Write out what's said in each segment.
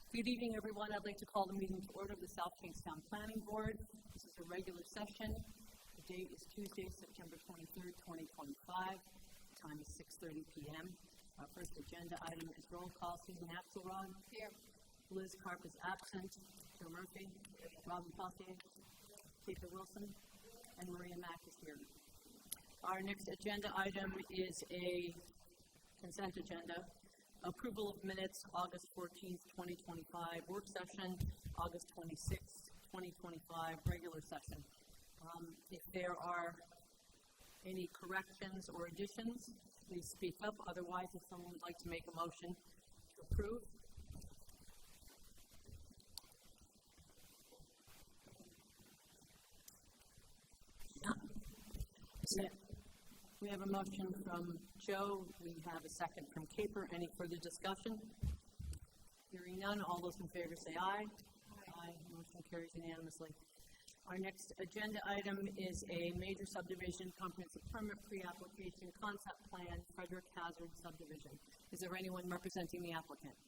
Good evening, everyone. I'd like to call the meeting to order of the South Kingstown Planning Board. This is a regular session. The date is Tuesday, September 23rd, 2025. The time is 6:30 p.m. Our first agenda item is roll call. Susan Axelrod. Here. Liz Karp is absent. Joe Murphy. Robin Fossier. Peter Wilson. And Maria Mack is here. Our next agenda item is a consent agenda. Approval of minutes, August 14th, 2025, work session, August 26th, 2025, regular session. If there are any corrections or additions, please speak up. Otherwise, if someone would like to make a motion to approve. We have a motion from Joe. We have a second from Caper. Any further discussion? Hearing none, all those in favor say aye. Aye. Motion carries unanimously. Our next agenda item is a major subdivision comprehensive permit pre-application concept plan, Frederick Hazard subdivision. Is there anyone representing the applicant?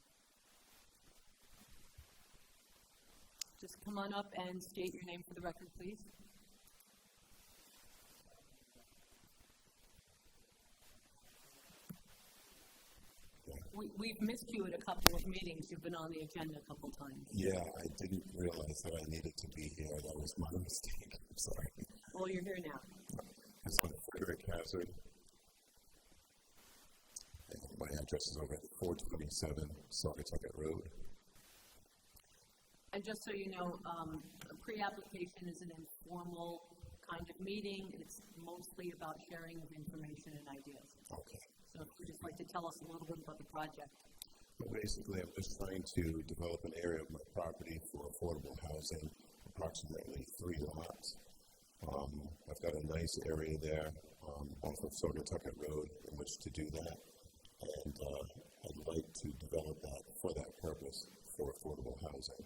Just come on up and state your name for the record, please. We've missed you at a couple of meetings. You've been on the agenda a couple times. Yeah, I didn't realize that I needed to be here. That was my mistake. I'm sorry. Well, you're here now. It's on Frederick Hazard. And my address is over at 427 Saugatucket Road. And just so you know, a pre-application is an informal kind of meeting. It's mostly about sharing of information and ideas. Okay. So if you'd just like to tell us a little bit about the project. Well, basically, I'm just trying to develop an area of my property for affordable housing, approximately 3 lots. I've got a nice area there off of Saugatucket Road in which to do that. And I'd like to develop that for that purpose, for affordable housing.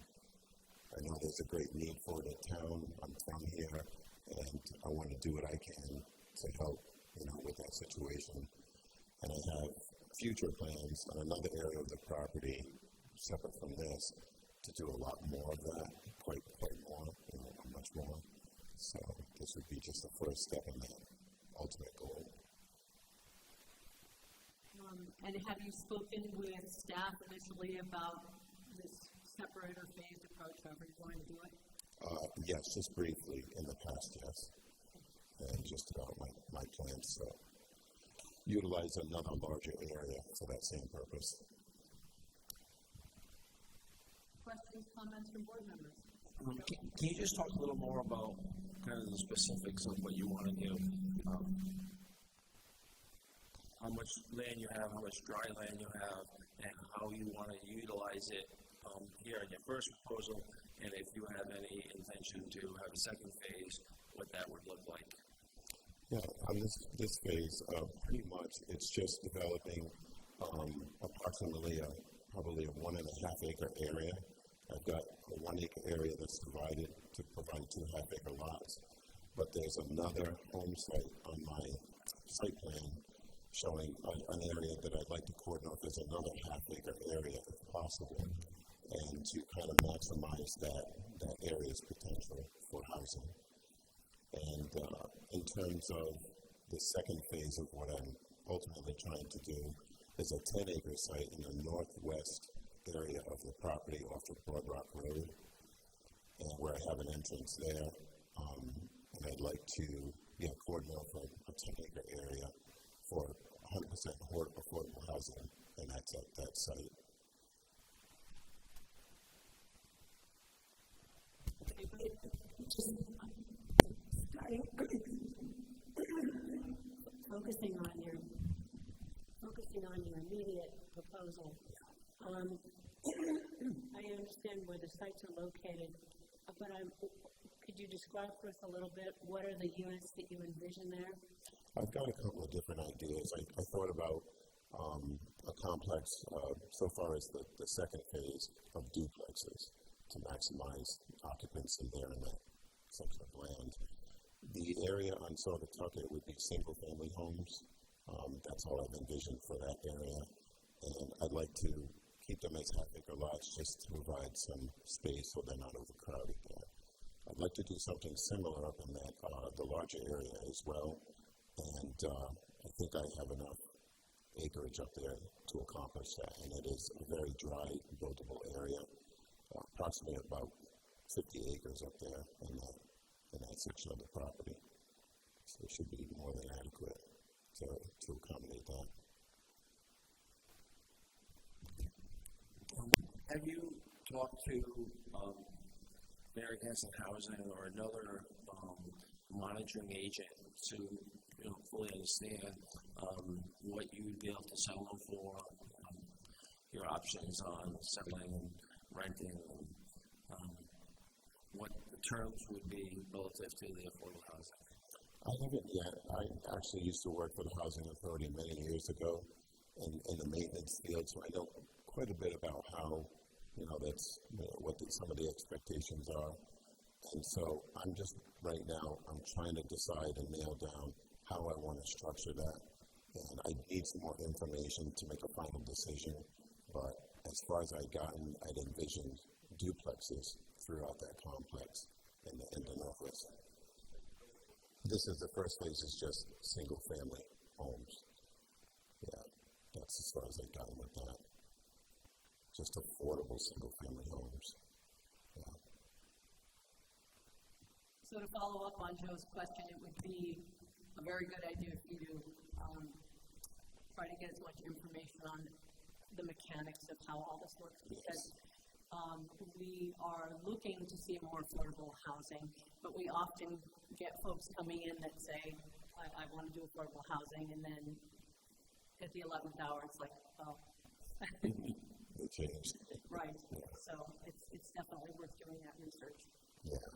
I know there's a great need for it in town. I'm from here, and I want to do what I can to help, with that situation. And I have future plans on another area of the property, separate from this, to do a lot more of that, quite more, much more. So this would be just the first step in that ultimate goal. And have you spoken with staff initially about this separate or phased approach, however you're going to do it? Yes, just briefly in the past, yes. And just about my plans. So utilize another larger area for that same purpose. Questions, comments from board members? Can you just talk a little more about kind of the specifics of what you want to do? How much land you have, how much dry land you have, and how you want to utilize it here in your first proposal, and if you have any intention to have a second phase, what that would look like. Yeah, on this phase, pretty much it's just developing approximately probably a 1.5 acre area. I've got a 1 acre area that's divided to provide 2.5 acre lots, but there's another home site on my site plan showing an area that I'd like to cordon off as another 1/2 acre area if possible, and to kind of maximize that area's potential for housing. And in terms of the second phase of what I'm ultimately trying to do is a 10 acre site in the northwest area of the property off of Broad Rock Road, and where I have an entrance there. And I'd like to cordon off a 10 acre area for 100% affordable housing, and that's at that site. Just starting focusing on your immediate proposal. I understand where the sites are located, but could you describe for us a little bit what are the units that you envision there? I've got a couple of different ideas. I thought about a complex so far as the second phase of duplexes to maximize occupancy there in that section of land. The area on Saugatucket would be single-family homes. That's all I've envisioned for that area. And I'd like to keep them as half-acre lots just to provide some space so they're not overcrowded there. I'd like to do something similar up in that, the larger area as well, and I think I have enough acreage up there to accomplish that, and it is a very dry, buildable area, approximately about 50 acres up there in that section of the property. So it should be more than adequate to accommodate that. Have you talked to Mary Hanson Housing or another monitoring agent to fully understand what you would be able to sell them for, your options on selling and renting, what the terms would be relative to the affordable housing? I haven't yet. I actually used to work for the Housing Authority many years ago in the maintenance field, so I know quite a bit about how, that's what some of the expectations are. And so I'm trying to decide and nail down how I want to structure that. And I need some more information to make a final decision. But as far as I'd gotten, I'd envisioned duplexes throughout that complex in the Northwest. This is the first phase is just single family homes. Yeah, that's as far as I've gotten with that. Just affordable single family homes. Yeah. So to follow up on Joe's question, it would be a very good idea for you to try to get as much information on the mechanics of how all this works, because we are looking to see more affordable housing, but we often get folks coming in that say, I want to do affordable housing, and then at the 11th hour, it's like, oh. It changed. Right. Yeah. So it's definitely worth doing that research. Yeah.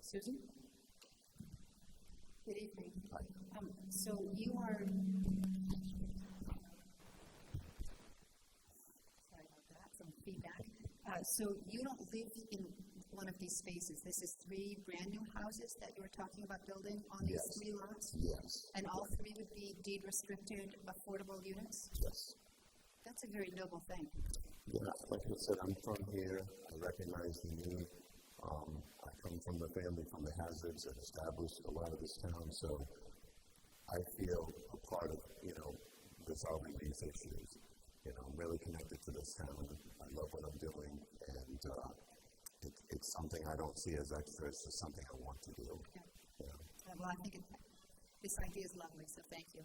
Susan? Good evening. Hi. So you are, sorry about that, some feedback. So you don't live in one of these spaces. This is 3 brand new houses that you were talking about building on these Yes. 3 lots? Yes. And all 3 would be deed restricted affordable units? Yes. That's a very noble thing. Yeah, like I said, I'm from here. I recognize the need. I come from the family, from the Hazards that established a lot of this town, so I feel a part of, resolving these issues. I'm really connected to this town. I love what I'm doing, and it's something I don't see as extra. It's just something I want to do. Okay. Yeah. Well, I think this idea is lovely, so thank you.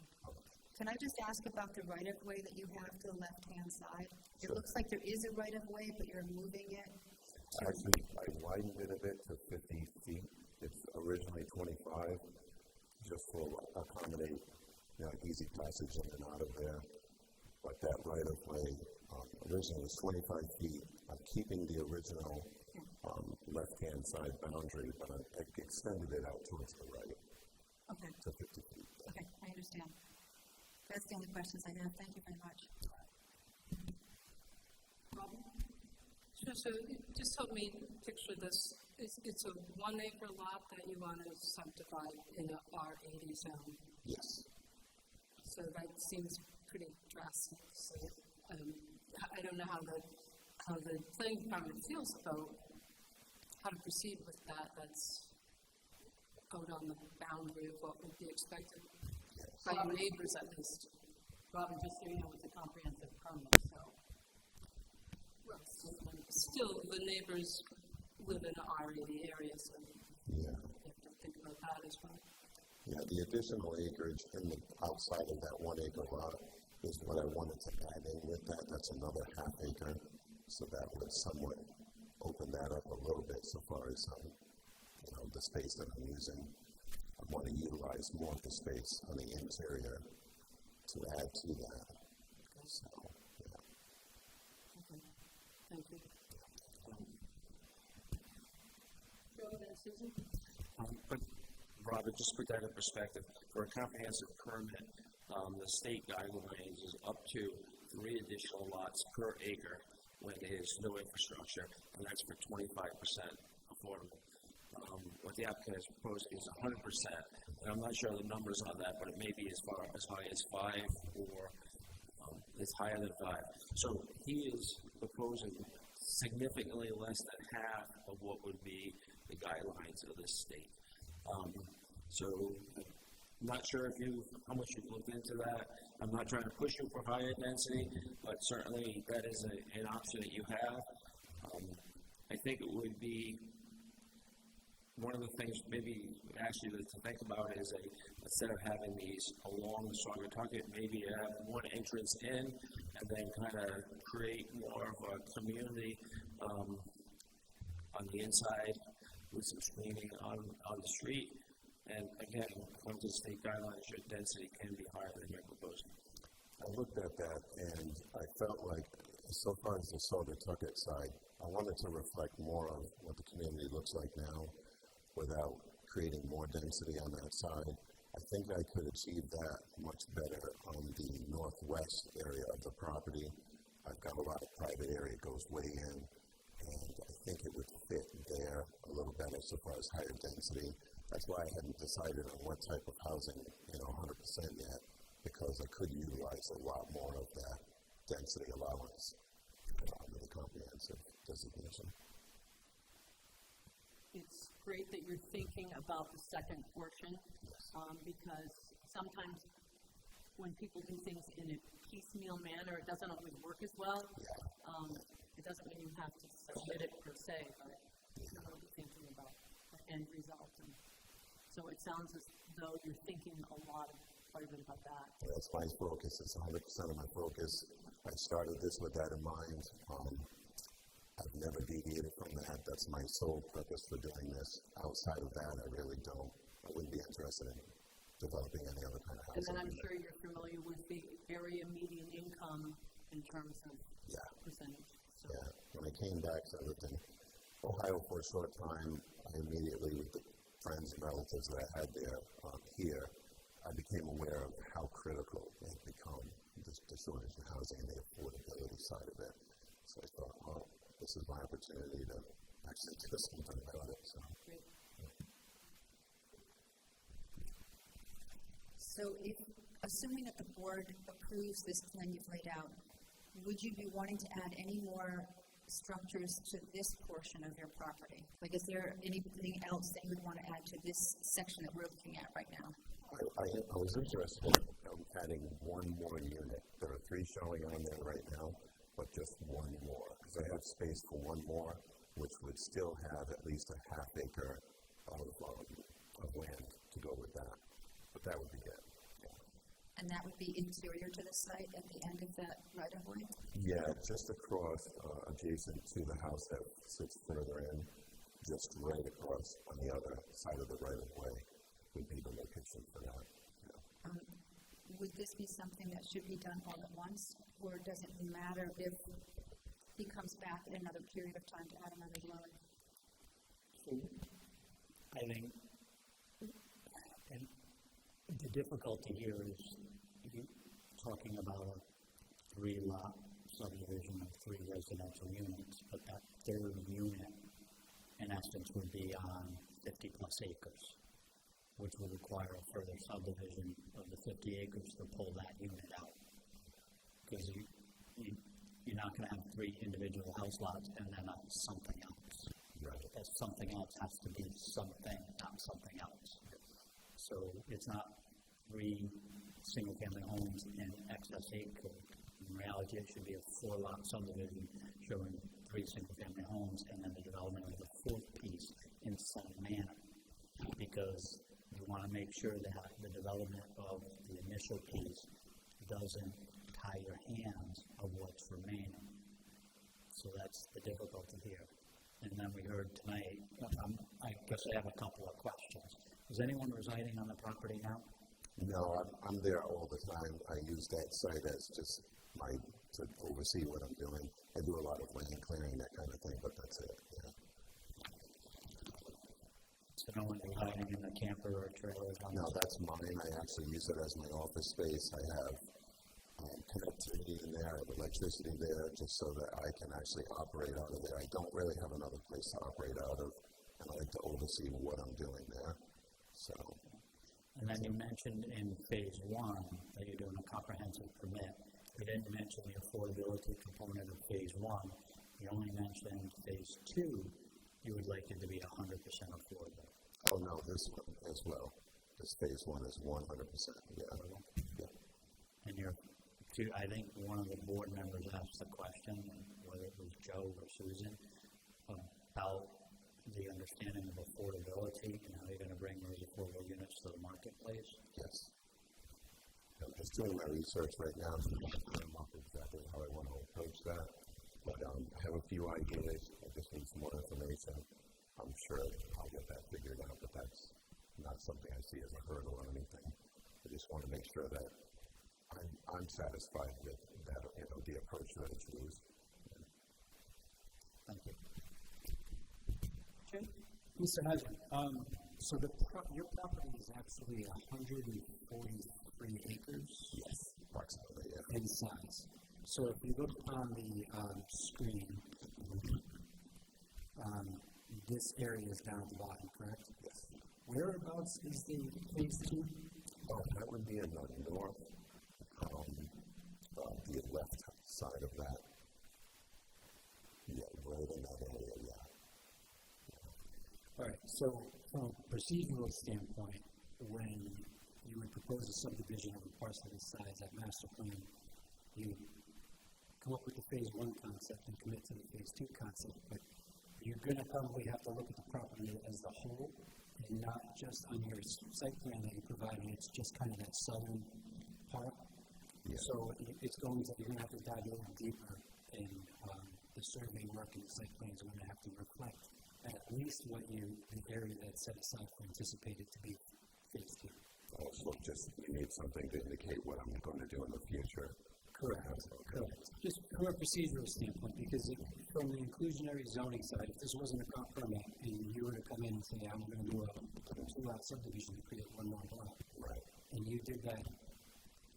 Can I just ask about the right-of-way that you have to the left-hand side? It Sure. looks like there is a right-of-way, but you're moving it. Actually, I widened it a bit to 50 feet. It's originally 25, just to accommodate easy passage in and out of there. But that right-of-way originally was 25 feet. I'm keeping the original left-hand side boundary, but I extended it out towards the right Okay. to 50 feet. Okay, I understand. That's the only questions I have. Thank you very much. Robin? Sure, so just help me picture this. It's a 1-acre lot that you want to subdivide in a R80 zone. Yes. So that seems pretty drastic. So I don't know how the planning department feels about how to proceed with that. That's out on the boundary of what would be expected by your neighbors, at least. Robin, just so you know, it's a comprehensive permit, so. Well, still, the neighbors live in an R80 area, so Yeah. you have to think about that as well. Yeah, the additional acreage in the outside of that 1-acre lot is what I wanted to add in with that. That's another half acre, so that would somewhat open that up a little bit so far as the space that I'm using. I want to utilize more of the space on the interior to add to that. So, yeah. Okay. Thank you. Joe, then Susan? But Robert, just put that in perspective. For a comprehensive permit, the state guidelines is up to 3 additional lots per acre when there's no infrastructure, and that's for 25% affordable. What the applicant is proposing is 100%, and I'm not sure the numbers on that, but it may be as high as 5 or It's higher than 5. So he is proposing significantly less than half of what would be the guidelines of this state. So I'm not sure how much you've looked into that. I'm not trying to push you for higher density, but certainly that is an option that you have. I think it would be one of the things maybe actually to think about is instead of having these along the Saugatucket, maybe have one entrance in and then kind of create more of a community on the inside with some screening on the street. And again, according to state guidelines, your density can be higher than you're proposing. I looked at that and I felt like, so far as the Saugatucket side, I wanted to reflect more of what the community looks like now without creating more density on that side. I think I could achieve that much better on the northwest area of the property. I've got a lot of private area, it goes way in, and I think it would fit there a little better so far as higher density. That's why I hadn't decided on what type of housing, 100% yet, because I could utilize a lot more of that density allowance with the comprehensive designation. It's great that you're thinking about the second portion, because sometimes when people do things in a piecemeal manner, it doesn't always work as well. It doesn't mean you have to submit it per se, but you're really thinking about the end result. And so it sounds as though you're thinking quite a bit about that. That's my focus. It's 100% of my focus. I started this with that in mind. I've never deviated from that. That's my sole purpose for doing this. Outside of that, I wouldn't be interested in developing any other kind of housing. And then I'm sure you're familiar with the area median income in terms of percentage. So. Yeah. When I came back, I lived in Ohio for a short time. I immediately, with the friends and relatives that I had there here, I became aware of how critical it had become, the shortage of housing and the affordability side of it. So I thought, well, this is my opportunity to actually do something about it. So. Great. So assuming that the board approves this plan you've laid out, would you be wanting to add any more structures to this portion of your property? Like, is there anything else that you would want to add to this section that we're looking at right now? I was interested in adding one more unit. There are 3 showing on there right now, but just one more, because I have space for one more, which would still have at least a half acre of land to go with that. But that would be it. And that would be interior to the site at the end of that right-of-way? Yeah, just across, adjacent to the house that sits further in, just right across on the other side of the right-of-way would be the location for that. Yeah. Would this be something that should be done all at once, or does it matter if he comes back in another period of time to add another dwelling? So, I think the difficulty here is you're talking about a 3-lot subdivision of 3 residential units, but that third unit, in essence, would be on 50-plus acres, which would require a further subdivision of the 50 acres to pull that unit out. Because you're not going to have 3 individual house lots and then something else. Right. That something else has to be something, not something else. So it's not 3 single-family homes in excess acre. In reality, it should be a 4-lot subdivision showing 3 single-family homes and then the development of the 4th piece in some manner. Because you want to make sure that the development of the initial piece doesn't tie your hands of what's remaining. So that's the difficulty here. And then we heard tonight, I guess I have a couple of questions. Is anyone residing on the property now? No, I'm there all the time. I use that site as just to oversee what I'm doing. I do a lot of land clearing, that kind of thing, but that's it. Yeah. So no one residing in the camper or trailers on No, that's mine. I actually use it as my office space. I have connectivity in there, I have electricity there, just so that I can actually operate out of there. I don't really have another place to operate out of, and I like to oversee what I'm doing there. So. And then you mentioned in phase 1 that you're doing a comprehensive permit. You didn't mention the affordability component of phase one. You only mentioned phase two, you would like it to be 100% affordable. Oh, no, this one as well. This phase one is 100%, yeah. Yeah. And I think one of the board members asked the question, whether it was Joe or Susan, about the understanding of affordability and how you're going to bring those affordable units to the marketplace. Yes. I'm just doing my research right now to come up exactly how I want to approach that. But I have a few ideas. I just need some more information. I'm sure I'll get that figured out, but that's not something I see as a hurdle or anything. I just want to make sure that I'm satisfied with that, the approach that I choose. Thank you. Jim? Mr. Husband, so your property is actually 143 acres? Yes, approximately, yeah. In size. So if you look on the screen, this area is down at the bottom, correct? Yes. Whereabouts is the phase two? Oh, that would be in the north, the left side of that. Yeah, right in that area, yeah. All right, so from a procedural standpoint, when you would propose a subdivision of a parcel this size at master plan, you come up with the phase one concept and commit to the phase two concept, but you're going to probably have to look at the property as the whole and not just on your site plan that you're providing. It's just kind of that southern part. Yeah. So you're going to have to dive a little deeper, and the survey work and the site plan is going to have to reflect at least the area that's set aside for anticipated to be phase two. Also, you need something to indicate what I'm going to do in the future. Correct. Correct. Just from a procedural standpoint, because from the inclusionary zoning side, if this wasn't a comp permit and you were to come in and say, I'm going to do a two-lot subdivision to create one more lot, Right. and you did that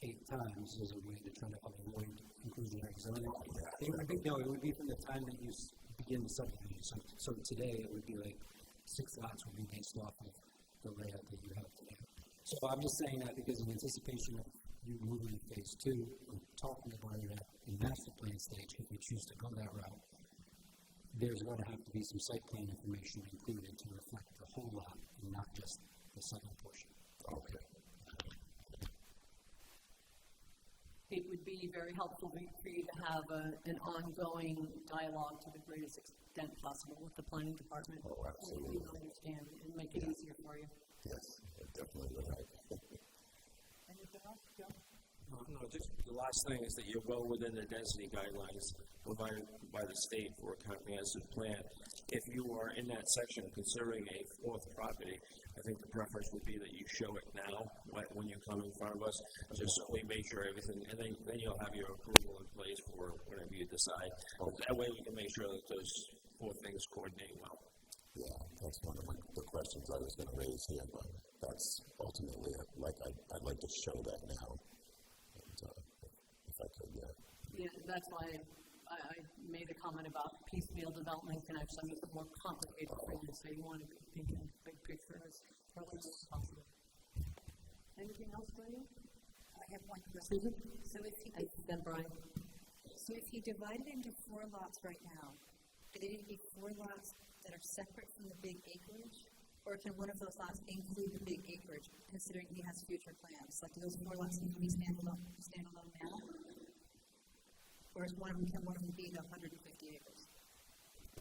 8 times as a way to try to avoid inclusionary zoning, it would be from the time that you begin the subdivision. So today it would be like 6 lots would be based off of the layout that you have today. So I'm just saying that because in anticipation of you moving to phase two and talking about it in master plan stage, if you choose to go that route, there's going to have to be some site plan information included to reflect the whole lot and not just the southern portion. Okay. It would be very helpful for you to have an ongoing dialogue to the greatest extent possible with the planning department. Oh, absolutely. So you understand and make it easier for you. Yes, I definitely would like. Anything else, Joe? No, just the last thing is that you're well within the density guidelines provided by the state for a comprehensive plan. If you are in that section considering a fourth property, I think the preference would be that you show it now when you come in front of us, just so we make sure everything, and then you'll have your approval in place for whatever you decide. That way we can make sure that those 4 things coordinate well. Yeah, that's one of the questions I was going to raise here, but that's ultimately, I'd like to show that now, and, if I could, yeah. Yeah, that's why I made a comment about piecemeal development can actually make it more complicated for you, so you want to be thinking big picture as early as possible. Anything else for you? I have one question. So Then Brian. So if you divide it into 4 lots right now, do they need to be 4 lots that are separate from the big acreage? Or can one of those lots include the big acreage, considering he has future plans? Like, do those 4 lots need to be standalone now? Or can one of them be the 150 acres?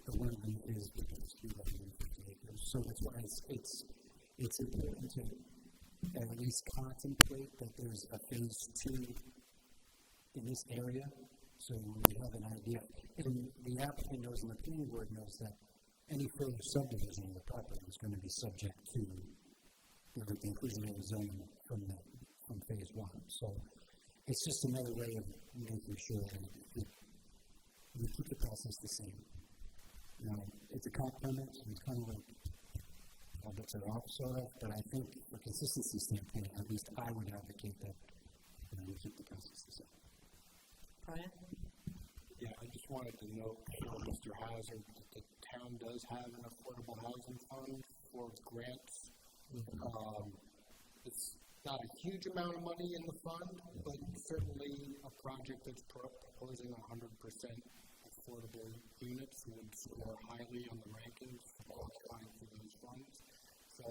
The one of them is because 250 acres. So that's why it's important to at least contemplate that there's a phase two in this area, so we have an idea. And the applicant knows and the planning board knows that any further subdivision of the property is going to be subject to the inclusionary zoning from phase one. So it's just another way of making sure that we keep the process the same. It's a comp permit, so it's kind of like all bets are off, sort of, but I think from a consistency standpoint, at least I would advocate that we keep the process the same. Brian? Yeah, I just wanted to note for Mr. Hazard that the town does have an affordable housing fund for grants. It's not a huge amount of money in the fund, but certainly a project that's proposing 100% affordable units would score highly on the rankings qualifying for those funds. So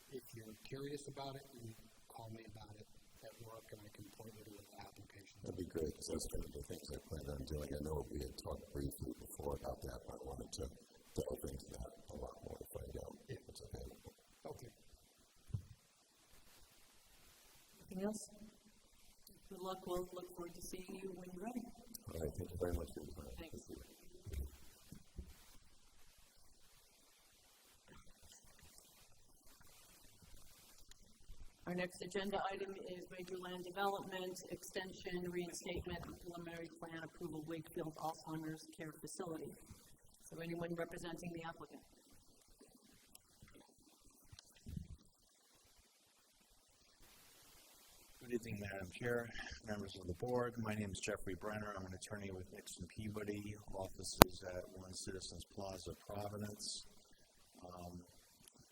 if you're curious about it, you call me about it at work and I can point you to the application. That'd be great, because that's one of the things I plan on doing. I know we had talked briefly before about that, but I wanted to delve into that a lot more to find out if it's available. Okay. Anything else? Good luck. We'll look forward to seeing you when you're ready. All right, thank you very much for your time. Thanks. Our next agenda item is Ranger Land Development, Extension, Reinstatement, and Preliminary Plan Approval, Wakefield Alzheimer's Care Facility. Is there anyone representing the applicant? Good evening, Madam Chair, members of the board. My name is Jeffrey Brenner. I'm an attorney with Nixon Peabody, offices at One Citizens Plaza, Providence.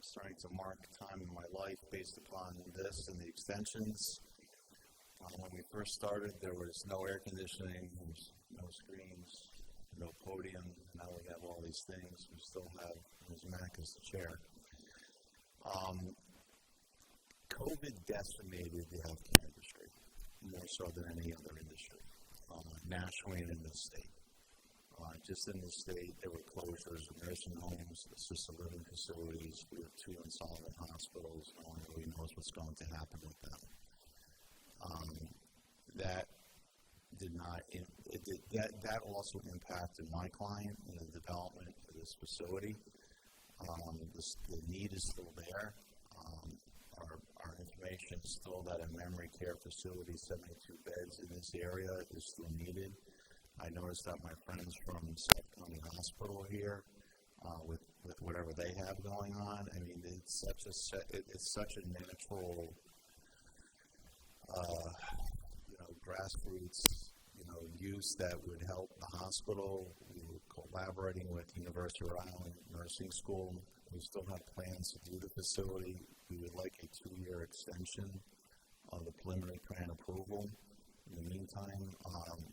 Starting to mark time in my life based upon this and the extensions. When we first started, there was no air conditioning, there was no screens, no podium. Now we have all these things. We still have Ms. Mack as the chair. COVID decimated the healthcare industry, more so than any other industry, nationally and in the state. Just in the state, there were closures of nursing homes, assisted living facilities. We have 2 insolvent hospitals. No one really knows what's going to happen with them. That did not. That also impacted my client in the development of this facility. The need is still there. Our information is still that a memory care facility, 72 beds in this area, is still needed. I noticed that my friends from South County Hospital here, with whatever they have going on, I mean, it's such a natural, grassroots, use that would help the hospital. We were collaborating with University of Rhode Island Nursing School. We still have plans to do the facility. We would like a 2-year extension of the preliminary plan approval. In the meantime,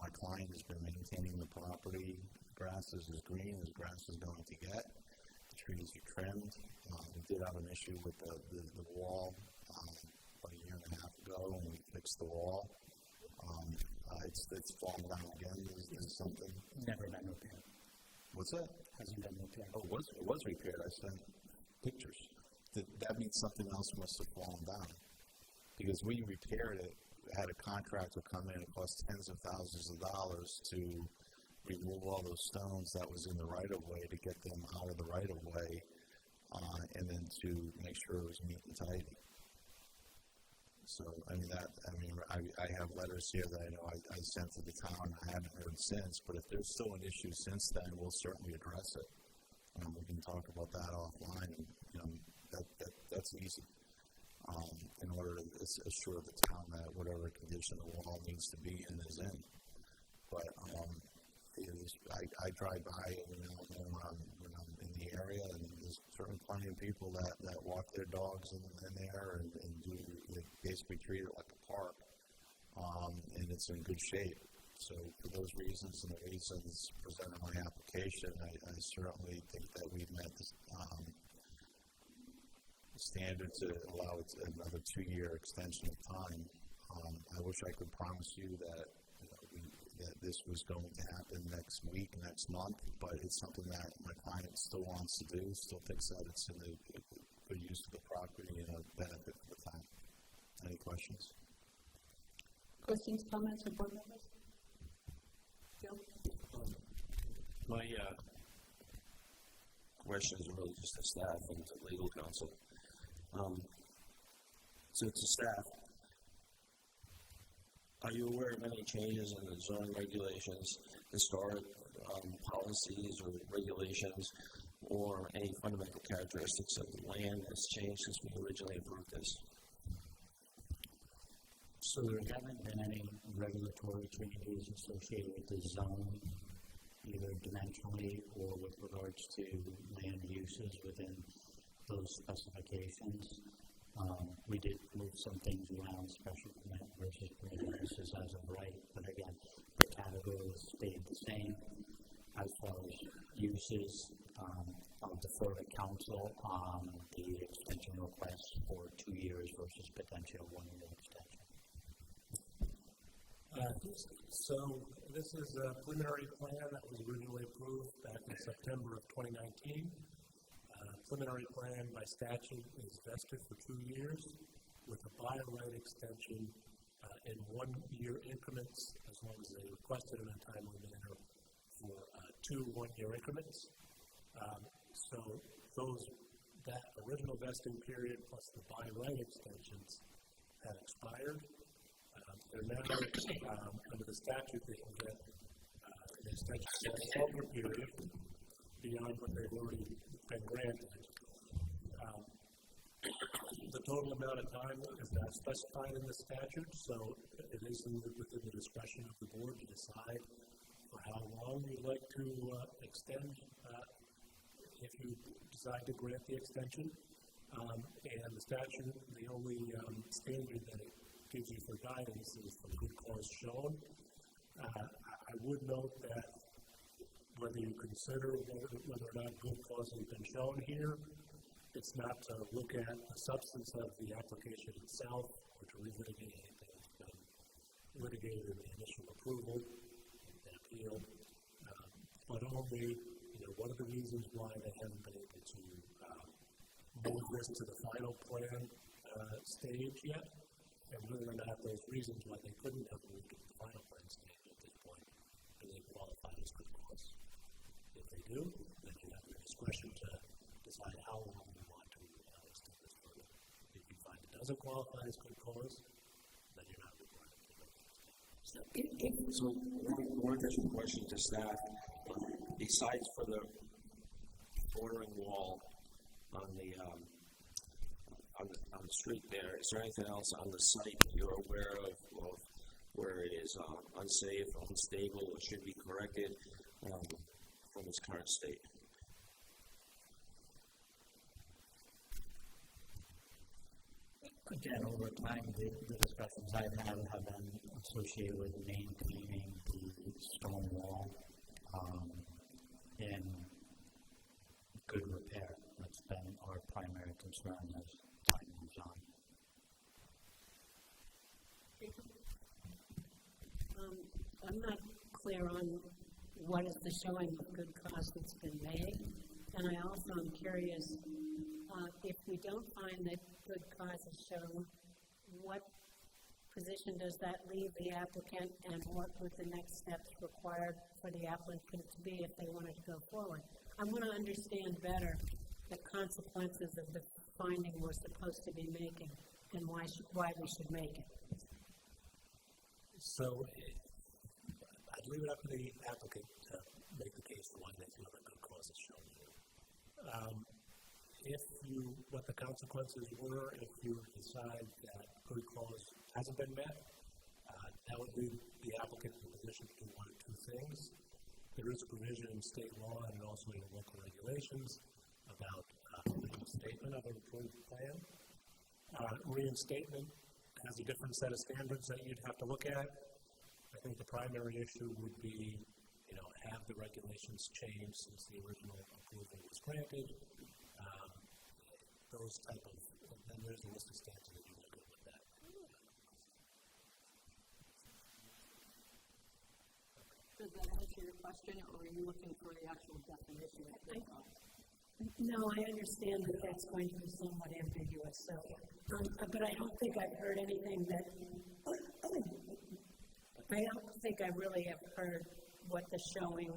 my client has been maintaining the property. The grass is as green as grass is going to get. The trees are trimmed. We did have an issue with the wall about a year and a half ago when we fixed the wall. It's fallen down again. There's something. Never been repaired. What's that? Hasn't been repaired. Oh, it was repaired. I sent pictures. That means something else must have fallen down. Because we repaired it, had a contractor come in, it cost tens of thousands of dollars to remove all those stones that was in the right-of-way to get them out of the right-of-way, and then to make sure it was neat and tidy. So, I have letters here that I know I sent to the town. I haven't heard since, but if there's still an issue since then, we'll certainly address it. We can talk about that offline, and, that's easy. In order to assure the town that whatever condition the wall needs to be in is in. But I drive by every now and then when I'm in the area, and there's certainly plenty of people that walk their dogs in there and they basically treat it like a park, and it's in good shape. So for those reasons and the reasons presented in my application, I certainly think that we've met the standard to allow it another 2-year extension of time. I wish I could promise you that that this was going to happen next week, next month, but it's something that my client still wants to do, still thinks that it's in a good use of the property and a benefit for the town. Any questions? Questions, comments, or board members? Joe? My question is really just to staff and to legal counsel. So to staff, are you aware of any changes in the zoning regulations, historic policies or regulations, or any fundamental characteristics of the land that's changed since we originally approved this? So there haven't been any regulatory changes associated with the zone, either dimensionally or with regards to land uses within those specifications. We did move some things around, special permit versus permitted uses as of right, but again, the categories stayed the same. As far as uses, I'll defer to council on the extension request for 2 years versus potential 1-year extension. So this is a preliminary plan that was originally approved back in September of 2019. Preliminary plan by statute is vested for 2 years with a by right extension in 1-year increments as long as they requested in a timely manner for 2 1-year increments. So that original vesting period plus the by right extensions had expired. They're now, under the statute, they can get an extension for a longer period beyond what they've already been granted. The total amount of time is not specified in the statute, so it is within the discretion of the board to decide for how long you'd like to extend if you decide to grant the extension. And the statute, the only standard that it gives you for guidance is the good cause shown. I would note that whether you consider whether or not good cause has been shown here, it's not to look at the substance of the application itself or to relitigate anything that's been litigated in the initial approval and appeal, but only, what are the reasons why they haven't been able to move this to the final plan stage yet, and whether or not those reasons why they couldn't have moved to the final plan stage at this point, do they qualify as good cause? If they do, then you have the discretion to decide how long you want to extend this further. If you find it doesn't qualify as good cause, then you're not required to make an extension. So one additional question to staff. Besides for the bordering wall on the street there, is there anything else on the site that you're aware of where it is unsafe, unstable, or should be corrected from its current state? Again, over time, the discussions I've had have been associated with maintaining the stone wall in good repair. That's been our primary concern as time moves on. I'm not clear on what is the showing of good cause that's been made, and I also am curious if we don't find that good cause is shown, what position does that leave the applicant, and what would the next steps required for the applicant to be if they wanted to go forward? I want to understand better the consequences of the finding we're supposed to be making and why we should make it. So I'd leave it up to the applicant to make the case for why they feel that good cause is shown here. What the consequences were if you decide that good cause hasn't been met, that would leave the applicant in a position to do one of two things. There is a provision in state law and also in local regulations about reinstatement of an approved plan. Reinstatement has a different set of standards that you'd have to look at. I think the primary issue would be, have the regulations changed since the original approval was granted. Those type of, and then there's a list of standards that you look at with that. Does that answer your question, or are you looking for the actual definition of good cause? No, I understand that that's going to be somewhat ambiguous, so, but I don't think I've heard anything that, I don't think I really have heard what the showing,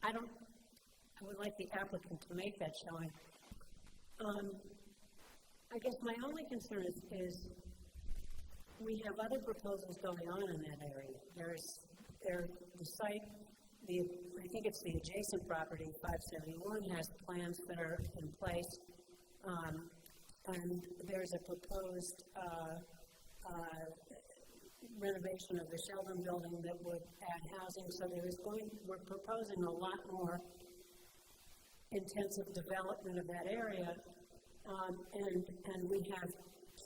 I would like the applicant to make that showing. I guess my only concern is we have other proposals going on in that area. The site, I think it's the adjacent property, 571, has plans that are in place, and there's a proposed renovation of the Sheldon building that would add housing. So we're proposing a lot more intensive development of that area, and we have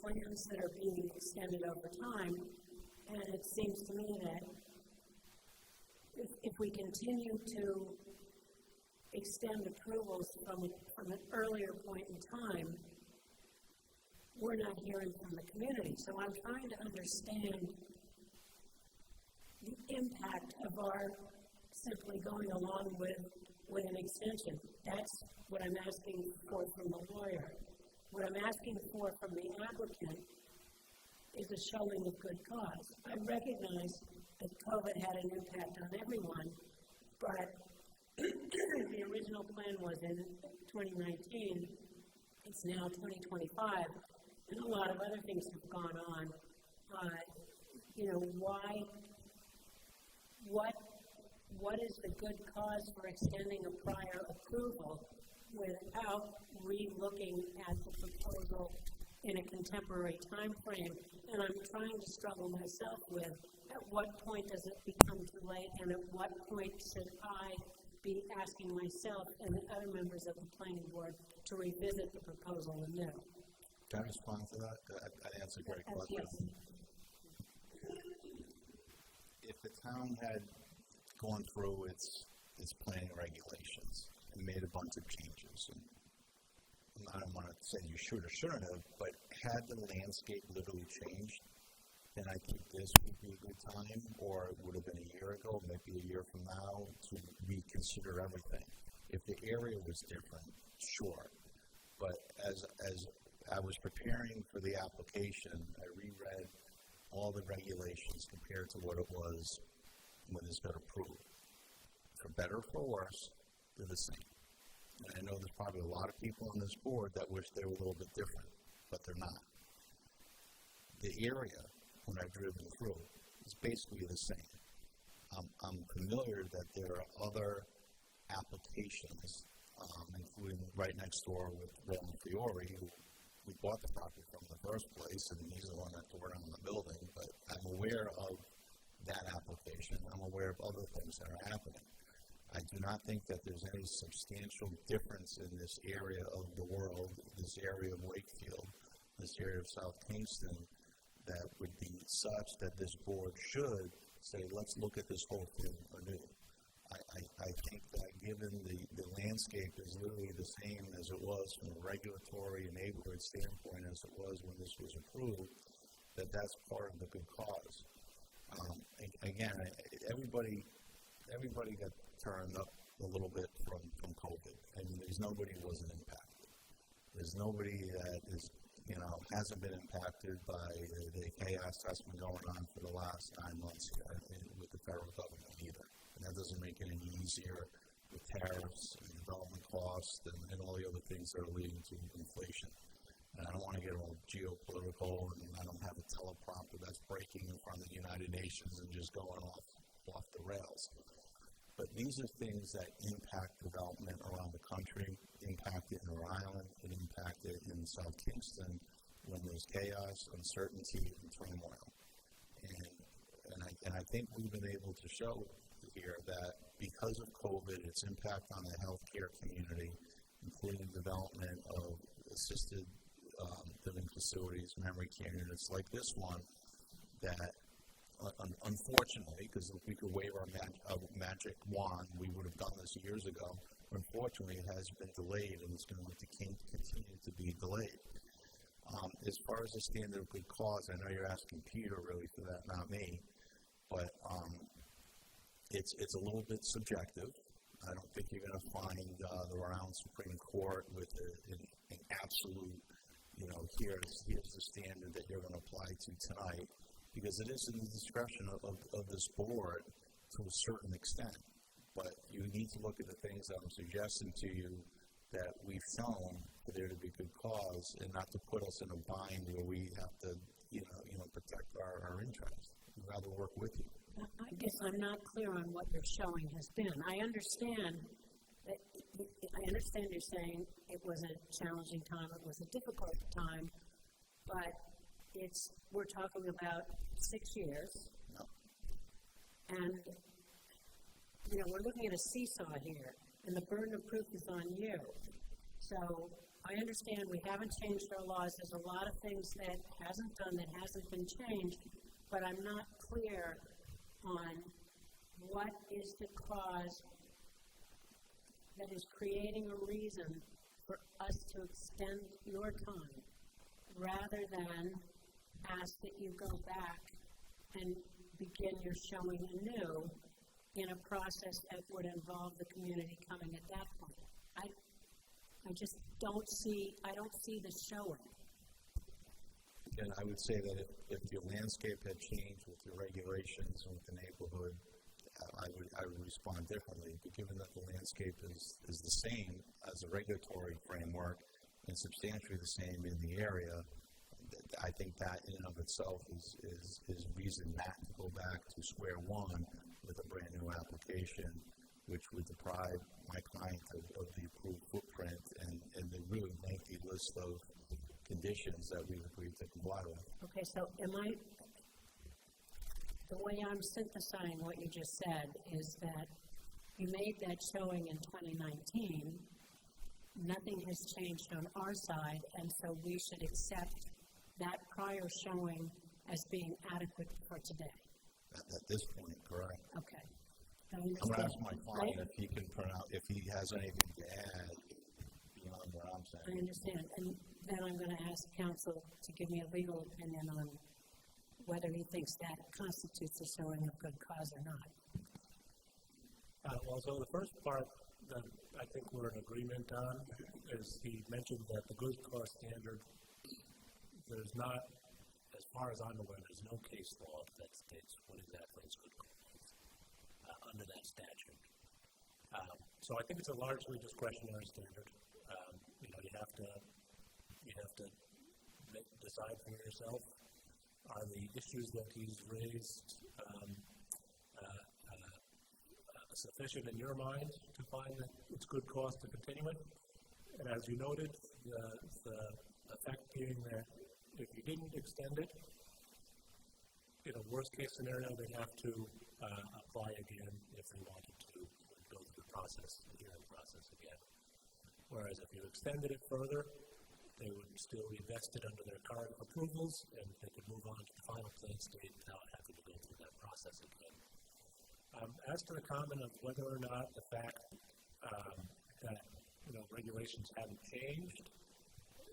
plans that are being extended over time, and it seems to me that if we continue to extend approvals from an earlier point in time, we're not hearing from the community. So I'm trying to understand the impact of our simply going along with an extension. That's what I'm asking for from the lawyer. What I'm asking for from the applicant is a showing of good cause. I recognize that COVID had an impact on everyone, but the original plan was in 2019. It's now 2025, and a lot of other things have gone on. What is the good cause for extending a prior approval without re-looking at the proposal in a contemporary time frame? And I'm trying to struggle myself with at what point does it become too late, and at what point should I be asking myself and the other members of the planning board to revisit the proposal anew? Can I respond to that? That's a great question. Yes. If the town had gone through its planning regulations and made a bunch of changes, and I don't want to say you should or shouldn't have, but had the landscape literally changed, then I think this would be a good time, or it would have been a year ago, maybe a year from now, to reconsider everything. If the area was different, sure. But as I was preparing for the application, I reread all the regulations compared to what it was when this got approved. For better or for worse, they're the same. And I know there's probably a lot of people on this board that wish they were a little bit different, but they're not. The area, when I've driven through, is basically the same. I'm familiar that there are other applications, including right next door with Roland Fiore, who we bought the property from in the first place, and he's the one that tore down the building. But I'm aware of that application. I'm aware of other things that are happening. I do not think that there's any substantial difference in this area of the world, this area of Wakefield, this area of South Kingston, that would be such that this board should say, let's look at this whole thing anew. I think that given the landscape is literally the same as it was from a regulatory and neighborhood standpoint as it was when this was approved, that's part of the good cause. Again, everybody got turned up a little bit from COVID, and there's nobody who wasn't impacted. There's nobody that is, hasn't been impacted by the chaos that's been going on for the last 9 months with the federal government either. And that doesn't make it any easier with tariffs and development costs and all the other things that are leading to inflation. And I don't want to get all geopolitical, and I don't have a teleprompter that's breaking in front of the United Nations and just going off the rails. But these are things that impact development around the country, impact it in Rhode Island, it impacted in South Kingston when there's chaos, uncertainty, and turmoil. And I think we've been able to show here that because of COVID, its impact on the healthcare community, including development of assisted living facilities, memory care units like this one, that unfortunately, because if we could wave our magic wand, we would have done this years ago. Unfortunately, it has been delayed, and it's going to continue to be delayed. As far as the standard of good cause, I know you're asking Peter really for that, not me, but it's a little bit subjective. I don't think you're going to find the Rhode Island Supreme Court with an absolute, here's the standard that you're going to apply to tonight, because it is in the discretion of this board to a certain extent. But you need to look at the things that I'm suggesting to you that we've shown for there to be good cause, and not to put us in a bind where we have to, protect our interests. We'd rather work with you. I guess I'm not clear on what your showing has been. I understand you're saying it was a challenging time, it was a difficult time, but we're talking about 6 years. No. And, we're looking at a seesaw here, and the burden of proof is on you. So I understand we haven't changed our laws. There's a lot of things that hasn't been changed, but I'm not clear on what is the cause that is creating a reason for us to extend your time rather than ask that you go back and begin your showing anew in a process that would involve the community coming at that point. I just don't see the showing. And I would say that if your landscape had changed with your regulations and with the neighborhood, I would respond differently. But given that the landscape is the same as a regulatory framework and substantially the same in the area, I think that in and of itself is reason not to go back to square one with a brand new application, which would deprive my client of the approved footprint and the really lengthy list of conditions that we've agreed to comply with. Okay, so the way I'm synthesizing what you just said is that you made that showing in 2019, nothing has changed on our side, and so we should accept that prior showing as being adequate for today. At this point, correct. Okay. I'm going to ask my client if he can if he has anything to add beyond what I'm saying. I understand. And then I'm going to ask counsel to give me a legal opinion on whether he thinks that constitutes a showing of good cause or not. Well, so the first part that I think we're in agreement on is he mentioned that the good cause standard, there's not, as far as I'm aware, there's no case law that states what exactly is good cause under that statute. So I think it's a largely discretionary standard. You have to decide for yourself, are the issues that he's raised sufficient in your mind to find that it's good cause to continue it? And as you noted, the effect being that if you didn't extend it, in a worst case scenario, they'd have to apply again if they wanted to go through the process, the hearing process again. Whereas if you extended it further, they would still be vested under their current approvals, and they could move on to the final plan state without having to go through that process again. As to the comment of whether or not the fact that regulations haven't changed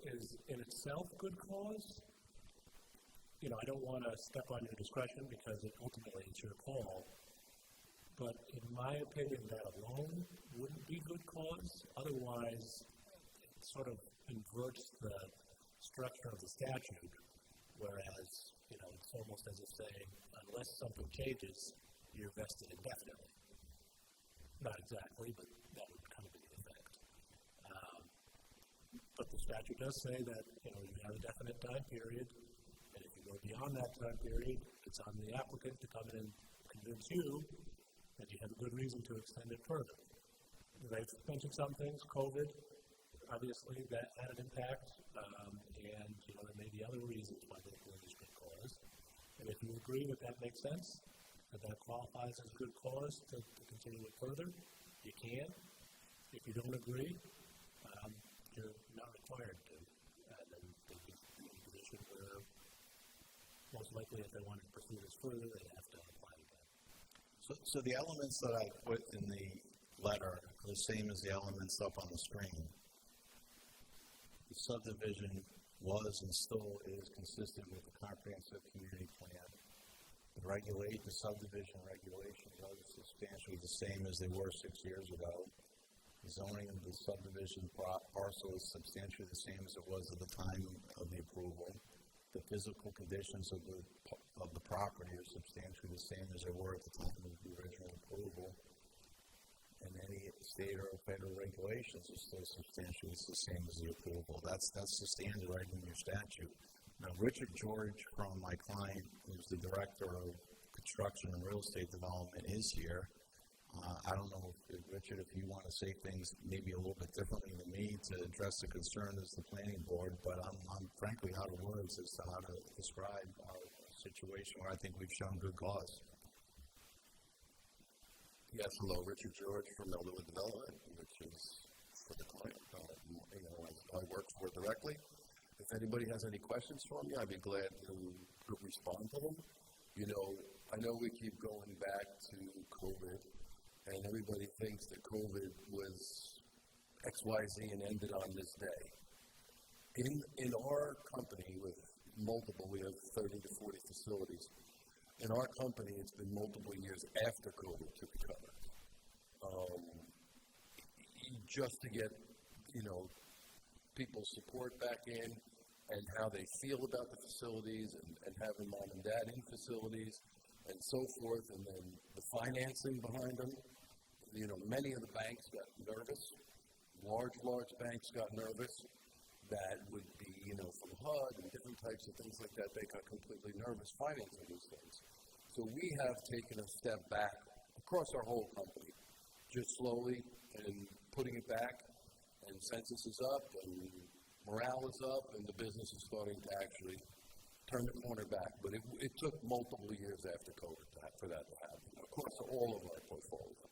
is in itself good cause, I don't want to step on your discretion because ultimately it's your call. But in my opinion, that alone wouldn't be good cause. Otherwise, it sort of inverts the structure of the statute, whereas, it's almost as if saying, unless something changes, you're vested indefinitely. Not exactly, but that would kind of be the effect. But the statute does say that, you have a definite time period, and if you go beyond that time period, it's on the applicant to come in and convince you that you have a good reason to extend it further. They've mentioned some things, COVID, obviously that had an impact, and there may be other reasons why they believe it's good cause. And if you agree that makes sense, that qualifies as good cause to continue it further, you can. If you don't agree, you're not required to. And then they'd be in a position where most likely if they wanted to pursue this further, they'd have to apply again. So the elements that I put in the letter are the same as the elements up on the screen. The subdivision was and still is consistent with the comprehensive community plan. The subdivision regulations are substantially the same as they were 6 years ago. The zoning of the subdivision parcel is substantially the same as it was at the time of the approval. The physical conditions of the property are substantially the same as they were at the time of the original approval. And any state or federal regulations are still substantially the same as the approval. That's the standard right in your statute. Now, Richard George from my client, who's the director of construction and real estate development, is here. I don't know if Richard, if you want to say things maybe a little bit differently than me to address the concern as the planning board, but I'm frankly out of words as to how to describe our situation where I think we've shown good cause. Yes, hello, Richard George from Elderwood Development, which is for the client. I work for directly. If anybody has any questions for me, I'd be glad to respond to them. I know we keep going back to COVID, and everybody thinks that COVID was XYZ and ended on this day. In our company, with we have 30 to 40 facilities. In our company, it's been multiple years after COVID to recover. Just to get, people's support back in and how they feel about the facilities and having mom and dad in facilities and so forth, and then the financing behind them. Many of the banks got nervous. Large banks got nervous. That would be, from HUD and different types of things like that. They got completely nervous financing these things. So we have taken a step back across our whole company, just slowly and putting it back, and census is up, and morale is up, and the business is starting to actually turn the corner back. But it took multiple years after COVID for that to happen, across all of our portfolio.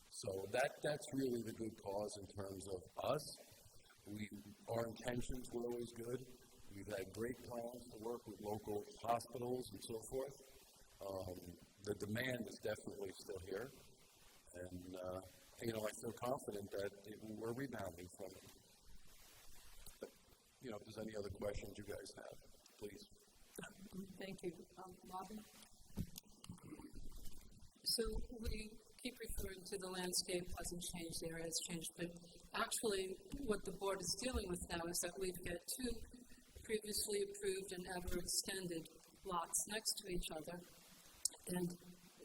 So that's really the good cause in terms of us. Our intentions were always good. We've had great plans to work with local hospitals and so forth. The demand is definitely still here, and I feel confident that we're rebounding from it. But, if there's any other questions you guys have, please. Thank you. Robin? So we keep referring to the landscape hasn't changed, the area has changed, but actually what the board is dealing with now is that we've got two previously approved and ever extended lots next to each other. And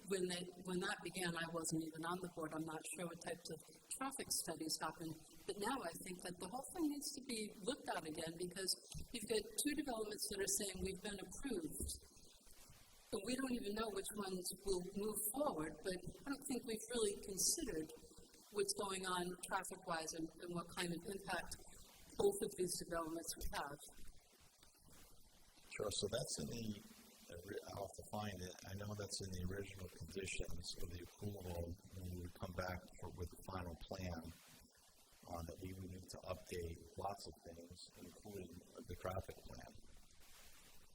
when that began, I wasn't even on the board. I'm not sure what types of traffic studies happened. But now I think that the whole thing needs to be looked at again, because you've got two developments that are saying we've been approved, but we don't even know which ones will move forward. But I don't think we've really considered what's going on traffic-wise and what kind of impact both of these developments would have. Sure, so that's in the, I'll have to find it. I know that's in the original conditions of the approval when we would come back with the final plan that we would need to update lots of things, including the traffic plan.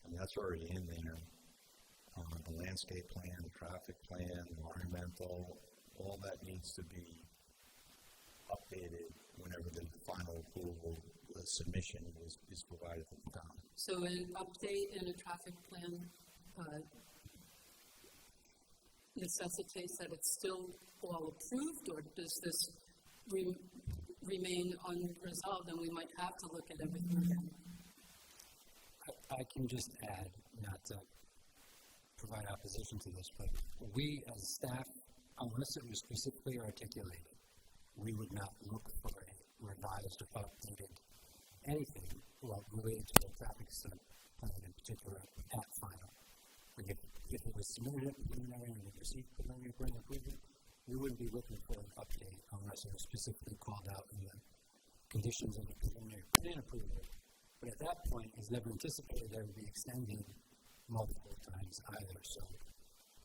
And that's already in there. The landscape plan, the traffic plan, environmental, all that needs to be updated whenever the final approval submission is provided to the town. So an update and a traffic plan necessitates that it's still all approved, or does this remain unresolved and we might have to look at everything again? I can just add, not to provide opposition to this, but we as staff, unless it was specifically articulated, we would not look for a revised or updated anything related to the traffic study plan in particular at final. If it was submitted at preliminary and we received preliminary plan approval, we wouldn't be looking for an update unless it was specifically called out in the conditions of the preliminary plan approval. But at that point, it's never anticipated that it would be extended multiple times either, so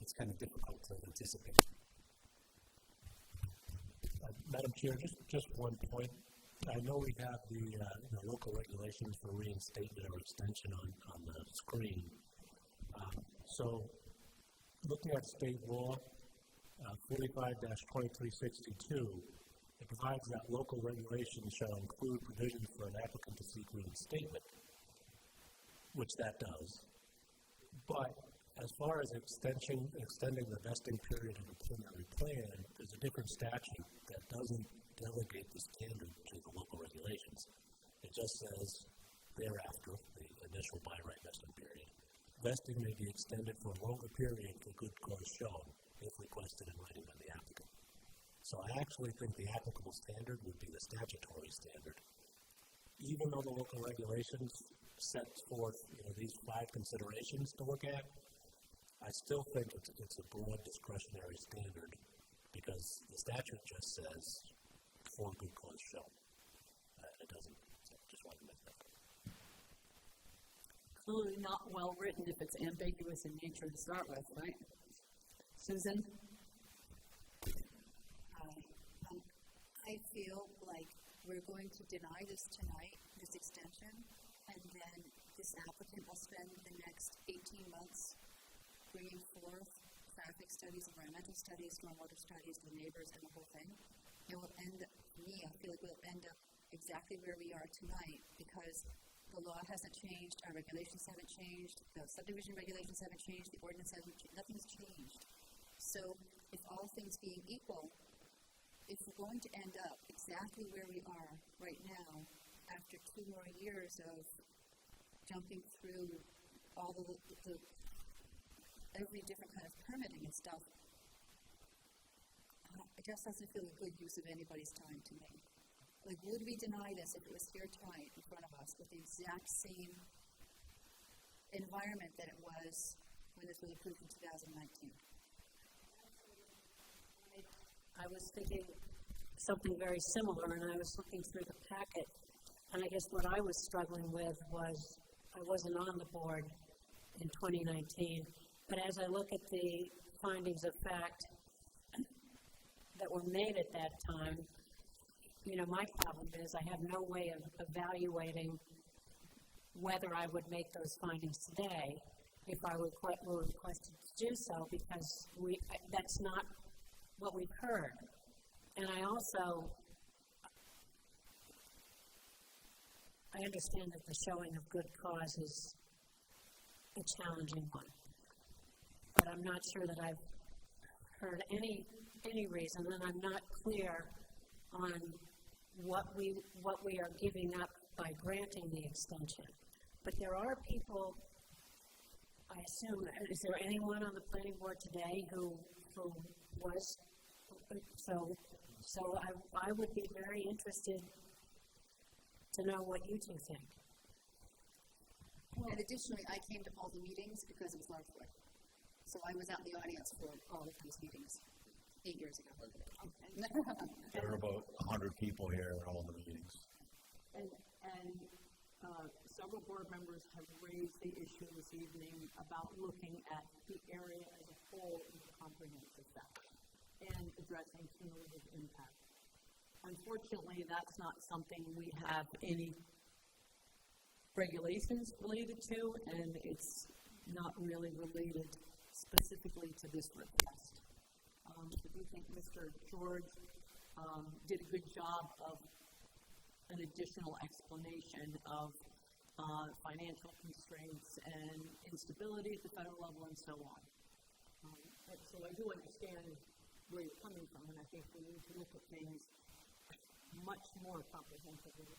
it's kind of difficult to anticipate. Madam Chair, just one point. I know we have the local regulations for reinstatement or extension on the screen. So, looking at state law, 45-2362, it provides that local regulations shall include provisions for an applicant to seek reinstatement, which that does. But as far as extending the vesting period of the preliminary plan, there's a different statute that doesn't delegate the standard to the local regulations. It just says thereafter, the initial by right vesting period, vesting may be extended for a longer period for good cause shown if requested in writing by the applicant. So I actually think the applicable standard would be the statutory standard. Even though the local regulations set forth these 5 considerations to look at, I still think it's a broad discretionary standard because the statute just says for good cause shown. It doesn't. So just wanted to make that clear. Clearly not well written if it's ambiguous in nature to start with, right? Susan? I I feel like we're going to deny this tonight, this extension, and then this applicant will spend the next 18 months bringing forth traffic studies, environmental studies, stormwater studies, the neighbors, and the whole thing. It will end up, I feel like we'll end up exactly where we are tonight because the law hasn't changed, our regulations haven't changed, the subdivision regulations haven't changed, the ordinance hasn't changed, nothing's changed. So if all things being equal, if we're going to end up exactly where we are right now, after 2 more years of jumping through all the every different kind of permitting and stuff, it just doesn't feel a good use of anybody's time to me. Like, would we deny this if it was here tonight in front of us with the exact same environment that it was when this was approved in 2019? I was thinking something very similar, and I was looking through the packet, and I guess what I was struggling with was I wasn't on the board in 2019, but as I look at the findings of fact that were made at that time, you know, my problem is I have no way of evaluating whether I would make those findings today if I were requested to do so, because that's not what we've heard. And I understand that the showing of good cause is a challenging one, but I'm not sure that I've heard any reason, and I'm not clear on what we are giving up by granting the extension. But there are people, I assume, is there anyone on the planning board today who was, so I would be very interested to know what you two think. And additionally, I came to all the meetings because it was Larchwood. So I was out in the audience for all of these meetings 8 years ago. There were about 100 people here at all the meetings. And several board members have raised the issue this evening about looking at the area as a whole in a comprehensive fashion and addressing cumulative impact. Unfortunately, that's not something we have any regulations related to, and it's not really related specifically to this request. I do think Mr. George did a good job of an additional explanation of financial constraints and instability at the federal level and so on. So I do understand where you're coming from, and I think we need to look at things much more comprehensively.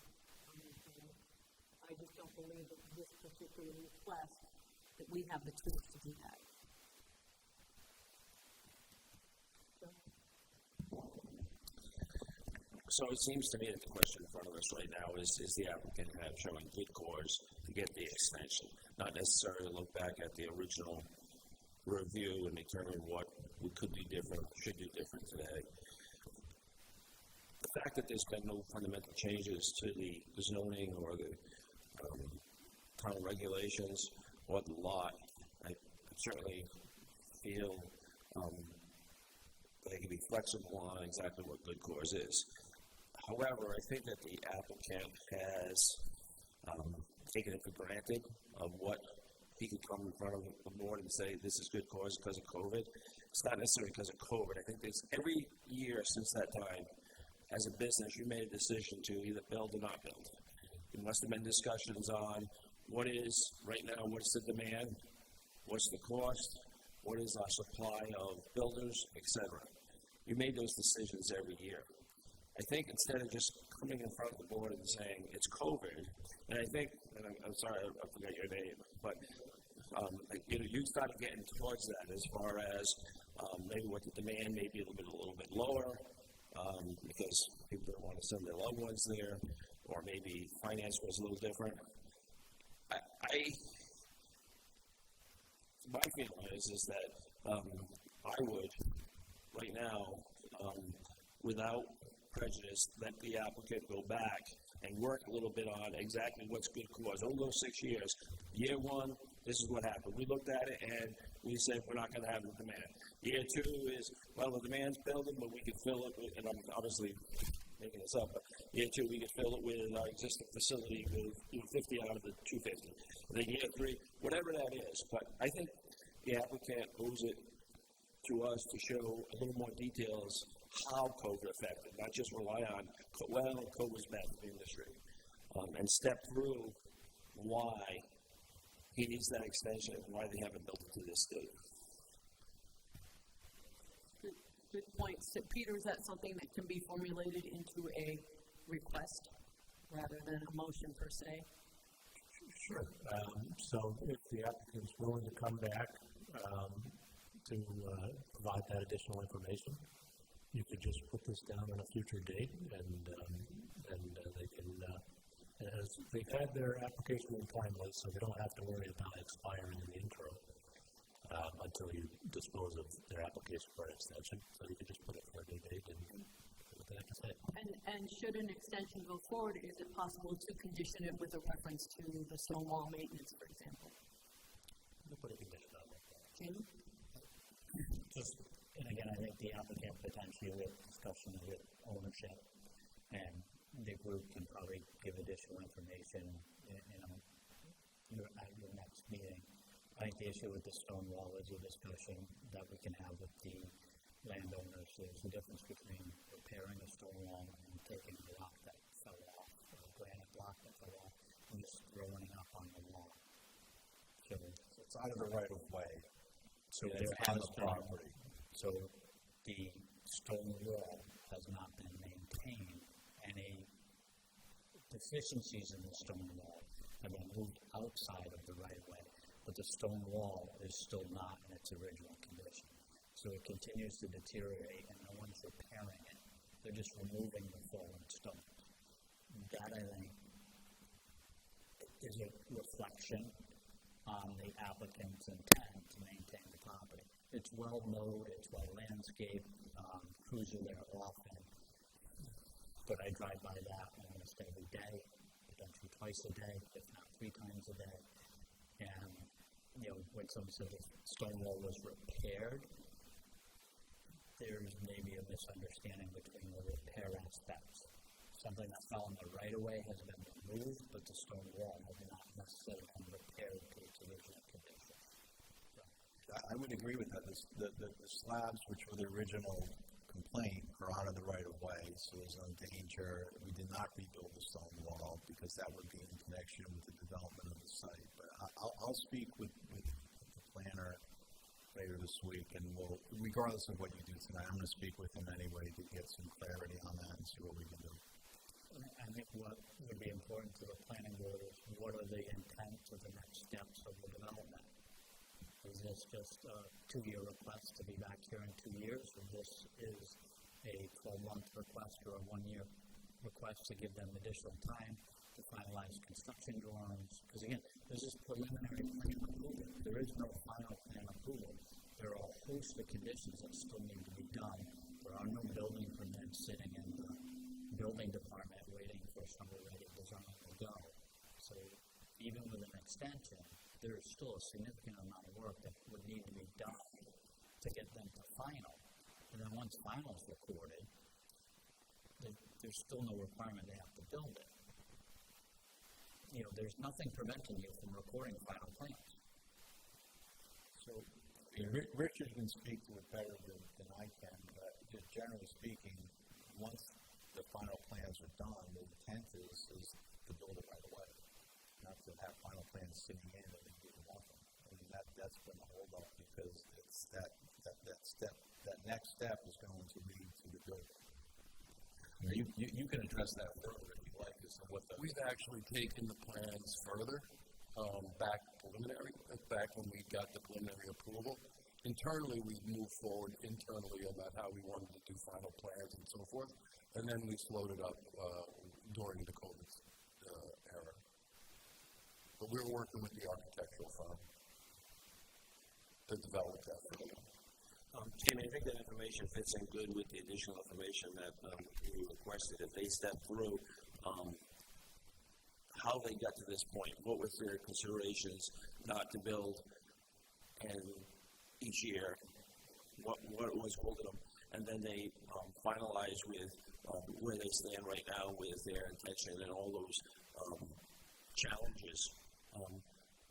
I just don't believe that this particular request, that we have the tools to do that. So it seems to me that the question in front of us right now is the applicant showing good cause to get the extension, not necessarily look back at the original review and determine what we could do different, should do different today. The fact that there's been no fundamental changes to the zoning or the town regulations or the lot, I certainly feel they can be flexible on exactly what good cause is. However, I think that the applicant has taken it for granted of what he could come in front of the board and say this is good cause because of COVID. It's not necessarily because of COVID. I think there's every year since that time, as a business, you made a decision to either build or not build. There must have been discussions on what is, right now, what's the demand, what's the cost, what is our supply of builders, etc. You made those decisions every year. I think instead of just coming in front of the board and saying it's COVID, and I think, and I'm sorry, I forgot your name, but you started getting towards that as far as maybe what the demand may be a little bit lower because people don't want to send their loved ones there, or maybe finance was a little different. My feeling is that I would, right now, without prejudice, let the applicant go back and work a little bit on exactly what's good cause. Over those 6 years, year one, this is what happened. We looked at it and we said we're not going to have the demand. Year two is, well, the demand's building, but we can fill it with, and I'm obviously making this up, but year 2, we could fill it with our existing facility with 50 out of the 250. And then year 3, whatever that is. But I think the applicant owes it to us to show a little more details how COVID affected, not just rely on, well, COVID's bad for the industry, and step through why he needs that extension and why they haven't built it to this date. Good point. So, Peter, is that something that can be formulated into a request rather than a motion per se? Sure. So if the applicant's willing to come back to provide that additional information, you could just put this down on a future date, and they can, as they've had their application in timely, so they don't have to worry about expiring in the interim until you dispose of their application for an extension. So you could just put it for a new date and what they have to say. And should an extension go forward, is it possible to condition it with a reference to the stone wall maintenance, for example? We'll put a condition on that. Jim? Just, and again, I think the applicant potentially with discussion with ownership, and the group can probably give additional information, at your next meeting. I think the issue with the stone wall is a discussion that we can have with the landowners. There's a difference between repairing a stone wall and taking a block that fell off, or a granite block that fell off, and just throwing it up on the wall. So It's out of the right of way. So Yeah, there it's on has the been, property. so the stone wall has not been maintained. Any deficiencies in the stone wall have been moved outside of the right of way, but the stone wall is still not in its original condition. So it continues to deteriorate and no one's repairing it. They're just removing the fallen stones. That, I think, is a reflection on the applicant's intent to maintain the property. It's well mowed, it's well landscaped, crews are there often, but I drive by that almost every day, potentially twice a day, if not 3 times a day. And, when someone said the stone wall was repaired, there's maybe a misunderstanding between the repair aspects. Something that fell in the right of way has been removed, but the stone wall has not necessarily been repaired to its original condition. So, I would agree with that. The slabs, which were the original complaint, are out of the right of way, so there's no danger. We did not rebuild the stone wall because that would be in connection with the development of the site. But I'll speak with the planner later this week, and regardless of what you do tonight, I'm going to speak with him anyway to get some clarity on that and see what we can do. I think what would be important to the planning board is what are the intents of the next steps of the development? Is this just a 2-year request to be back here in 2 years, or this is a 12-month request or a 1-year request to give them additional time to finalize construction drawings? Because again, this is preliminary plan approval. There is no final plan approval. There are a host of conditions that still need to be done. There are no building permits sitting in the building department waiting for somebody ready to design to go. So even with an extension, there is still a significant amount of work that would need to be done to get them to final. And then once final is recorded, there's still no requirement they have to build it. There's nothing preventing you from recording final plans. So, Richard can speak to it better than I can, but just generally speaking, once the final plans are done, the intent is to build it right away, not to have final plans sitting in and do nothing. I mean, that's been the holdup because it's that next step is going to lead to the building. You can address that further if you like, as to what the... We've actually taken the plans further, back when we got the preliminary approval. Internally, we moved forward internally about how we wanted to do final plans and so forth, and then we slowed it up during the COVID era. But we were working with the architectural firm to develop that for them. Jamie, I think that information fits in good with the additional information that you requested. If they step through how they got to this point, what was their considerations not to build, and each year, what was holding them, and then they finalize with where they stand right now with their intention and all those challenges,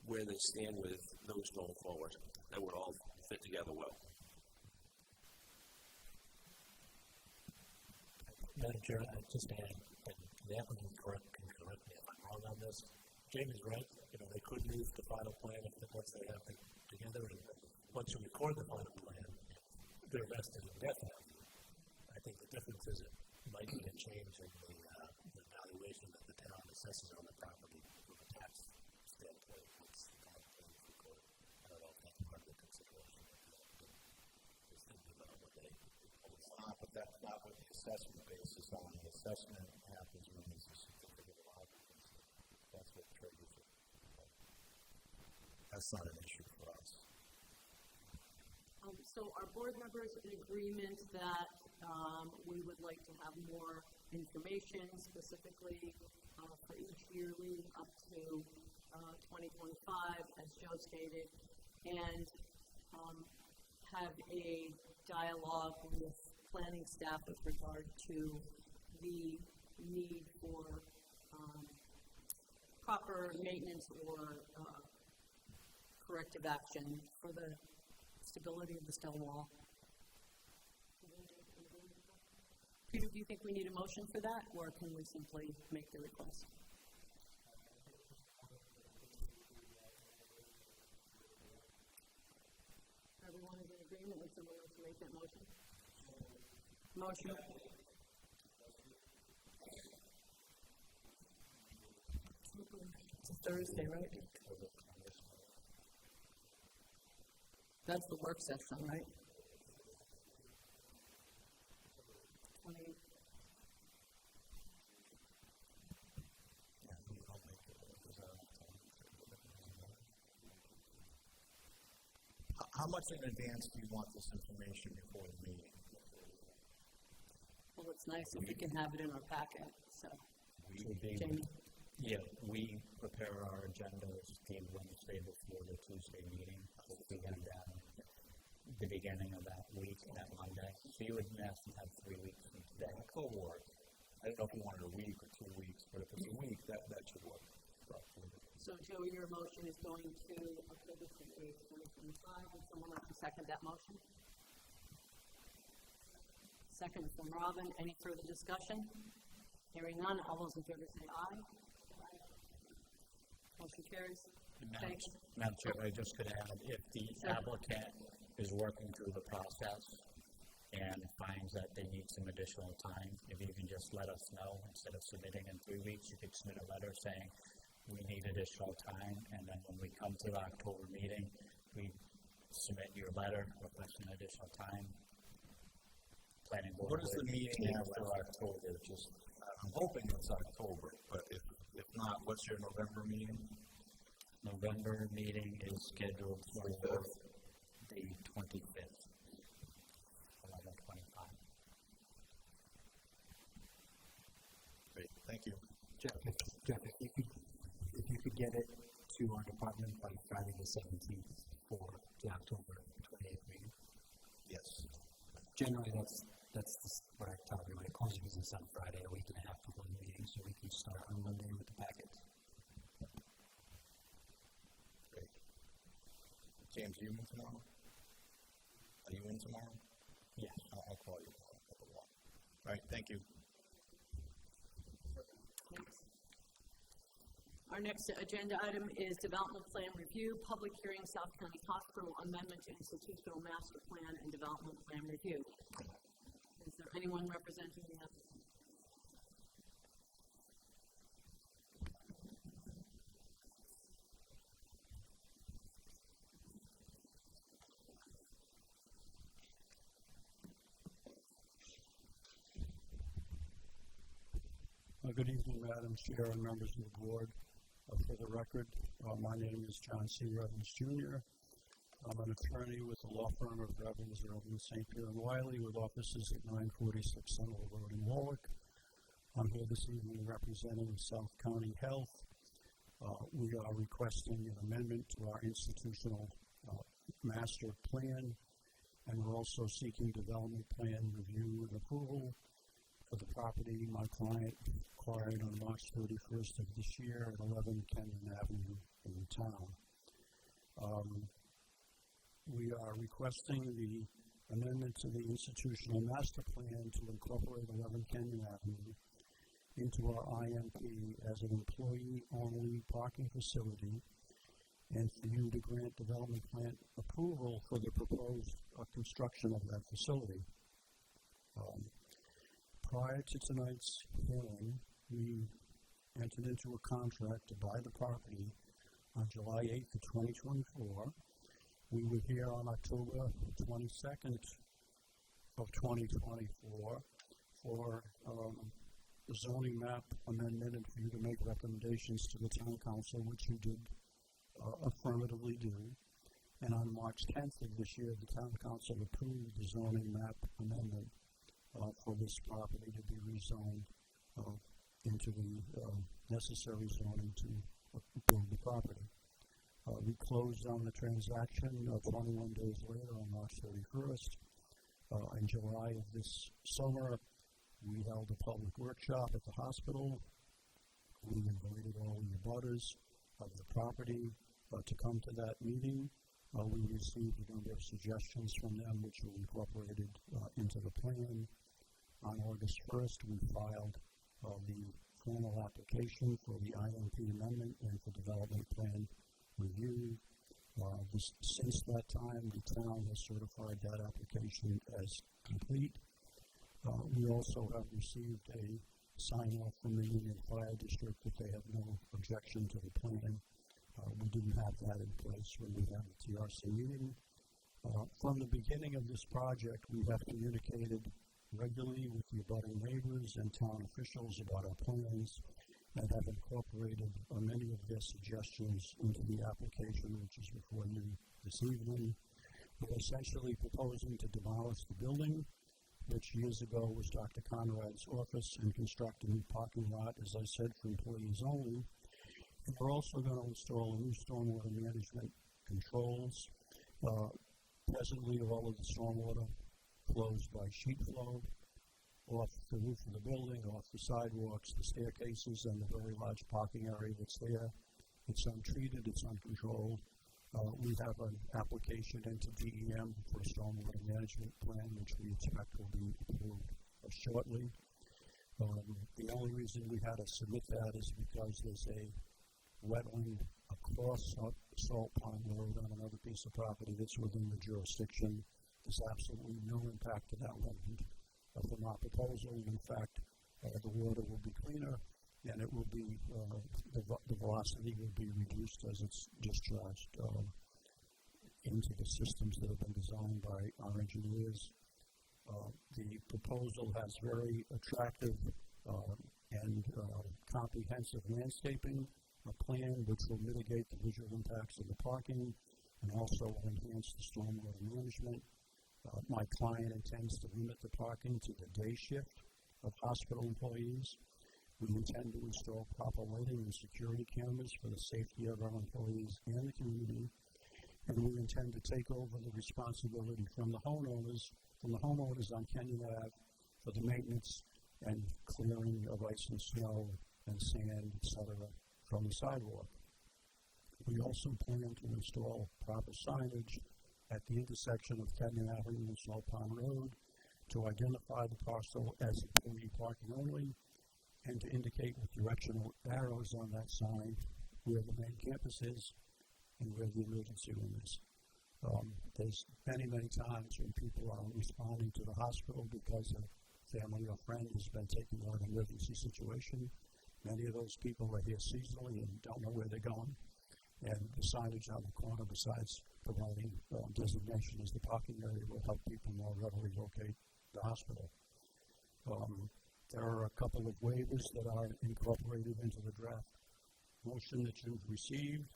where they stand with those going forward. That would all fit together well. Madam Chair, I'd just add, and the applicant can correct me if I'm wrong on this. Jamie's right. They could move the final plan once they have it together, and once you record the final plan, they're vested indefinitely. I think the difference is it might be a change in the valuation that the town assesses on the property from a tax standpoint once the final plan is recorded. I don't know if that's part of the consideration that is thinking about what they. But that's not what the assessment basis on. The assessment happens when there's a certificate of occupancy. That's what triggers it. That's not an issue for us. So are board members in agreement that we would like to have more information specifically for each year leading up to 2025, as Joe stated, and have a dialogue with planning staff with regard to the need for proper maintenance or corrective action for the stability of the stone wall? Peter, do you think we need a motion for that, or can we simply make the request? Everyone is in agreement? Would someone like to make that motion? Motion. It's a Thursday, right? That's the work session, right? 20. How much in advance do you want this information before the meeting? Well, it's nice if we can have it in our packet, so. Jamie? Yeah, we prepare our agendas the Wednesday before the Tuesday meeting. We have that the beginning of that week, that Monday. So you would have to have 3 weeks from today. That could work. I don't know if you wanted a week or 2 weeks, but if it's a week, that should work. So, Joe, your motion is going to October 28th, 2025. Would someone like to second that motion? Second from Robin. Any further discussion? Hearing none. All those in favor say aye. Motion carries. Thanks. Madam Chair, I just could add, if the applicant is working through the process and finds that they need some additional time, if you can just let us know, instead of submitting in 3 weeks, you could submit a letter saying, we need additional time, and then when we come to the October meeting, we submit your letter requesting additional time. Planning board. What is the meeting after October? I'm hoping it's October, but if not, what's your November meeting? November meeting is scheduled for the 25th, 11/25. Great, thank you. Jeff, if you could get it to our department by Friday the 17th for the October 28th meeting. Yes. Generally, that's what I tell everybody. Closing business on Friday, a week and a half before the meeting, so we can start on Monday with the packets. Great. James, are you in tomorrow? Are you in tomorrow? Yes. I'll call you tomorrow at 1. All right, thank you. Our next agenda item is development plan review, public hearing, South County Hospital amendment to institutional master plan and development plan review. Is there anyone representing the applicant? Good evening, Madam Chair and members of the board. For the record, my name is John C. Revens Jr. I'm an attorney with the law firm of Revens St. Pierre and Wiley with offices at 946 Sunderland Road in Warwick. I'm here this evening representing South County Health. We are requesting an amendment to our institutional master plan and we're also seeking development plan review and approval for the property my client acquired on March 31st of this year at 11 Kenyon Avenue in the town. We are requesting the amendment to the institutional master plan to incorporate 11 Kenyon Avenue into our IMP as an employee-only parking facility, and for you to grant development plan approval for the proposed construction of that facility. Prior to tonight's hearing, we entered into a contract to buy the property on July 8th of 2024. We were here on October 22nd of 2024 for the zoning map amendment and for you to make recommendations to the town council, which you did affirmatively do. And on March 10th of this year, the town council approved the zoning map amendment for this property to be rezoned into the necessary zoning to build the property. We closed on the transaction 21 days later on March 31st. In July of this summer, we held a public workshop at the hospital. We invited all the abutters of the property to come to that meeting. We received a number of suggestions from them, which were incorporated into the plan. On August 1st, we filed the formal application for the IMP amendment and for development plan review. Since that time, the town has certified that application as complete. We also have received a sign-off from the Union Fire District that they have no objection to the plan. We didn't have that in place when we had the TRC meeting. From the beginning of this project, we have communicated regularly with the abutting neighbors and town officials about our plans and have incorporated many of their suggestions into the application, which is before you this evening. We're essentially proposing to demolish the building, which years ago was Dr. Conrad's office, and construct a new parking lot, as I said, for employees only. And we're also going to install new stormwater management controls. Presently, all of the stormwater flows by sheet flow off the roof of the building, off the sidewalks, the staircases, and the very large parking area that's there. It's untreated, it's uncontrolled. We have an application into DEM for a stormwater management plan, which we expect will be approved shortly. The only reason we had to submit that is because there's a wetland across Salt Pond Road on another piece of property that's within the jurisdiction. There's absolutely no impact to that wetland from our proposal. In fact, the water will be cleaner, and it will be the velocity will be reduced as it's discharged into the systems that have been designed by our engineers. The proposal has very attractive and comprehensive landscaping plan, which will mitigate the visual impacts of the parking and also enhance the stormwater management. My client intends to limit the parking to the day shift of hospital employees. We intend to install proper lighting and security cameras for the safety of our employees and the community. And we intend to take over the responsibility from the homeowners on Kenyon Ave for the maintenance and clearing of ice and snow and sand, etc., from the sidewalk. We also plan to install proper signage at the intersection of Kenyon Avenue and Salt Pond Road to identify the parcel as employee parking only and to indicate with directional arrows on that sign where the main campus is and where the emergency room is. There's many times when people are responding to the hospital because a family or friend has been taken on an emergency situation. Many of those people are here seasonally and don't know where they're going. And the signage on the corner, besides providing designation as the parking area, will help people more readily locate the hospital. There are a couple of waivers that are incorporated into the draft motion that you've received,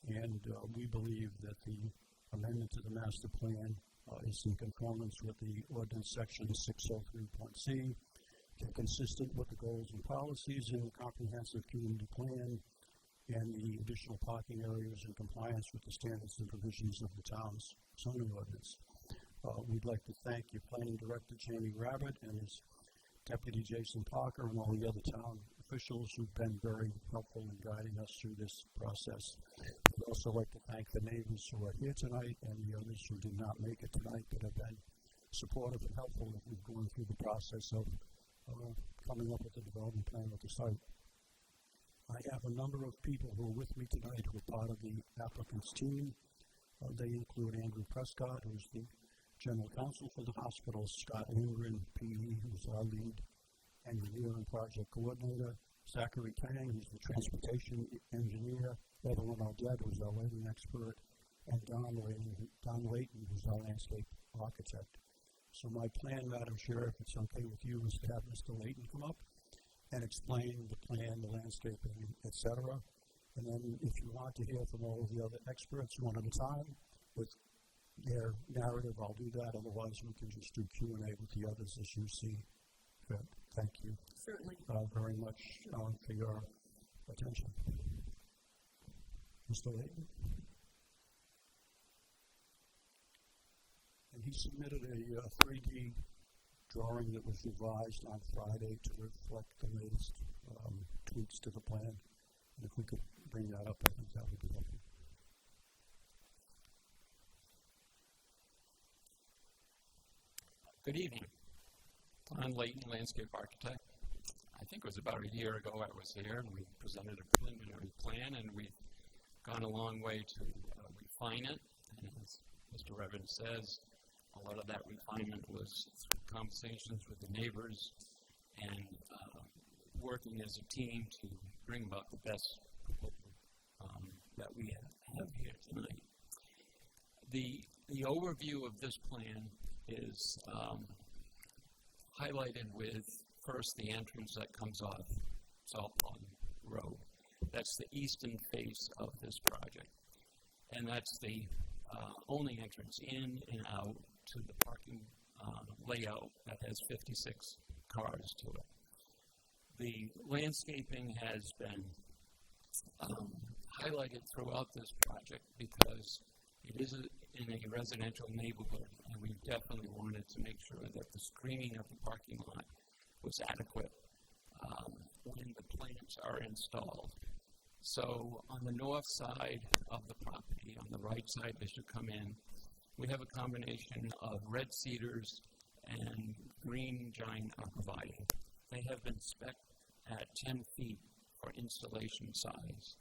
and we believe that the amendment to the master plan is in conformance with the ordinance section 603.c, consistent with the goals and policies in the comprehensive community plan and the additional parking areas in compliance with the standards and provisions of the town's zoning ordinance. We'd like to thank your planning director, Jamie Rabbit, and his deputy, Jason Parker, and all the other town officials who've been very helpful in guiding us through this process. We'd also like to thank the neighbors who are here tonight and the others who did not make it tonight that have been supportive and helpful as we've gone through the process of coming up with a development plan with the site. I have a number of people who are with me tonight who are part of the applicant's team. They include Andrew Prescott, who's the general counsel for the hospital, Scott Lindgren, PE, who's our lead engineer and project coordinator, Zachary Tang, who's the transportation engineer, Evelyn Odette, who's our lighting expert, and Don Layton, who's our landscape architect. So my plan, Madam Chair, if it's okay with you, is to have Mr. Layton come up and explain the plan, the landscaping, etc. And then if you want to hear from all of the other experts one at a time with their narrative, I'll do that. Otherwise, we can just do Q&A with the others as you see fit. Thank you. Certainly. Very much for your attention. Mr. Layton? And he submitted a 3D drawing that was revised on Friday to reflect the latest tweaks to the plan. And if we could bring that up, I think that would be helpful. Good evening. Don Layton, landscape architect. I think it was about a year ago I was here and we presented a preliminary plan, and we've gone a long way to refine it. And as Mr. Revin says, a lot of that refinement was through conversations with the neighbors and working as a team to bring about the best proposal that we have here tonight. The overview of this plan is highlighted with first the entrance that comes off Salt Pond Road. That's the eastern face of this project. And that's the only entrance in and out to the parking layout that has 56 cars to it. The landscaping has been highlighted throughout this project because it is in a residential neighborhood, and we definitely wanted to make sure that the screening of the parking lot was adequate when the plants are installed. So on the north side of the property, on the right side as you come in, we have a combination of red cedars and green giant arborvitae. They have been spec'd at 10 feet for installation size.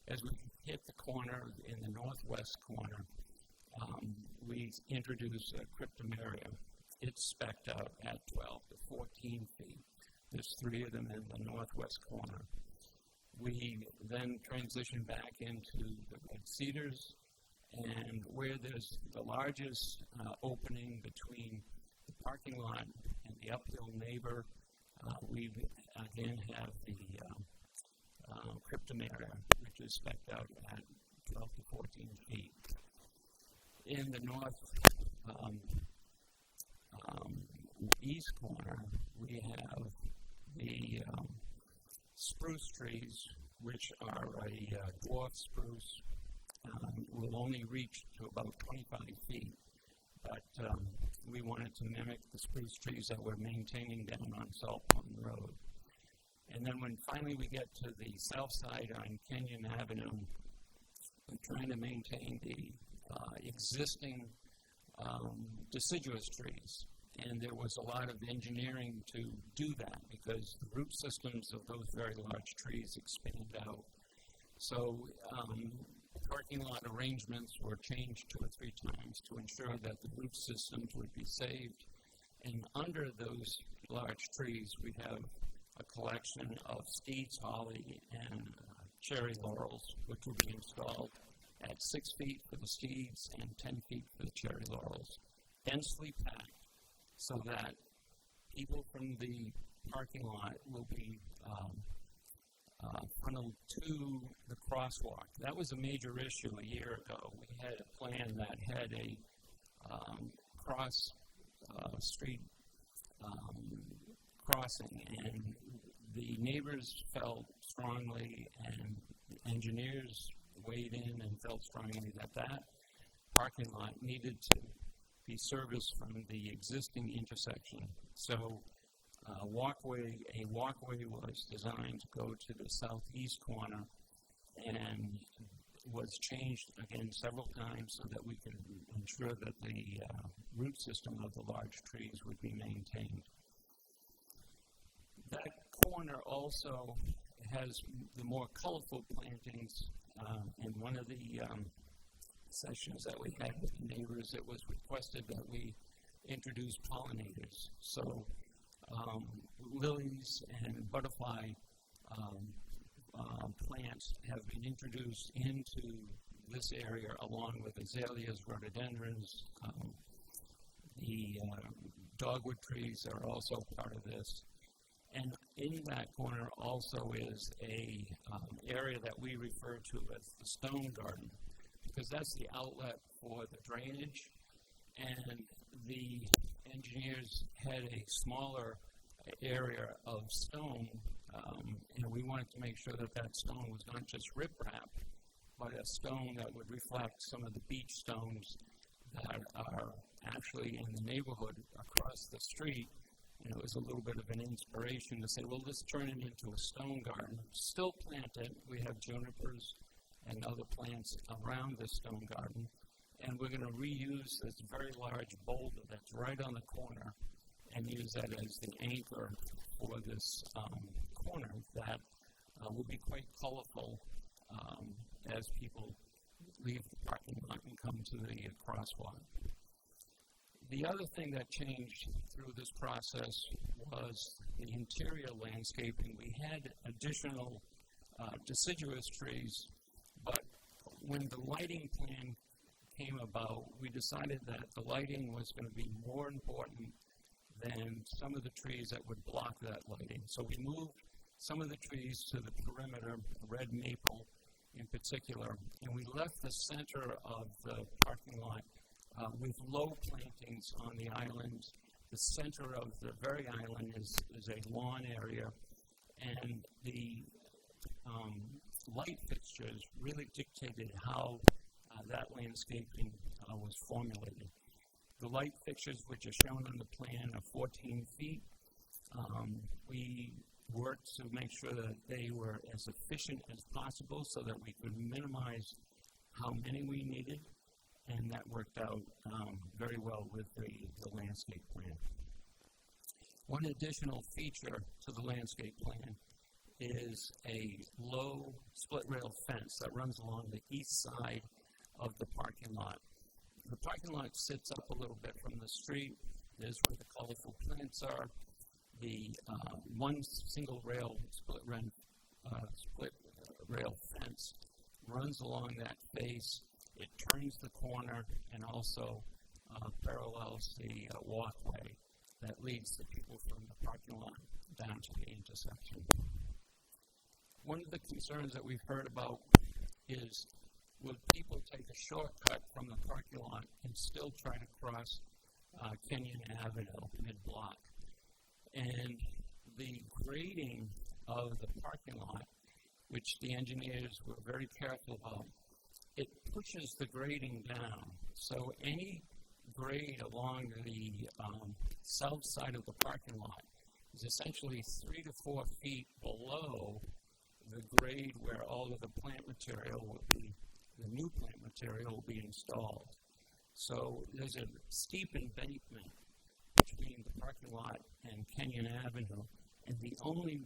As we hit the corner, in the northwest corner, we introduce a cryptomeria. It's spec'd out at 12 to 14 feet. There's 3 of them in the northwest corner. We then transition back into the red cedars, and where there's the largest opening between the parking lot and the uphill neighbor, we again have the cryptomeria, which is spec'd out at 12 to 14 feet. In the north east corner, we have the spruce trees, which are a dwarf spruce, will only reach to about 25 feet. But we wanted to mimic the spruce trees that we're maintaining down on Salt Pond Road. And then when finally we get to the south side on Kenyon Avenue, we're trying to maintain the existing deciduous trees. And there was a lot of engineering to do that because the root systems of those very large trees expand out. So parking lot arrangements were changed 2 or 3 times to ensure that the root systems would be saved. And under those large trees, we have a collection of Steed's holly and cherry laurels, which will be installed at 6 feet for the Steeds and 10 feet for the cherry laurels, densely packed so that people from the parking lot will be funneled to the crosswalk. That was a major issue a year ago. We had a plan that had a cross street crossing, and the neighbors felt strongly, and the engineers weighed in and felt strongly that that parking lot needed to be serviced from the existing intersection. So a walkway was designed to go to the southeast corner and was changed again several times so that we could ensure that the root system of the large trees would be maintained. That corner also has the more colorful plantings. In one of the sessions that we had with the neighbors, it was requested that we introduce pollinators. So lilies and butterfly plants have been introduced into this area along with azaleas, rhododendrons. The dogwood trees are also part of this. And in that corner also is a area that we refer to as the stone garden, because that's the outlet for the drainage. And the engineers had a smaller area of stone, and we wanted to make sure that that stone was not just riprap, but a stone that would reflect some of the beach stones that are actually in the neighborhood across the street. And it was a little bit of an inspiration to say, well, let's turn it into a stone garden. Still plant it. We have junipers and other plants around this stone garden. And we're going to reuse this very large boulder that's right on the corner and use that as the anchor for this corner that will be quite colorful as people leave the parking lot and come to the crosswalk. The other thing that changed through this process was the interior landscaping. We had additional deciduous trees, but when the lighting plan came about, we decided that the lighting was going to be more important than some of the trees that would block that lighting. So we moved some of the trees to the perimeter, red maple in particular, and we left the center of the parking lot with low plantings on the island. The center of the very island is a lawn area, and the light fixtures really dictated how that landscaping was formulated. The light fixtures, which are shown on the plan, are 14 feet. We worked to make sure that they were as efficient as possible so that we could minimize how many we needed, and that worked out very well with the landscape plan. One additional feature to the landscape plan is a low split rail fence that runs along the east side of the parking lot. The parking lot sits up a little bit from the street. There's where the colorful plants are. The one single rail split rail fence runs along that face. It turns the corner and also parallels the walkway that leads the people from the parking lot down to the intersection. One of the concerns that we've heard about is, will people take a shortcut from the parking lot and still try to cross Kenyon Avenue mid-block? And the grading of the parking lot, which the engineers were very careful about, it pushes the grading down. So any grade along the south side of the parking lot is essentially 3 to 4 feet below the grade where all of the plant material will be, the new plant material will be installed. So there's a steep embankment between the parking lot and Kenyon Avenue, and the only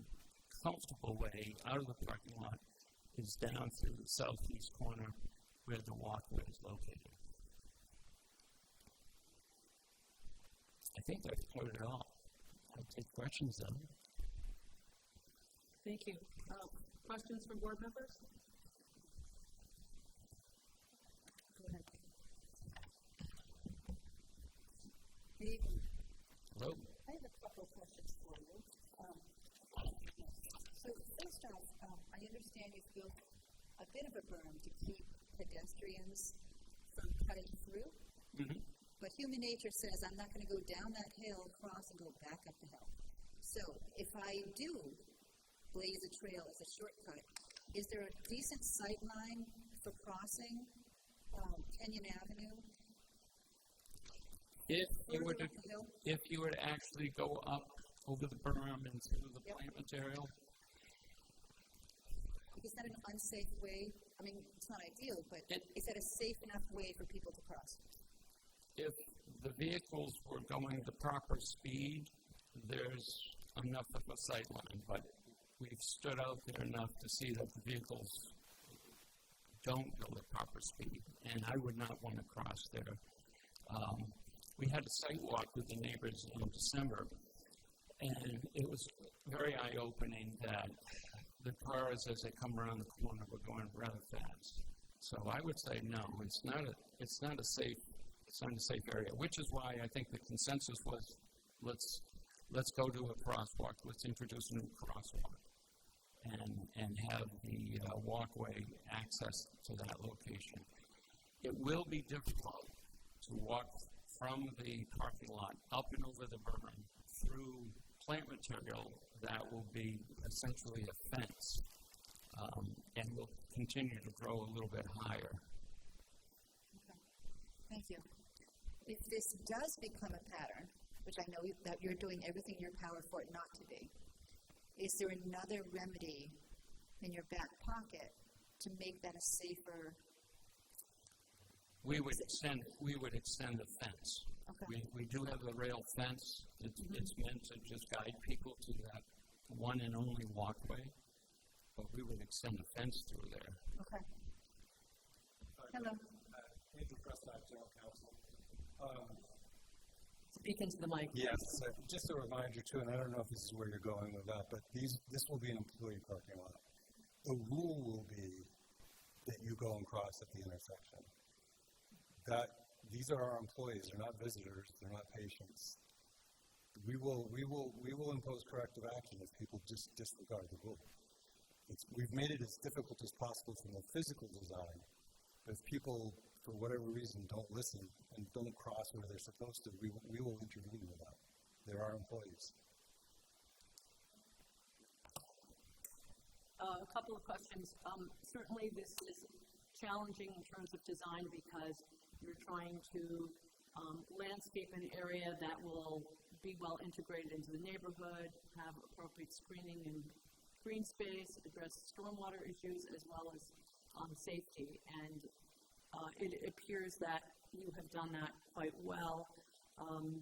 comfortable way out of the parking lot is down through the southeast corner where the walkway is located. I think I've covered it all. I'll take questions though. Thank you. Questions from board members? Go ahead. Good evening. Hello. I have a couple of questions for you. So first off, I understand you've built a bit of a berm to keep pedestrians from cutting through. Mm-hmm. But human nature says I'm not going to go down that hill, cross, and go back up the hill. So if I do blaze a trail as a shortcut, is there a decent sight line for crossing Kenyon Avenue? If you were to, Further up the hill? if you were to actually go up over the berm and through the Yep. plant material, Is that an unsafe way? I mean, it's not ideal, but It- is that a safe enough way for people to cross? if the vehicles were going the proper speed, there's enough of a sight line, but we've stood out there enough to see that the vehicles don't go the proper speed, and I would not want to cross there. We had a site walk with the neighbors in December, and it was very eye-opening that the cars, as they come around the corner, were going rather fast. So I would say no, it's not a safe area, which is why I think the consensus was let's go to a crosswalk, let's introduce a new crosswalk, and have the walkway access to that location. It will be difficult to walk from the parking lot up and over the berm through plant material that will be essentially a fence, and will continue to grow a little bit higher. Okay. Thank you. If this does become a pattern, which I know that you're doing everything in your power for it not to be, is there another remedy in your back pocket to make that a safer? We would extend the fence. Okay. We do have a rail fence. It's meant to just guide people to that one and only walkway, but we would extend the fence through there. Okay. Hello. Andrew Prescott, General Counsel. Speak into the mic. Yes, just a reminder too, and I don't know if this is where you're going with that, but this will be an employee parking lot. The rule will be that you go and cross at the intersection. These are our employees, they're not visitors, they're not patients. We will impose corrective action if people just disregard the rule. We've made it as difficult as possible from the physical design, but if people, for whatever reason, don't listen and don't cross where they're supposed to, we will intervene with that. They're our employees. A couple of questions. Certainly this is challenging in terms of design because you're trying to landscape an area that will be well integrated into the neighborhood, have appropriate screening and green space, address stormwater issues as well as safety. And it appears that you have done that quite well.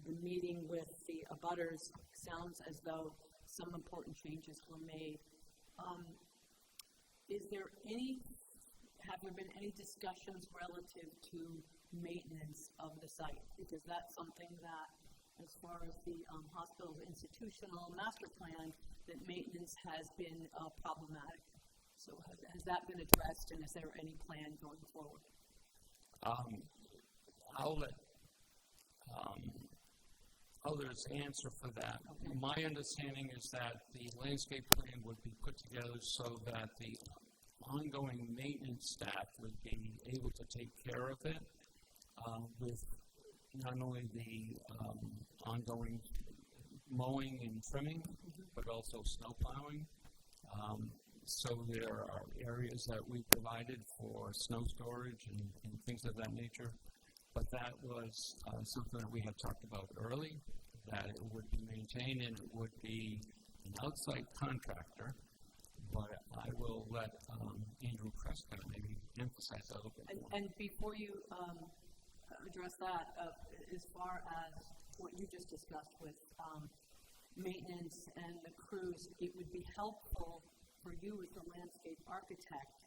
The meeting with the abutters sounds as though some important changes were made. Have there been any discussions relative to maintenance of the site? Because that's something that, as far as the hospital's institutional master plan, that maintenance has been problematic. So has that been addressed, and is there any plan going forward? I'll let others answer for that. Okay. My understanding is that the landscape plan would be put together so that the ongoing maintenance staff would be able to take care of it with not only the ongoing mowing and trimming, but also snow plowing. So there are areas that we provided for snow storage and things of that nature. But that was something that we had talked about early, that it would be maintained and it would be an outside contractor. But I will let Andrew Prescott maybe emphasize that a little bit more. And before you address that, as far as what you just discussed with maintenance and the crews, it would be helpful for you as the landscape architect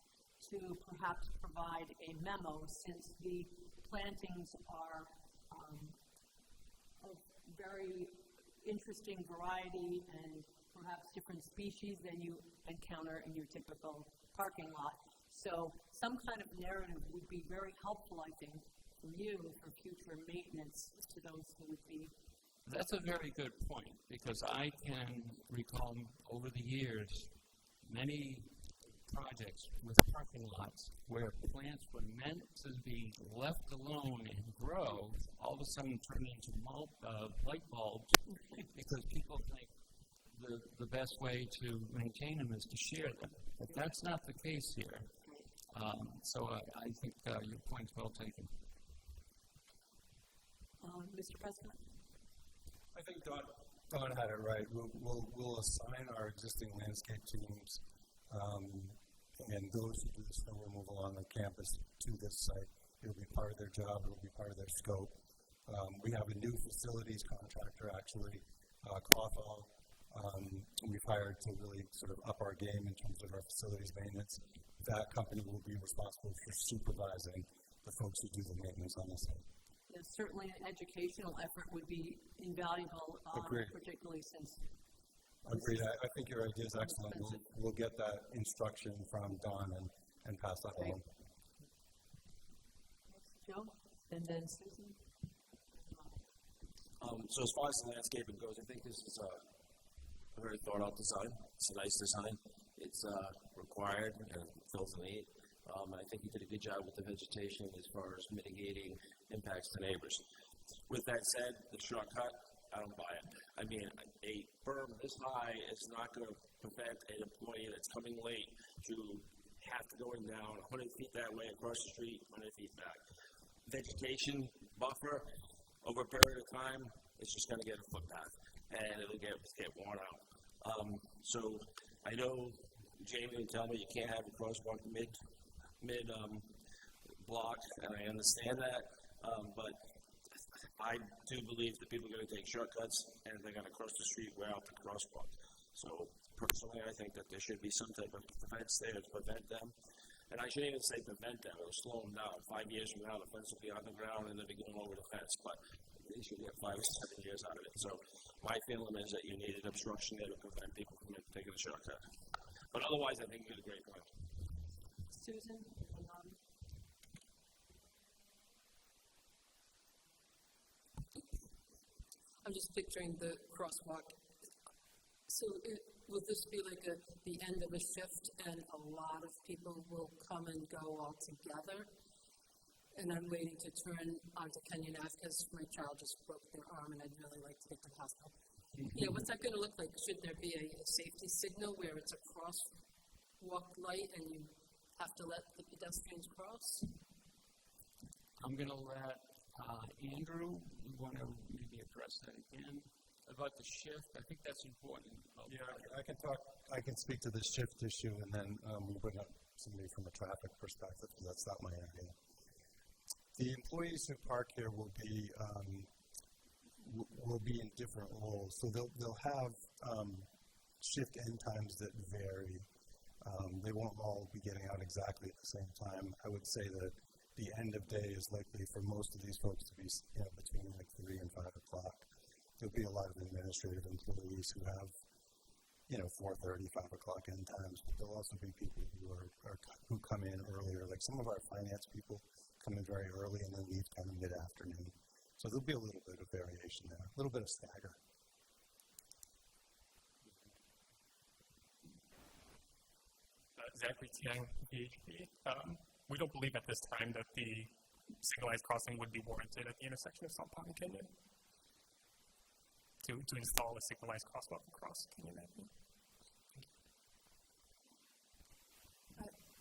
to perhaps provide a memo, since the plantings are of very interesting variety and perhaps different species than you encounter in your typical parking lot. So some kind of narrative would be very helpful, I think, for you for future maintenance to those who would be. That's a very good point, because I can recall over the years many projects with parking lots where plants were meant to be left alone and grow, all of a sudden turn into light bulbs because people think the best way to maintain them is to share them. But that's not the case here. So I think your point's well taken. Mr. President? I think Don had it right. We'll assign our existing landscape teams and those who do the snow removal on the campus to this site. It'll be part of their job. It'll be part of their scope. We have a new facilities contractor, actually, Cawthall. We've hired to really sort of up our game in terms of our facilities maintenance. That company will be responsible for supervising the folks who do the maintenance on the site. Yes, certainly an educational effort would be invaluable, Agreed. particularly since. Agreed. I think your idea is excellent. We'll get that instruction from Don and pass that along. Joe, and then Susan. So as far as the landscaping goes, I think this is a very thought out design. It's a nice design. It's required and fills a need. I think you did a good job with the vegetation as far as mitigating impacts to neighbors. With that said, the shortcut, I don't buy it. I mean, a berm this high is not going to prevent an employee that's coming late to have to going down 100 feet that way across the street, 100 feet back. Vegetation buffer over a period of time, it's just going to get a footpath and it'll get worn out. So I know Jamie would tell me you can't have a crosswalk mid block, and I understand that, but I do believe that people are going to take shortcuts and they're going to cross the street without the crosswalk. So personally, I think that there should be some type of defense there to prevent them. And I shouldn't even say prevent them, it'll slow them down. 5 years from now, the fence will be on the ground and they'll be going over the fence, but they should get 5 or 7 years out of it. So my feeling is that you need an obstruction there to prevent people from taking a shortcut. But otherwise, I think you did a great plan. Susan? I'm just picturing the crosswalk. So will this be like the end of a shift and a lot of people will come and go all together? And I'm waiting to turn onto Kenyon Ave because my child just broke their arm and I'd really like to get to the hospital. You know, what's that going to look like? Should there be a safety signal where it's a crosswalk light and you have to let the pedestrians cross? I'm going to let Andrew, you want to maybe address that again about the shift? I think that's important. Yeah, I can speak to the shift issue, and then we'll bring up somebody from a traffic perspective, because that's not my area. The employees who park here will be in different roles, so they'll have shift end times that vary. They won't all be getting out exactly at the same time. I would say that the end of day is likely for most of these folks to be between like 3 and 5 o'clock. There'll be a lot of administrative employees who have 4:30, 5 o'clock end times, but there'll also be people who come in earlier. Like some of our finance people come in very early and then leave kind of mid-afternoon. So there'll be a little bit of variation there, a little bit of stagger. Zachary Tiang, VHB. We don't believe at this time that the signalized crossing would be warranted at the intersection of South Pond and Kenyon to install a signalized crosswalk across Kenyon Avenue.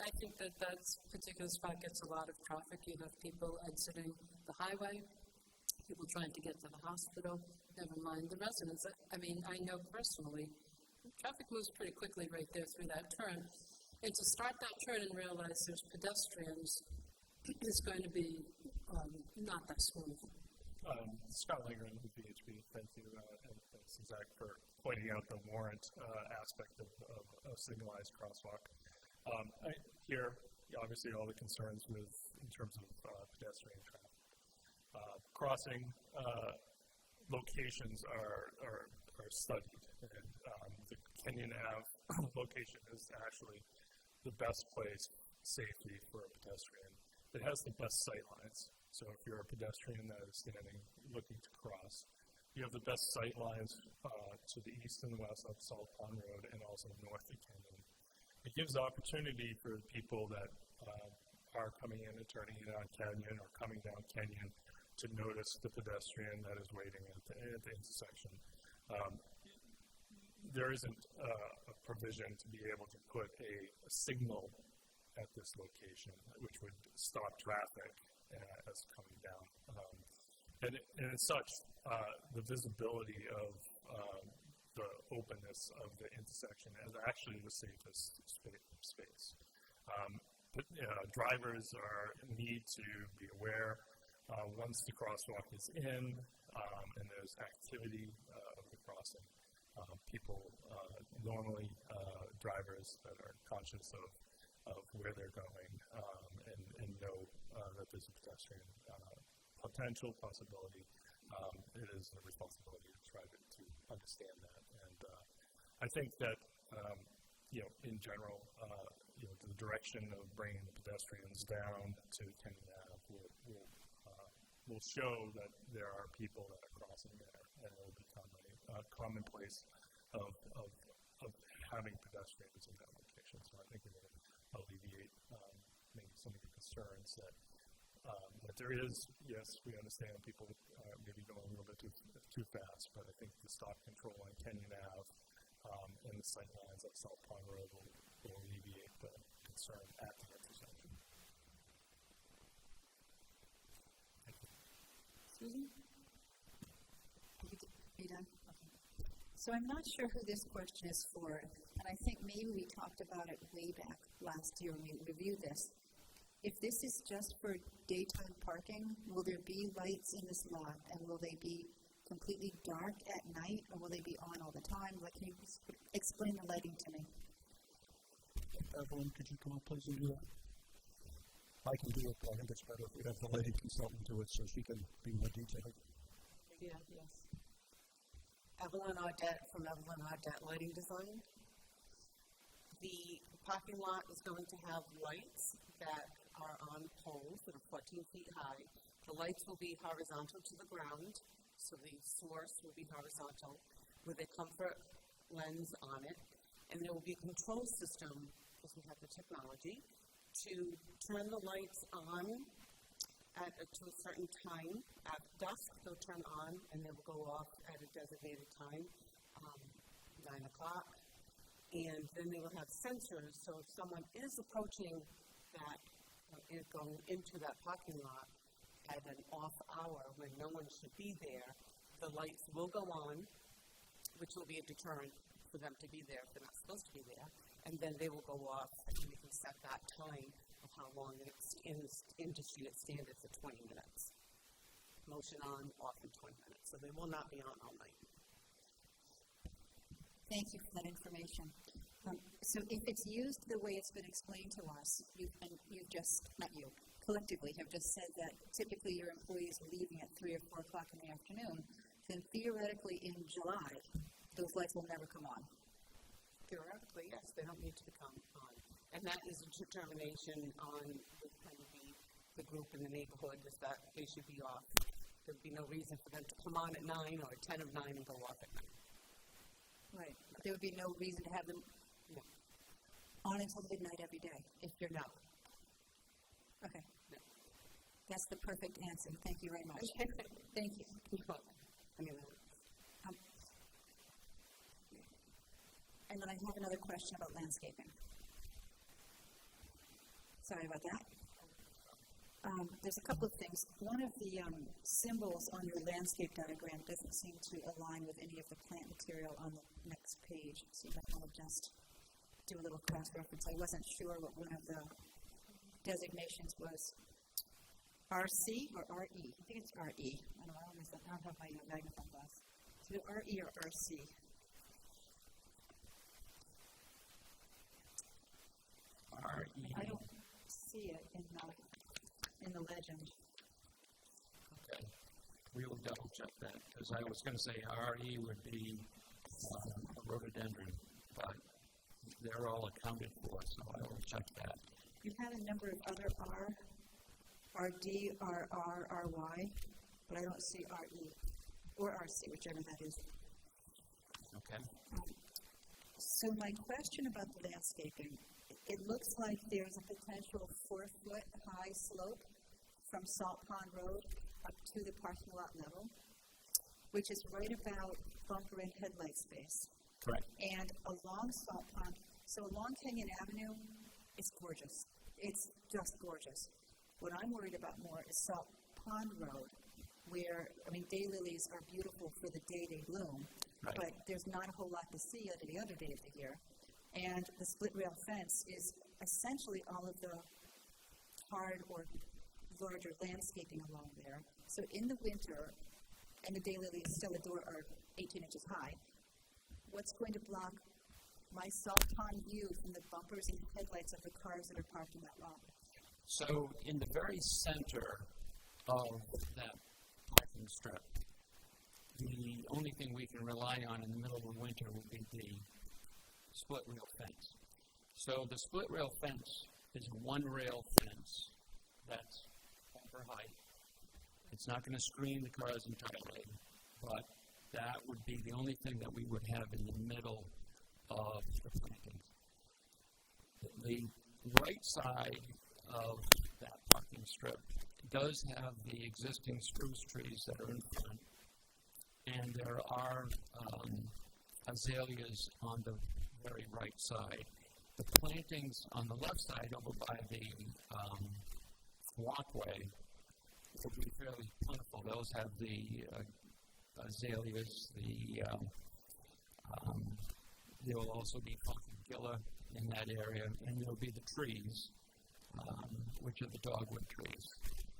I think that particular spot gets a lot of traffic. You have people exiting the highway, people trying to get to the hospital, never mind the residents. I mean, I know personally, traffic moves pretty quickly right there through that turn. And to start that turn and realize there's pedestrians is going to be not that smooth. Scott Langren with VHB. Thank you, and thanks to Zach for pointing out the warrant aspect of signalized crosswalk. Here, obviously, all the concerns in terms of pedestrian traffic. Crossing locations are studied, and the Kenyon Ave location is actually the best place safety for a pedestrian. It has the best sight lines. So if you're a pedestrian that is standing looking to cross, you have the best sight lines to the east and west of Salt Pond Road and also north of Kenyon. It gives opportunity for people that are coming in and turning in on Kenyon or coming down Kenyon to notice the pedestrian that is waiting at the intersection. There isn't a provision to be able to put a signal at this location, which would stop traffic as coming down. And as such, the visibility of the openness of the intersection is actually the safest space. But drivers need to be aware once the crosswalk is in and there's activity of the crossing. People normally drivers that are conscious of where they're going and know that there's a pedestrian potential possibility. It is a responsibility to try to understand that. And I think that in general, the direction of bringing the pedestrians down to Kenyon Ave will show that there are people that are crossing there, and it will become a commonplace of having pedestrians in that location. So I think it will alleviate maybe some of the concerns that there is. Yes, we understand people maybe going a little bit too fast, but I think the stop control on Kenyon Ave and the sight lines at South Pond Road will alleviate the concern at the intersection. Thank you. Susan? Are you done? Okay. So I'm not sure who this question is for, and I think maybe we talked about it way back last year when we reviewed this. If this is just for daytime parking, will there be lights in this lot, and will they be completely dark at night, or will they be on all the time? Can you explain the lighting to me? Evelyn, could you come up, please, and do that? I can do it, but I think it's better if we have the lighting consultant do it so she can be more detailed. Yeah, yes. Evelyn Audette from Evelyn Audette Lighting Design. The parking lot is going to have lights that are on poles that are 14 feet high. The lights will be horizontal to the ground, so the source will be horizontal with a comfort lens on it. And there will be a control system, because we have the technology, to turn the lights on to a certain time. At dusk, they'll turn on, and they will go off at a designated time, 9 o'clock. And then they will have sensors, so if someone is approaching that, is going into that parking lot at an off hour when no one should be there, the lights will go on, which will be a deterrent for them to be there if they're not supposed to be there, and then they will go off, and we can set that time of how long it's in the industry at standard for 20 minutes. Motion on, off in 20 minutes, so they will not be on all night. Thank you for that information. So if it's used the way it's been explained to us, you've just, not you, collectively have just said that typically your employees are leaving at 3 or 4 o'clock in the afternoon, then theoretically in July, those lights will never come on. Theoretically, yes, they don't need to come on. And that is a determination on the group in the neighborhood, is that they should be off. There would be no reason for them to come on at 9 or 10 of 9 and go off at 9. Right. There would be no reason to have them on until midnight every day if you're not. Okay. No. That's the perfect answer. Thank you very much. Thank you. And then I have another question about landscaping. Sorry about that. There's a couple of things. One of the symbols on your landscape diagram doesn't seem to align with any of the plant material on the next page. So you might want to just do a little cross-reference. I wasn't sure what one of the designations was. RC or RE? I think it's RE. I don't have my magnifying glass. So RE or RC? RE. I don't see it in the legend. Okay. We will double check that, because I was going to say RE would be a rhododendron, but they're all accounted for, so I will check that. You had a number of other RD, RR, RY, but I don't see RE or RC, whichever that is. Okay. So my question about the landscaping, it looks like there's a potential 4-foot high slope from Salt Pond Road up to the parking lot level, which is right about bumper and headlight space. Correct. And along Salt Pond, so along Kenyon Avenue, it's gorgeous. It's just gorgeous. What I'm worried about more is Salt Pond Road where, I mean, daylilies are beautiful for the day they bloom, Right. but there's not a whole lot to see any other day of the year. And the split rail fence is essentially all of the hard or larger landscaping along there. So in the winter, and the daylilies still are 18 inches high, what's going to block my salt pond view from the bumpers and headlights of the cars that are parked in that lot? So in the very center of that parking strip, the only thing we can rely on in the middle of the winter will be the split rail fence. So the split rail fence is a one rail fence that's bumper height. It's not going to screen the cars entirely, but that would be the only thing that we would have in the middle of the plantings. The right side of that parking strip does have the existing spruce trees that are in front, and there are azaleas on the very right side. The plantings on the left side over by the walkway will be fairly plentiful. Those have the azaleas, there will also be fungilla in that area, and there will be the trees, which are the dogwood trees.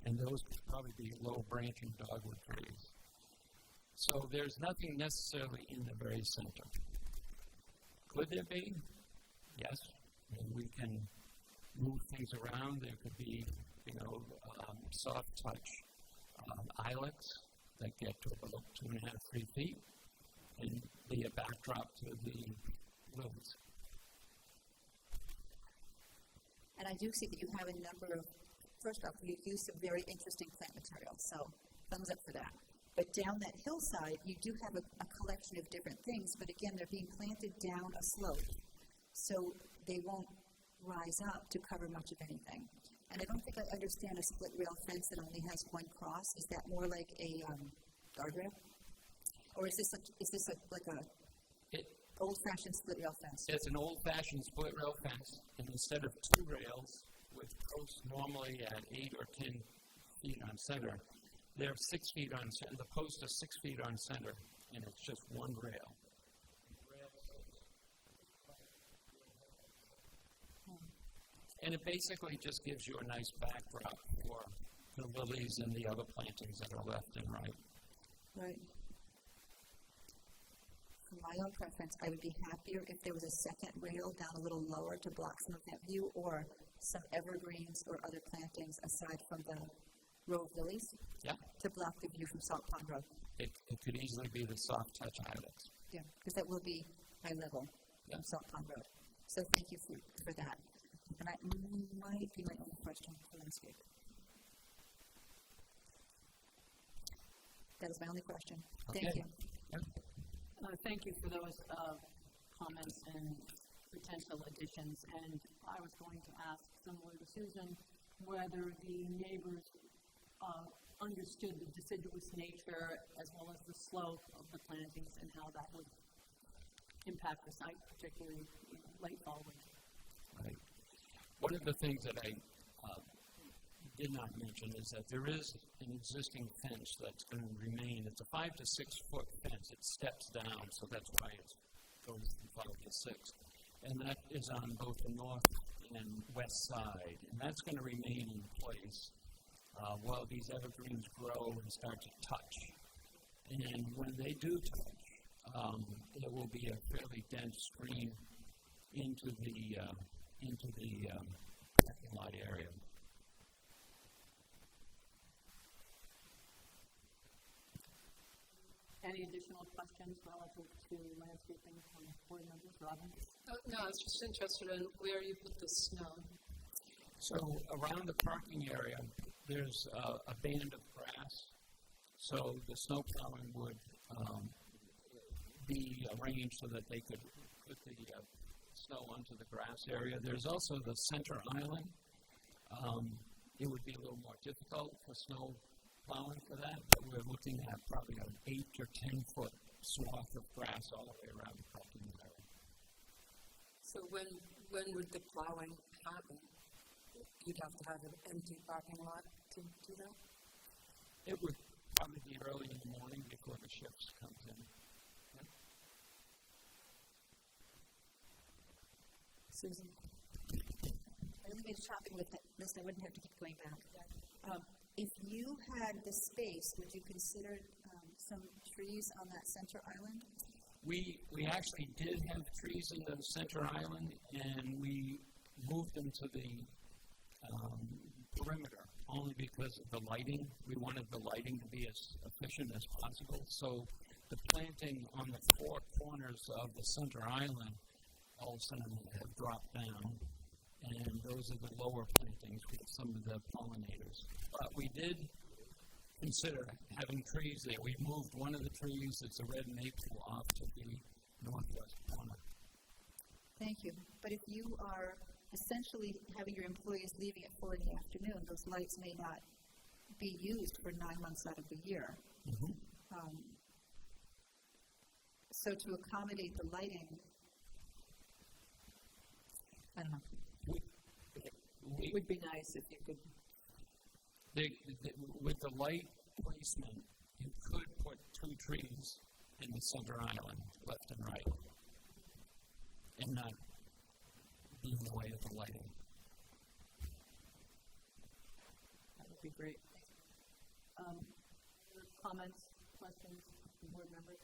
And those will probably be low-branching dogwood trees. So there's nothing necessarily in the very center. Could there be? Yes. I mean, we can move things around. There could be, soft touch ilex that get to about 2.5, 3 feet and be a backdrop to the lilies. And I do see that you have a number of, first off, you use some very interesting plant material, so thumbs up for that. But down that hillside, you do have a collection of different things, but again, they're being planted down a slope, so they won't rise up to cover much of anything. And I don't think I understand a split rail fence that only has one cross. Is that more like a guardrail? Or is this like a old-fashioned split rail fence? It's an old-fashioned split rail fence, and instead of 2 rails with posts normally at 8 or 10 feet on center, they're 6 feet on center. The posts are 6 feet on center, and it's just one rail. And it basically just gives you a nice backdrop for the lilies and the other plantings that are left and right. Right. For my own preference, I would be happier if there was a second rail down a little lower to block some of that view, or some evergreens or other plantings aside from the row of lilies to block the view from Salt Pond Road. It could easily be the soft touch ilex. Yeah, because that will be high level from Salt Pond Road. So thank you for that. And I might be my only question for landscape. That is my only question. Thank you. Thank you for those comments and potential additions. And I was going to ask, similar to Susan, whether the neighbors understood the deciduous nature as well as the slope of the plantings and how that would impact the site, particularly late fall winter. Right. One of the things that I did not mention is that there is an existing fence that's going to remain. It's a 5 to 6 foot fence. It steps down, so that's why it goes from 5 to 6. And that is on both the north and west side. And that's going to remain in place while these evergreens grow and start to touch. And when they do touch, there will be a fairly dense screen into the parking lot area. Any additional questions relative to landscaping from board members? Robin? No, I was just interested in where you put the snow. So around the parking area, there's a band of grass. So the snow plowing would be arranged so that they could put the snow onto the grass area. There's also the center island. It would be a little more difficult for snow plowing for that, but we're looking at probably an 8 or 10 foot swath of grass all the way around the parking area. So when would the plowing happen? You'd have to have an empty parking lot to do that? It would probably be early in the morning before the shifts comes in. Yeah. Susan? I really made a shopping list. I wouldn't have to keep going back. If you had the space, would you consider some trees on that center island? We actually did have trees in the center island, and we moved them to the perimeter only because of the lighting. We wanted the lighting to be as efficient as possible. So the planting on the four corners of the center island all of a sudden have dropped down, and those are the lower plantings with some of the pollinators. But we did consider having trees there. We moved one of the trees, it's a red maple, off to the northwest corner. Thank you. But if you are essentially having your employees leaving at 4 in the afternoon, those lights may not be used for 9 months out of the year. Mm-hmm. So to accommodate the lighting, I don't know. It would be nice if you could. With the light placement, you could put 2 trees in the center island, left and right, and not be in the way of the lighting. That would be great. Comments, questions from board members?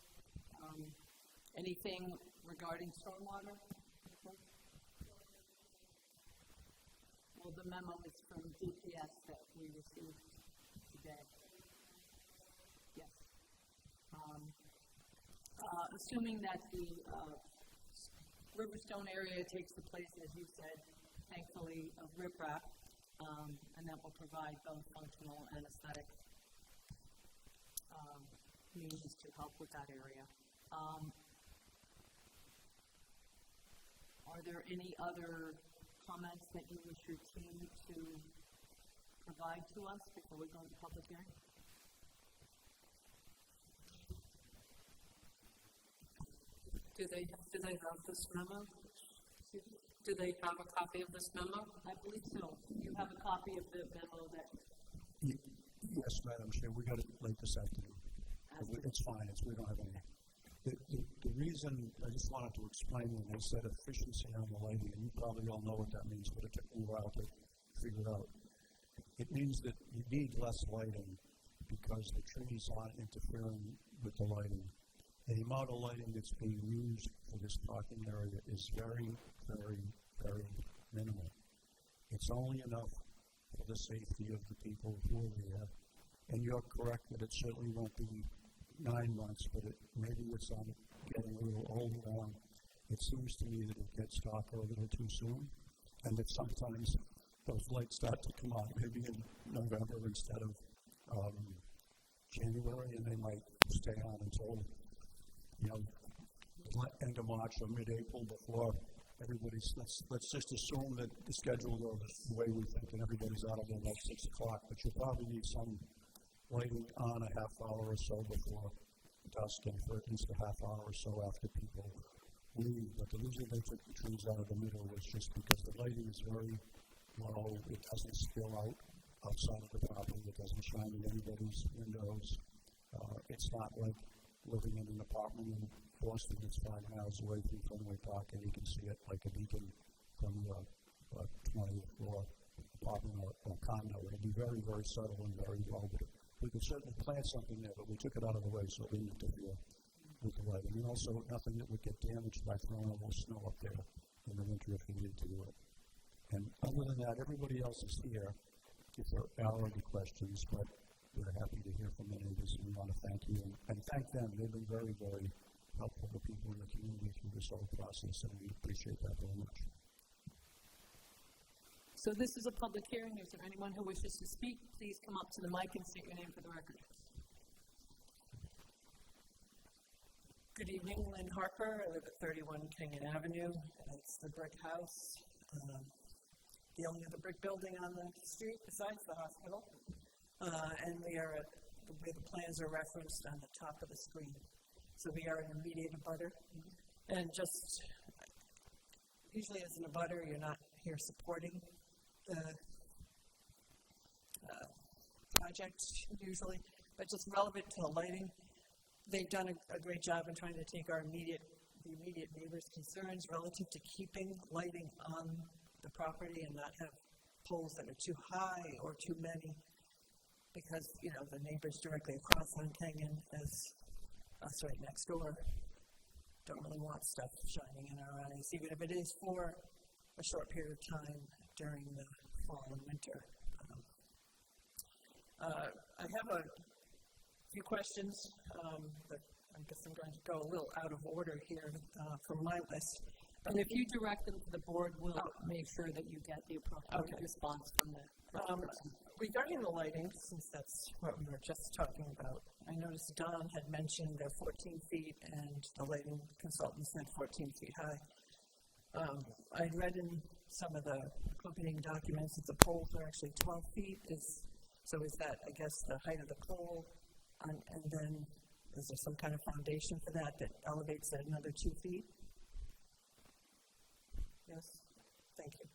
Anything regarding stormwater? Well, the memo is from DPS that we received today. Yes. Assuming that the Riverstone area takes the place, as you said, thankfully, of riprap, and that will provide both functional and aesthetic means to help with that area. Are there any other comments that you wish your team to provide to us before we go into public hearing? Do they have this memo? Do they have a copy of this memo? I believe so. You have a copy of the memo that... Yes, Madam Chair, we got it late this afternoon. It's fine, we don't have any. The reason, I just wanted to explain when they said efficiency on the lighting, and you probably all know what that means, but it took me a while to figure it out. It means that you need less lighting because the trees aren't interfering with the lighting. And the amount of lighting that's being used for this parking area is very, very, very minimal. It's only enough for the safety of the people who are there. And you're correct that it certainly won't be 9 months, but maybe it's getting a little older now. It seems to me that it gets darker a little too soon, and that sometimes those lights start to come on maybe in November instead of January, and they might stay on until, end of March or mid-April before everybody's, let's just assume that the schedule goes the way we think and everybody's out of there by 6 o'clock, but you'll probably need some lighting on a half hour or so before dusk and for at least a half hour or so after people leave. But the reason they took the trees out of the middle was just because the lighting is very low. It doesn't spill out outside of the property. It doesn't shine in anybody's windows. It's not like living in an apartment in Boston that's 5 miles away from Fenway Park and you can see it like a beacon from the 20th floor apartment or condo. It'll be very, very subtle and very low. But we could certainly plant something there, but we took it out of the way so it didn't interfere with the lighting. And also nothing that would get damaged by throwing a little snow up there in the winter if we needed to do it. And other than that, everybody else is here if there are any questions, but we're happy to hear from the neighbors and we want to thank you and thank them. They've been very, very helpful to people in the community through this whole process, and we appreciate that very much. So this is a public hearing. Is there anyone who wishes to speak? Please come up to the mic and state your name for the record. Good evening, Lynn Harper. I live at 31 Kenyon Avenue. It's the brick house, the only other brick building on the street besides the hospital. And we are at the way the plans are referenced on the top of the screen. So we are an immediate abutter. And just usually as an abutter, you're not here supporting the project usually, but just relevant to the lighting, they've done a great job in trying to take the immediate neighbors' concerns relative to keeping lighting on the property and not have poles that are too high or too many, because, you know, the neighbors directly across on Kenyon, as us right next door, don't really want stuff shining in our eyes, even if it is for a short period of time during the fall and winter. I have a few questions that I guess I'm going to go a little out of order here from my list. And if you direct them to the board, we'll make sure that you get the appropriate response from the person. Regarding the lighting, since that's what we were just talking about, I noticed Don had mentioned they're 14 feet and the lighting consultant said 14 feet high. I'd read in some of the accompanying documents that the poles are actually 12 feet. So is that, I guess, the height of the pole? And then is there some kind of foundation for that elevates it another 2 feet? Yes, thank you.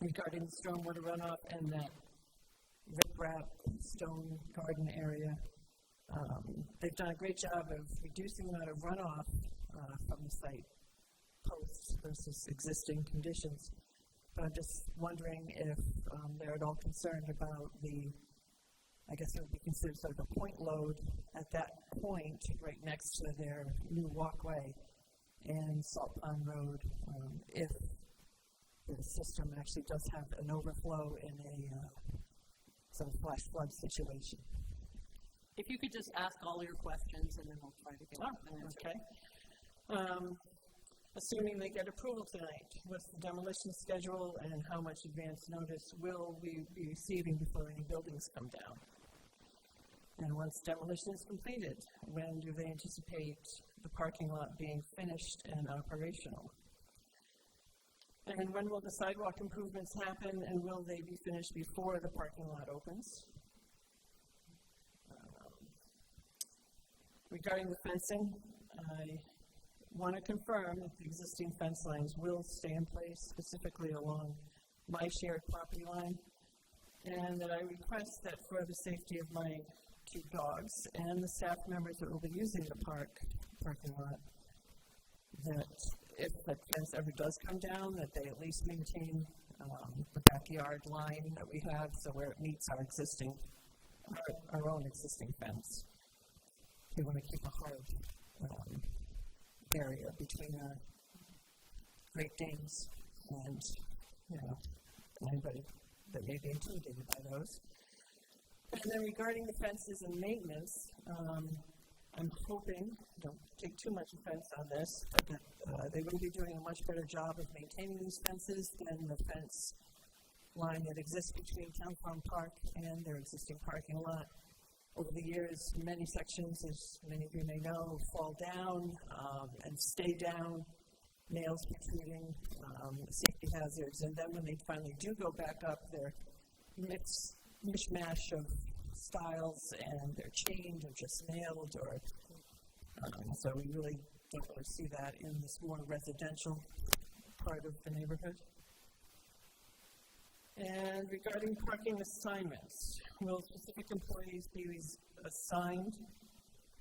Regarding the stormwater runoff and that riprap stone garden area, they've done a great job of reducing the amount of runoff from the site post versus existing conditions. But I'm just wondering if they're at all concerned about I guess it would be considered sort of a point load at that point right next to their new walkway and Salt Pond Road, if the system actually does have an overflow in a sort of flash flood situation. If you could just ask all your questions and then we'll try to get an answer. Okay. Assuming they get approval tonight, what's the demolition schedule and how much advance notice will we be receiving before any buildings come down? And once demolition is completed, when do they anticipate the parking lot being finished and operational? And when will the sidewalk improvements happen and will they be finished before the parking lot opens? Regarding the fencing, I want to confirm that the existing fence lines will stay in place, specifically along my shared property line, and that I request that for the safety of my 2 dogs and the staff members that will be using the parking lot, that if the fence ever does come down, that they at least maintain the backyard line that we have, so where it meets our own existing fence. We want to keep a hard area between our Great Danes and, anybody that may be intimidated by those. And then regarding the fences and maintenance, I'm hoping, don't take too much offense on this, but that they will be doing a much better job of maintaining these fences than the fence line that exists between Town Farm Park and their existing parking lot. Over the years, many sections, as many of you may know, fall down and stay down, nails protruding, safety hazards, and then when they finally do go back up, they're mishmash of styles and they're chained or just nailed, or so we really don't really see that in this more residential part of the neighborhood. And regarding parking assignments, will specific employees be assigned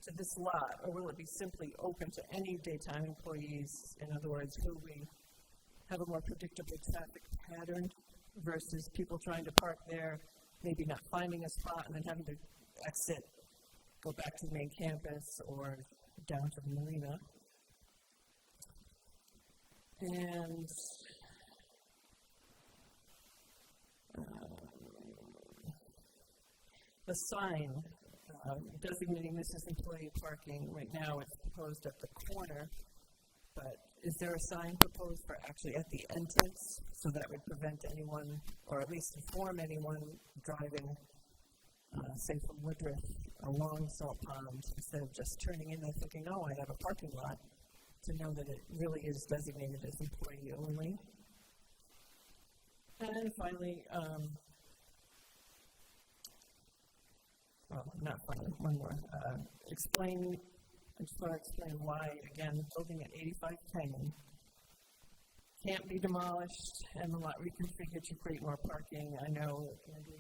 to this lot, or will it be simply open to any daytime employees? In other words, will we have a more predictable traffic pattern versus people trying to park there, maybe not finding a spot and then having to exit, go back to the main campus or down to the marina? And the sign designating this as employee parking, right now it's proposed at the corner, but is there a sign proposed for actually at the entrance, so that would prevent anyone, or at least inform anyone driving, say from Woodruff along Salt Pond, instead of just turning in and thinking, oh, I have a parking lot, to know that it really is designated as employee only? And finally, not finally, one more. I just want to explain why, again, building at 85 Kenyon, can't be demolished and the lot reconfigured to create more parking. I know, Andy,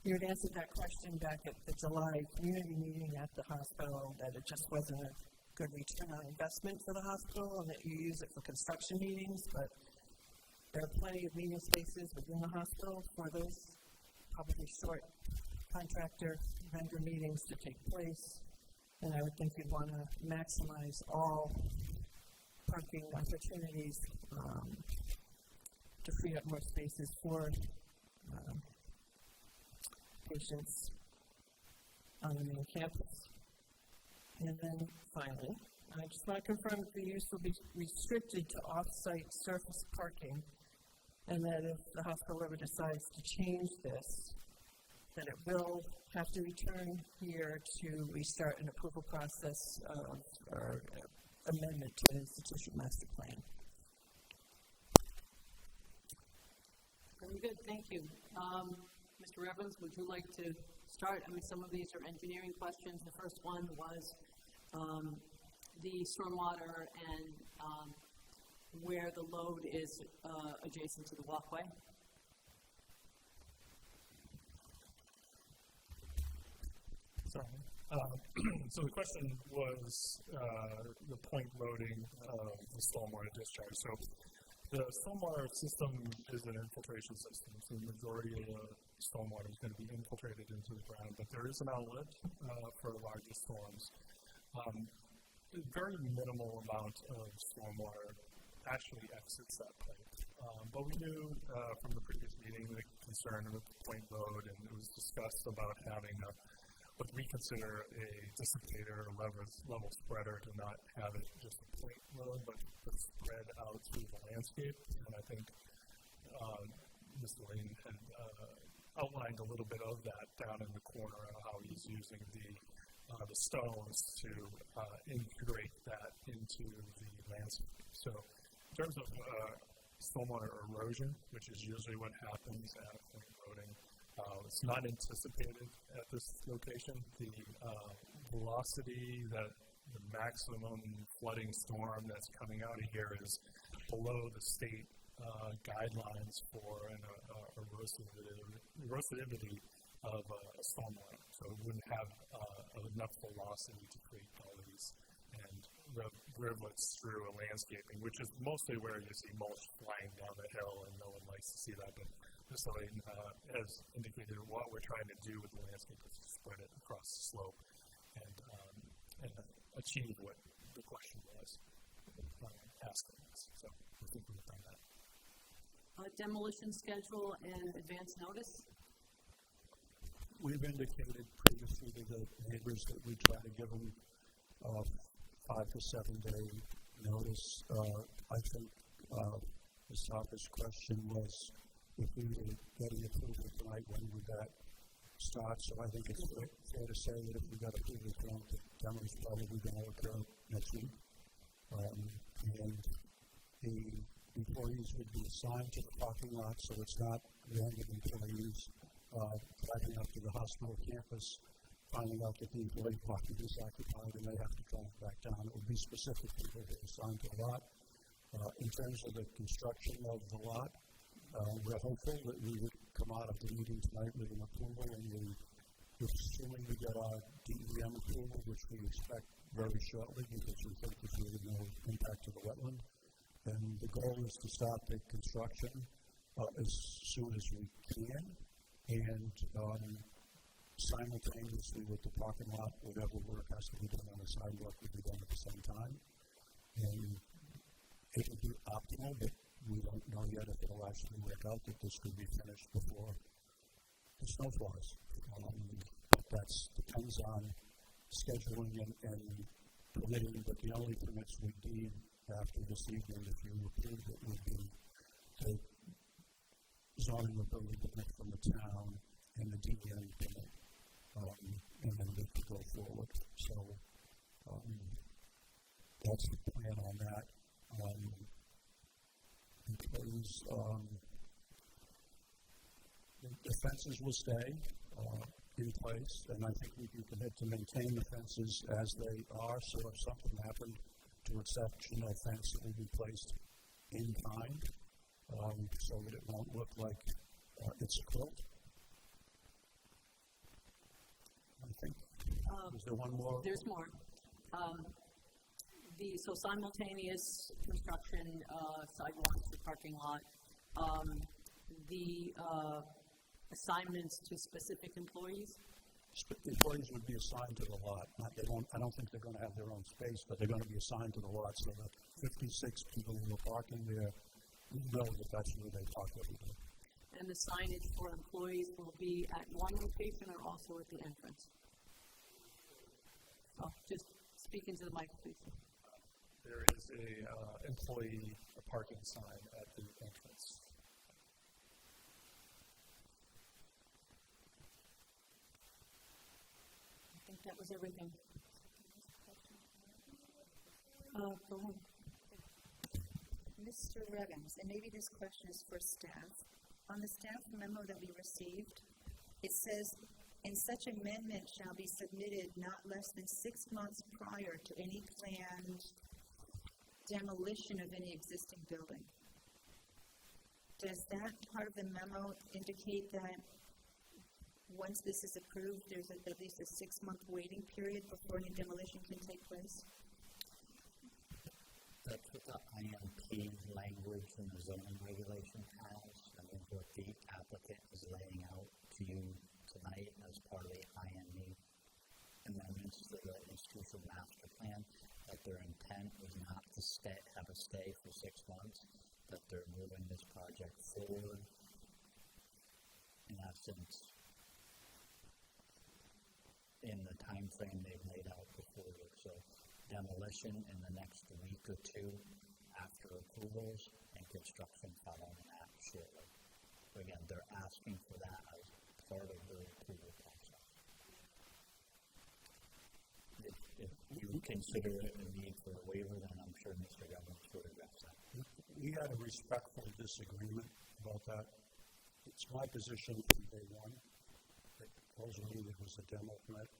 you had answered that question back at the July community meeting at the hospital, that it just wasn't a good return on investment for the hospital and that you use it for construction meetings, but there are plenty of meeting spaces within the hospital for those probably short contractor vendor meetings to take place. And I would think you'd want to maximize all parking opportunities to free up more spaces for patients on the main campus. And then finally, I just want to confirm that the use will be restricted to off-site surface parking, and that if the hospital ever decides to change this, that it will have to return here to restart an approval process or amendment to the institution master plan. Very good, thank you. Mr. Evans, would you like to start? I mean, some of these are engineering questions. The first one was the stormwater and where the load is adjacent to the walkway. Sorry. So the question was the point loading of the stormwater discharge. So the stormwater system is an infiltration system, so the majority of the stormwater is going to be infiltrated into the ground, but there is an outlet for larger storms. A very minimal amount of stormwater actually exits that pipe. But we knew from the previous meeting the concern with the point load, and it was discussed about having what we consider a dissipator or level spreader to not have it just a point load, but spread out through the landscape. And I think Mr. Lane had outlined a little bit of that down in the corner of how he's using the stones to integrate that into the landscape. So in terms of stormwater erosion, which is usually what happens at point loading, it's not anticipated at this location. The velocity that the maximum flooding storm that's coming out of here is below the state guidelines for an erosivity of stormwater. So it wouldn't have enough velocity to create gullies and rivulets through a landscaping, which is mostly where you see mulch flying down the hill, and no one likes to see that. But Mr. Lane has indicated what we're trying to do with the landscape is to spread it across the slope and achieve what the question was asking us. So I think we've done that. Demolition schedule and advance notice. We've indicated previously to the neighbors that we try to give them 5 to 7 day notice. I think Ms. Harper's question was, if we were getting approval tonight, when would that start? So I think it's fair to say that if we got approval tonight, the demo is probably going to occur next week. And the employees would be assigned to the parking lot, so it's not random employees driving up to the hospital campus, finding out that the employee parking is occupied and they have to drive back down. It would be specific people that are assigned to the lot. In terms of the construction of the lot, we're hopeful that we would come out of the meeting tonight with an approval, and assuming we get our DEM approval, which we expect very shortly because we think there's really no impact to the wetland. And the goal is to start the construction as soon as we can, and simultaneously with the parking lot, whatever work has to be done on the sidewalk will be done at the same time. And it will be optimal, but we don't know yet if it will actually work out that this could be finished before the snow flies. But that depends on scheduling and permitting, but the only permits we need after this evening, if you approve it, would be the zoning and building permit from the town and the DEM permit, and then we can go forward. So that's the plan on that. Because the fences will stay in place, and I think we can commit to maintain the fences as they are. So if something happened to exception of fence that will be placed in kind, so that it won't look like it's a quilt. I think. Is there one more? There's more. So simultaneous construction, sidewalks, the parking lot, the assignments to specific employees? Employees would be assigned to the lot. I don't think they're going to have their own space, but they're going to be assigned to the lot, so that 56 people who are parking there know that that's where they park every day. And the signage for employees will be at one location or also at the entrance? Oh, just speak into the mic, please. There is a employee parking sign at the entrance. I think that was everything. Go ahead. Mr. Revens, and maybe this question is for staff. On the staff memo that we received, it says, and such amendment shall be submitted not less than 6 months prior to any planned demolition of any existing building. Does that part of the memo indicate that once this is approved, there's at least a 6-month waiting period before any demolition can take place? That's what the IMP language in the zoning regulation has. I mean, what the applicant is laying out to you tonight as part of the IME amendments to the institutional master plan, that their intent was not to have a stay for 6 months, that they're moving this project forward. In essence, in the time frame they've laid out before. So demolition in the next week or two after approvals, and construction following that shortly. So again, they're asking for that as part of the approval process. If you consider it a need for a waiver, then I'm sure Mr. Evans would address that. We had a respectful disagreement about that. It's my position from day one that all we needed was a demo permit.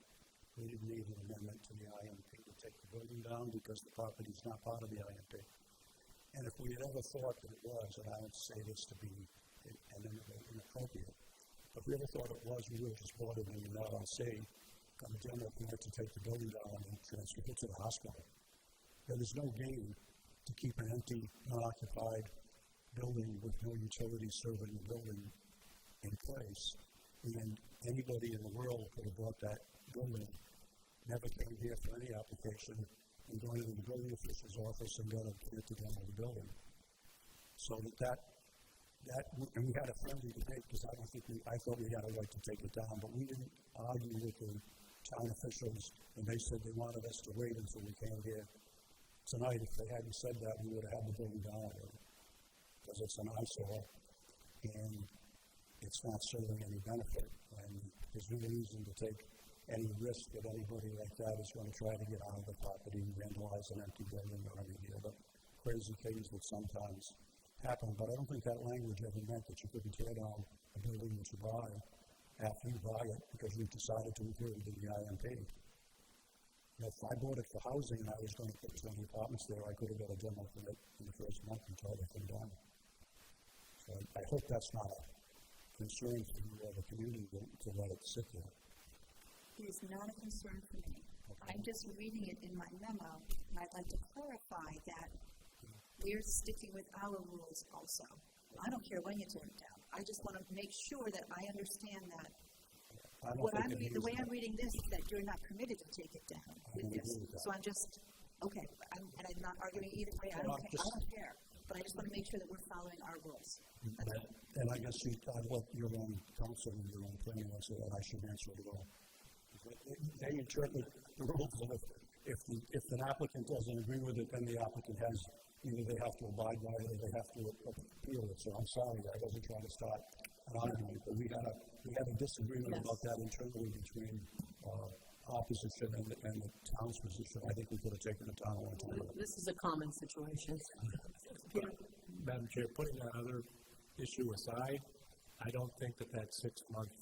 We didn't need an amendment to the IMP to take the building down because the property is not part of the IMP. And if we had ever thought that it was, and I would say this to be inappropriate, but if we ever thought it was, we would have just bought it in an LLC, got a demo permit to take the building down and transfer it to the hospital. There's no gain to keep an empty, unoccupied building with no utilities serving the building in place. And anybody in the world could have bought that building, never came here for any application, and going to the building official's office and got a permit to demo the building. So and we had a friendly debate because I thought we had a right to take it down, but we didn't argue with the town officials, and they said they wanted us to wait until we came here tonight. If they hadn't said that, we would have had the building down already, because it's an eyesore, and it's not serving any benefit, and there's no reason to take any risk that anybody like that is going to try to get out of the property, vandalize an empty building, or any of the other crazy things that sometimes happen. But I don't think that language ever meant that you couldn't tear down a building that you buy after you buy it because you decided to include it in the IMP. And if I bought it for housing and I was going to put 20 apartments there, I could have got a demo permit in the first month and tore the thing down. So I hope that's not a concern for you or the community to let it sit there. It is not a concern for me. Okay. I'm just reading it in my memo, and I'd like to clarify that we're sticking with our rules also. I don't care when you tear it down. I just want to make sure that I understand that. The way I'm reading this is that you're not committed to take it down with this. So I'm just, okay, and I'm not arguing either way. I don't care. But I just want to make sure that we're following our rules. And I guess I'd let your own counsel and your own planning answer that. I should answer it all. They interpret the rules, and if an applicant doesn't agree with it, then the applicant has, either they have to abide by it or they have to appeal it. So I'm sorry, I wasn't trying to start an argument, but we had a disagreement about that internally between our position and the town's position. I think we could have taken it down a long time ago. This is a common situation. Madam Chair, putting that other issue aside, I don't think that 6-month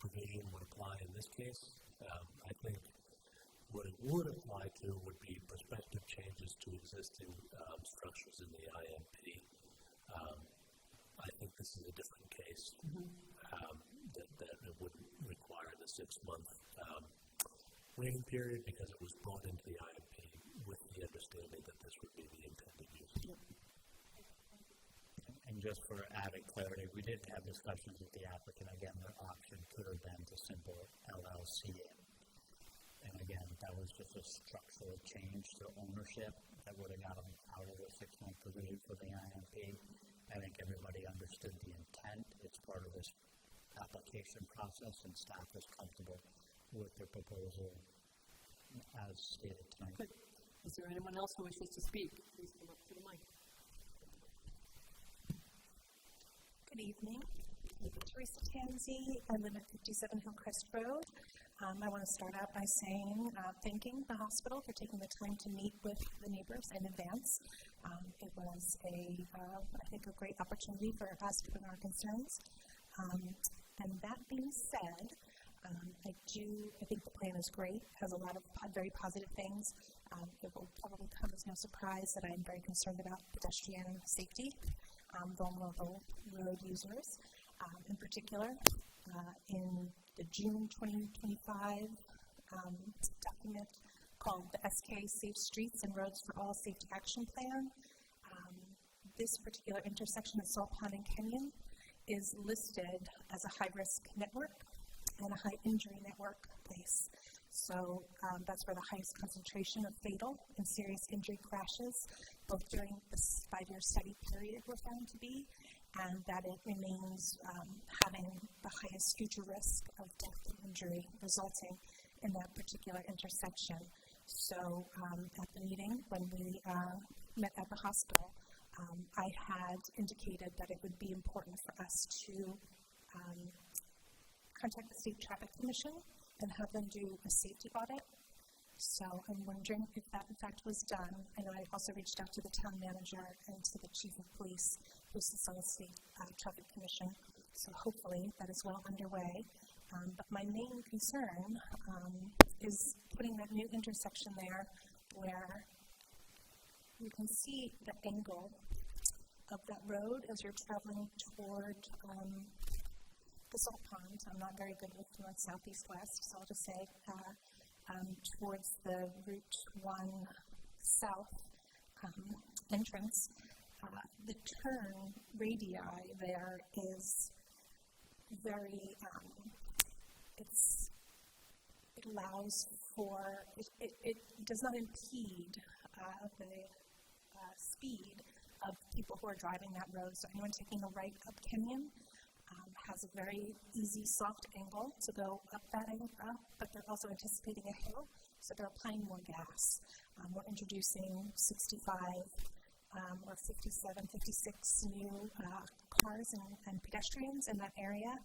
provision would apply in this case. I think what it would apply to would be prospective changes to to existing structures in the IMP. I think this is a different case, that it wouldn't require the 6-month waiting period because it was brought into the IMP with the understanding that this would be the intended use. And just for added clarity, we did have discussions with the applicant. Again, their option could have been to simply LLC it. And again, that was just a structural change to ownership that would have got them out of the 6-month period for the IMP. I think everybody understood the intent. It's part of this application process, and staff is comfortable with the proposal as stated tonight. Good. Is there anyone else who wishes to speak? Please come up to the mic. Good evening. Teresa Tansey. I live at 57 Hillcrest Road. I want to start out by saying, thanking the hospital for taking the time to meet with the neighbors in advance. It was I think, a great opportunity for us to put our concerns. And that being said, I think the plan is great, has a lot of very positive things. It will probably come as no surprise that I'm very concerned about pedestrian safety, vulnerable road users. In particular, in the June 2025 document called the SK Safe Streets and Roads for All Safety Action Plan, this particular intersection of Salt Pond and Kenyon is listed as a high-risk network and a high-injury network place. So that's where the highest concentration of fatal and serious injury crashes, both during this 5-year study period, were found to be, and that it remains having the highest future risk of death and injury resulting in that particular intersection. So at the meeting, when we met at the hospital, I had indicated that it would be important for us to contact the State Traffic Commission and have them do a safety audit. So I'm wondering if that in fact was done. I know I also reached out to the town manager and to the chief of police, who sits on the State Traffic Commission. So hopefully that is well underway. But my main concern is putting that new intersection there where you can see the angle of that road as you're traveling toward the Salt Pond. I'm not very good with north, south, east, west, so I'll just say towards the Route 1 south entrance. The turn radii there is very, it allows for, it does not impede the speed of people who are driving that road. So anyone taking a right up Kenyon has a very easy, soft angle to go up that angle, but they're also anticipating a hill, so they're applying more gas. We're introducing 65 or 57, 56 new cars and pedestrians in that area,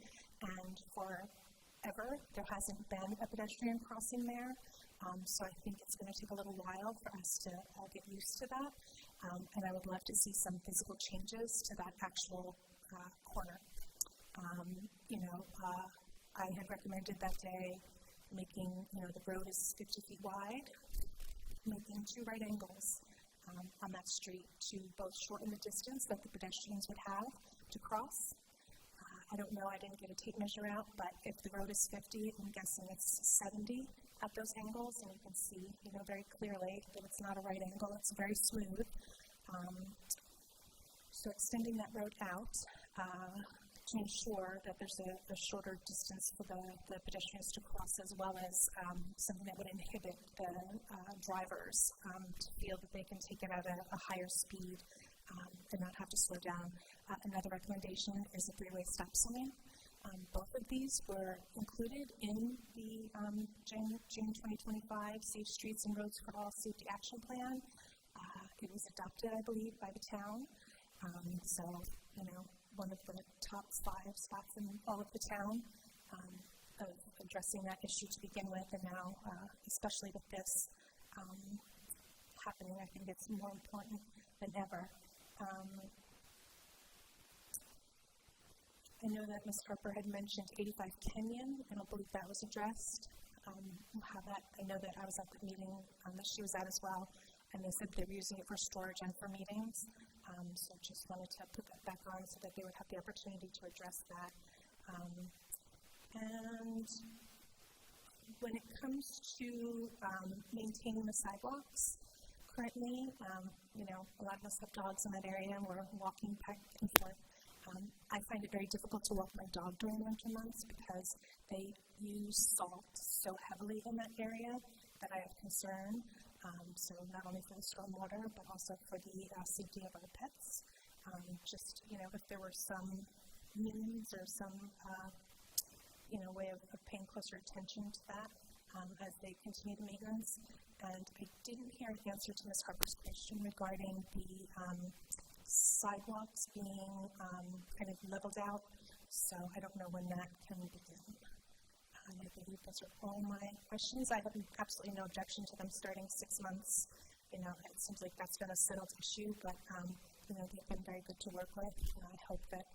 and forever there hasn't been a pedestrian crossing there. So I think it's going to take a little while for us to all get used to that, and I would love to see some physical changes to that actual corner. I had recommended that day making, the road is 50 feet wide, making 2 right angles on that street to both shorten the distance that the pedestrians would have to cross. I don't know, I didn't get a tape measure out, but if the road is 50, I'm guessing it's 70 at those angles, and you can see, very clearly that it's not a right angle, it's very smooth. So extending that road out to ensure that there's a shorter distance for the pedestrians to cross, as well as something that would inhibit the drivers to feel that they can take it at a higher speed and not have to slow down. Another recommendation is a 3-way stop sign. Both of these were included in the June 2025 Safe Streets and Roads for All Safety Action Plan. It was adopted, I believe, by the town. So, one of the top 5 spots in all of the town of addressing that issue to begin with, and now, especially with this happening, I think it's more important than ever. I know that Ms. Harper had mentioned 85 Kenyon. I don't believe that was addressed. We'll have that. I know that I was at the meeting that she was at as well, and they said they were using it for storage and for meetings. So just wanted to put that back on so that they would have the opportunity to address that. And when it comes to maintaining the sidewalks, currently, a lot of us have dogs in that area, and we're walking back and forth. I find it very difficult to walk my dog during winter months because they use salt so heavily in that area that I have concern. So not only for the stormwater, but also for the safety of our pets. If there were some means or some, way of paying closer attention to that as they continue the maintenance. And I didn't hear an answer to Ms. Harper's question regarding the sidewalks being kind of leveled out. So I don't know when that can begin. And I believe those are all my questions. I have absolutely no objection to them starting 6 months. It seems like that's been a settled issue, but they've been very good to work with. And I hope that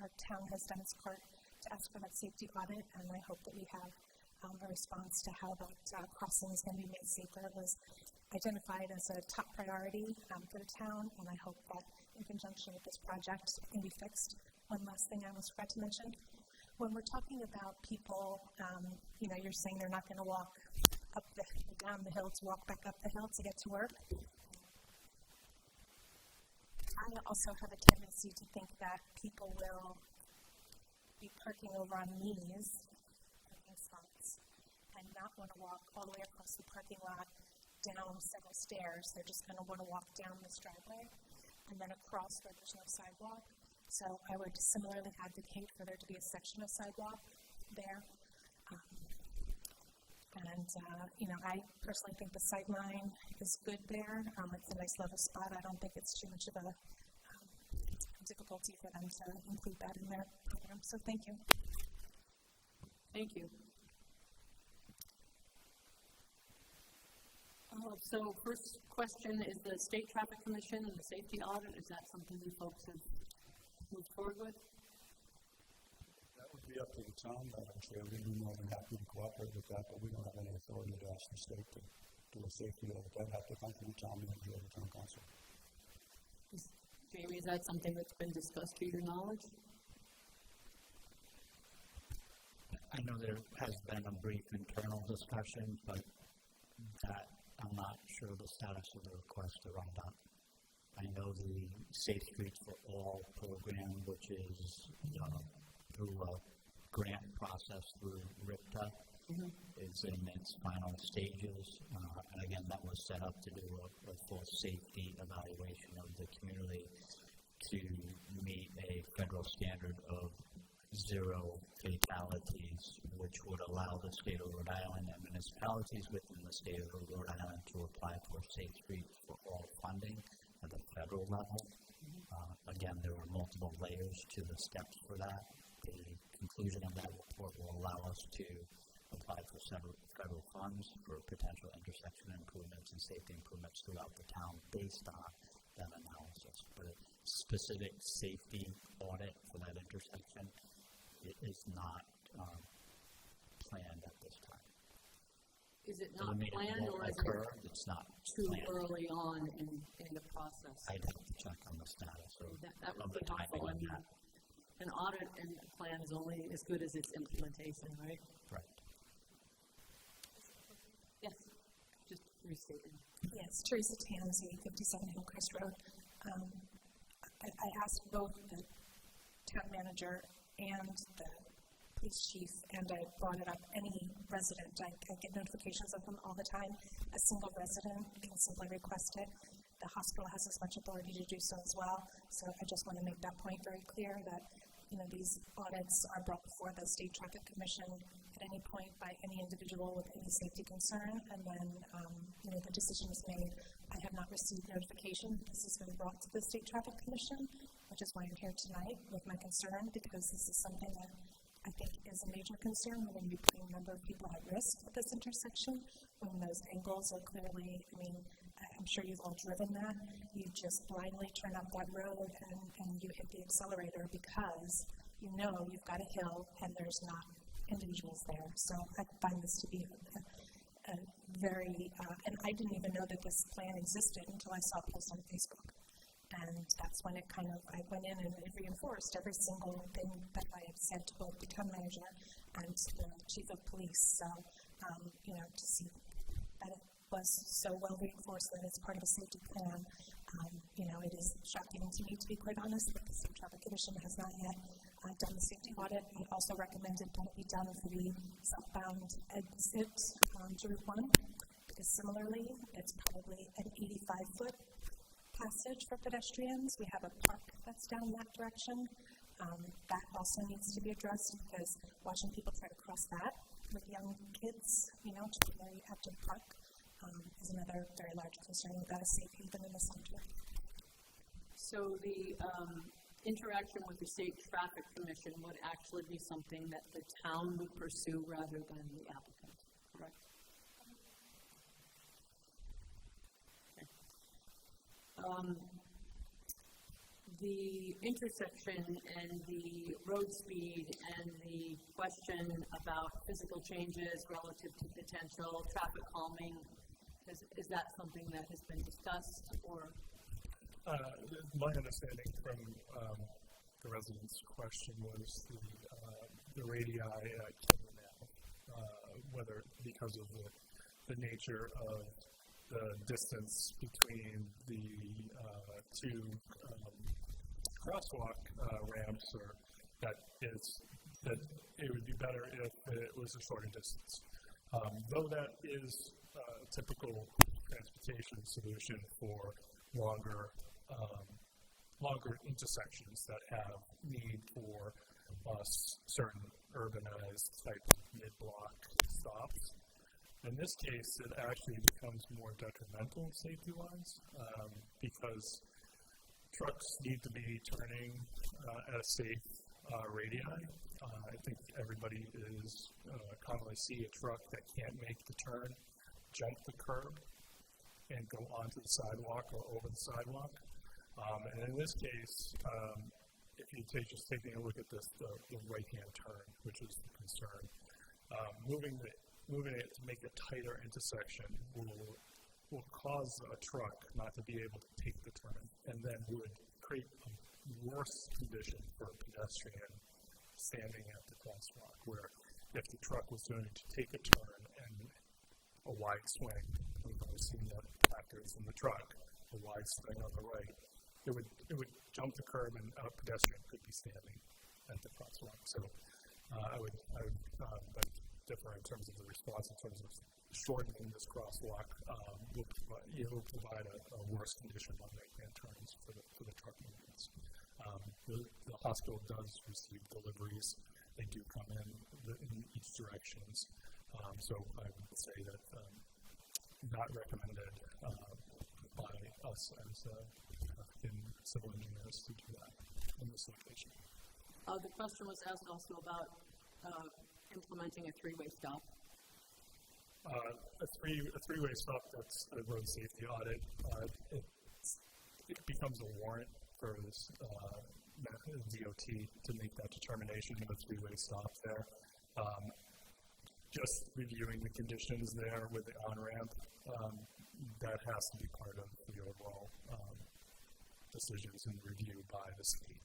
our town has done its part to ask for that safety audit, and I hope that we have a response to how that crossing is going to be made safer. It was identified as a top priority for the town, and I hope that in conjunction with this project it can be fixed. One last thing I almost forgot to mention. When we're talking about people, you're saying they're not going to walk down the hill to walk back up the hill to get to work. I also have a tendency to think that people will be parking over on these parking spots and not want to walk all the way across the parking lot down several stairs. They're just going to want to walk down this driveway and then across where there's no sidewalk. So I would similarly advocate for there to be a section of sidewalk there. I personally think the sightline is good there. It's a nice level spot. I don't think it's too much of a difficulty for them to include that in their program. So thank you. Thank you. So first question is the State Traffic Commission and the safety audit. Is that something you folks have moved forward with? That would be up to the town, Madam Chair. We'd be more than happy to cooperate with that, but we don't have any authority to ask the state to do a safety audit. That'd have to come from the town manager or the town council. Jamie, is that something that's been discussed to your knowledge? I know there has been a brief internal discussion, but that I'm not sure the status of the request around that. I know the Safe Streets for All program, which is through a grant process through RIPTA, is in its final stages. And again, that was set up to do a full safety evaluation of the community to meet a federal standard of 0 fatalities, which would allow the state of Rhode Island and municipalities within the state of Rhode Island to apply for Safe Streets for All funding at the federal level. Again, there were multiple layers to the steps for that. The conclusion of that report will allow us to apply for several federal funds for potential intersection improvements and safety improvements throughout the town based on that analysis. But a specific safety audit for that intersection is not planned at this time. Is it not planned, or is it's not too planned. early on in the process? I'd have to check on the status That of would the be helpful. timing on that. An audit and a plan is only as good as its implementation, right? Right. Yes, just restating. Yes, Teresa Tansey, 57 Hillcrest Road. I asked both the town manager and the police chief, and I brought it up. Any resident, I get notifications of them all the time. A single resident can simply request it. The hospital has as much authority to do so as well. So I just want to make that point very clear that these audits are brought before the State Traffic Commission at any point by any individual with any safety concern, and then the decision is made. I have not received notification. This has been brought to the State Traffic Commission, which is why I'm here tonight with my concern, because this is something that I think is a major concern. We're going to be putting a number of people at risk at this intersection when those angles are clearly, I'm sure you've all driven that. You just blindly turn up that road and you hit the accelerator because you've got a hill and there's not individuals there. So I find this to be a very, and I didn't even know that this plan existed until I saw a post on Facebook. And that's when I went in and it reinforced every single thing that I had said to both the town manager and to the chief of police. So, to see that it was so well reinforced that it's part of a safety plan, it is shocking to me, to be quite honest, that the State Traffic Commission has not yet done the safety audit. We also recommended that it be done for the southbound exit to Route 1, because similarly, it's probably an 85-foot passage for pedestrians. We have a park that's down that direction. That also needs to be addressed, because watching people try to cross that with young kids, to a very active park, is another very large concern. We've got a safe haven in the center. So the interaction with the State Traffic Commission would actually be something that the town would pursue rather than the applicant, correct? The intersection and the road speed and the question about physical changes relative to potential traffic calming, is that something that has been discussed, or? My understanding from the resident's question was the radii at Kenyon Ave, whether because of the nature of the distance between the two crosswalk ramps, or that it would be better if it was a shorter distance. Though that is a typical transportation solution for longer intersections that have need for certain urbanized type of mid-block stops. In this case, it actually becomes more detrimental safety-wise, because trucks need to be turning at a safe radii. I think everybody is commonly see a truck that can't make the turn, jump the curb, and go onto the sidewalk or over the sidewalk. And in this case, if you just taking a look at this, the right-hand turn, which is the concern, moving it to make a tighter intersection will cause a truck not to be able to take the turn, and then would create a worse condition for a pedestrian standing at the crosswalk, where if the truck was going to take a turn and a wide swing, we've always seen the factors in the truck, a wide swing on the right, it would jump the curb and a pedestrian could be standing at the crosswalk. So I would differ in terms of the response, in terms of shortening this crosswalk will provide a worse condition on right-hand turns for the truck movements. The hospital does receive deliveries. They do come in each directions. So I would say that not recommended by us as in civil engineers to do that in this location. The question was asked also about implementing a three-way stop. A three-way stop, that's a road safety audit. It becomes a warrant for this DOT to make that determination of a three-way stop there. Just reviewing the conditions there with the on-ramp, that has to be part of the overall decisions and review by the state.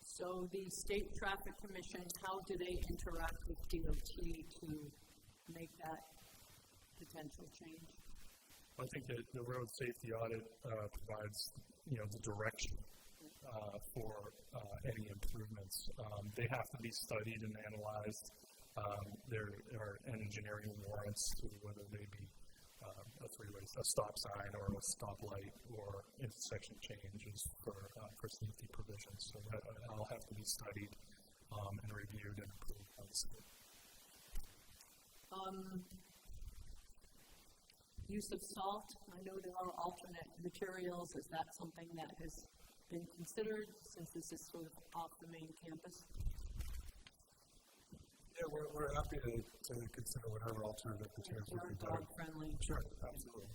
So the State Traffic Commission, how do they interact with DOT to make that potential change? I think that the road safety audit provides, the direction for any improvements. They have to be studied and analyzed. There are engineering warrants to whether they be a stop sign or a stoplight or intersection changes for safety provisions. So that all have to be studied and reviewed and approved by the state. Use of salt. I know there are alternate materials. Is that something that has been considered since this is sort of off the main campus? Yeah, we're happy to consider whatever alternative materials we can dog friendly. Sure, absolutely.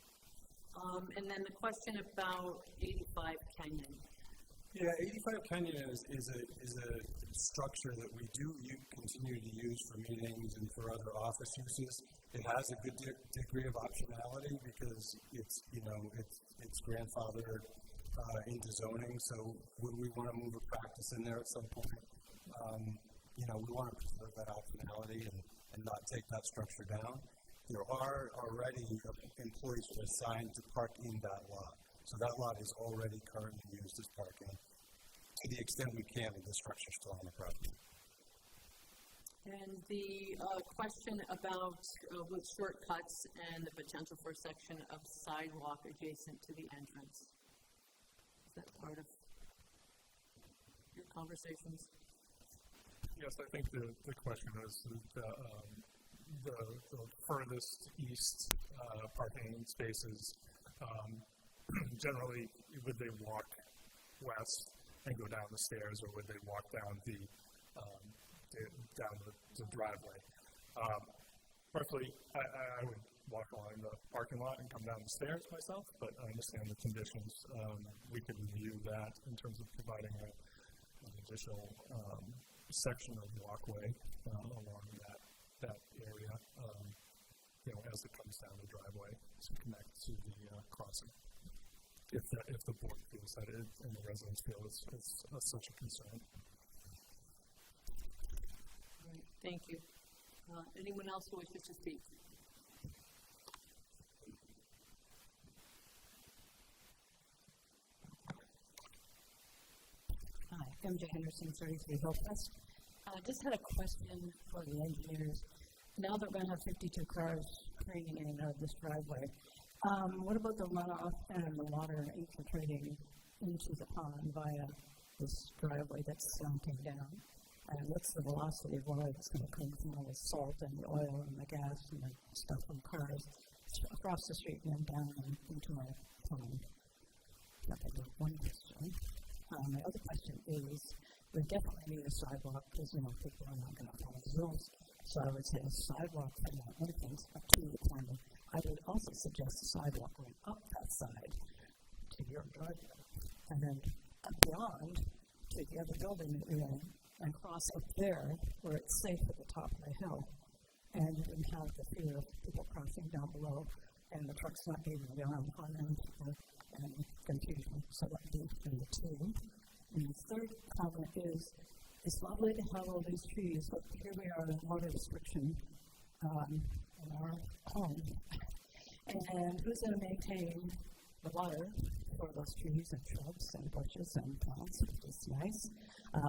And then the question about 85 Kenyon. Yeah, 85 Kenyon is a structure that we do continue to use for meetings and for other office uses. It has a good degree of optionality because it's grandfathered into zoning. So when we want to move a practice in there at some point, we want to preserve that optionality and not take that structure down. There are already employees who are assigned to park in that lot. So that lot is already currently used as parking to the extent we can with the structure still on the property. And the question about with shortcuts and the potential for a section of sidewalk adjacent to the entrance. Is that part of your conversations? Yes, I think the question is the furthest east parking spaces. Generally, would they walk west and go down the stairs, or would they walk down the driveway? Roughly, I would walk along the parking lot and come down the stairs myself, but I understand the conditions. We could review that in terms of providing an additional section of walkway along that area, as it comes down the driveway to connect to the crossing. If the board feels that it and the residents feel it's such a concern. Right, thank you. Anyone else who wishes to speak? Hi, MJ Henderson, 33 Hillcrest. I just had a question for the engineers. Now that we're going to have 52 cars carrying in and out of this driveway, what about the runoff and the water infiltrating into the pond via this driveway that's slanting down? And what's the velocity of water that's going to come from all the salt and the oil and the gas and the stuff from cars across the street and then down and into our pond? That's one question. My other question is, we definitely need a sidewalk because, people are not going to follow the rules. So I would say a sidewalk from that entrance up to the corner. I would also suggest a sidewalk going up that side to your driveway and then beyond to the other building that you're in and cross up there where it's safe at the top of the hill. And you wouldn't have the fear of people crossing down below and the trucks not being around on them and confusion. So that would be number two. And the third comment is, it's lovely to have all these trees, but here we are in water restriction in our home. And who's going to maintain the water for those trees and shrubs and bushes and plants, which is nice.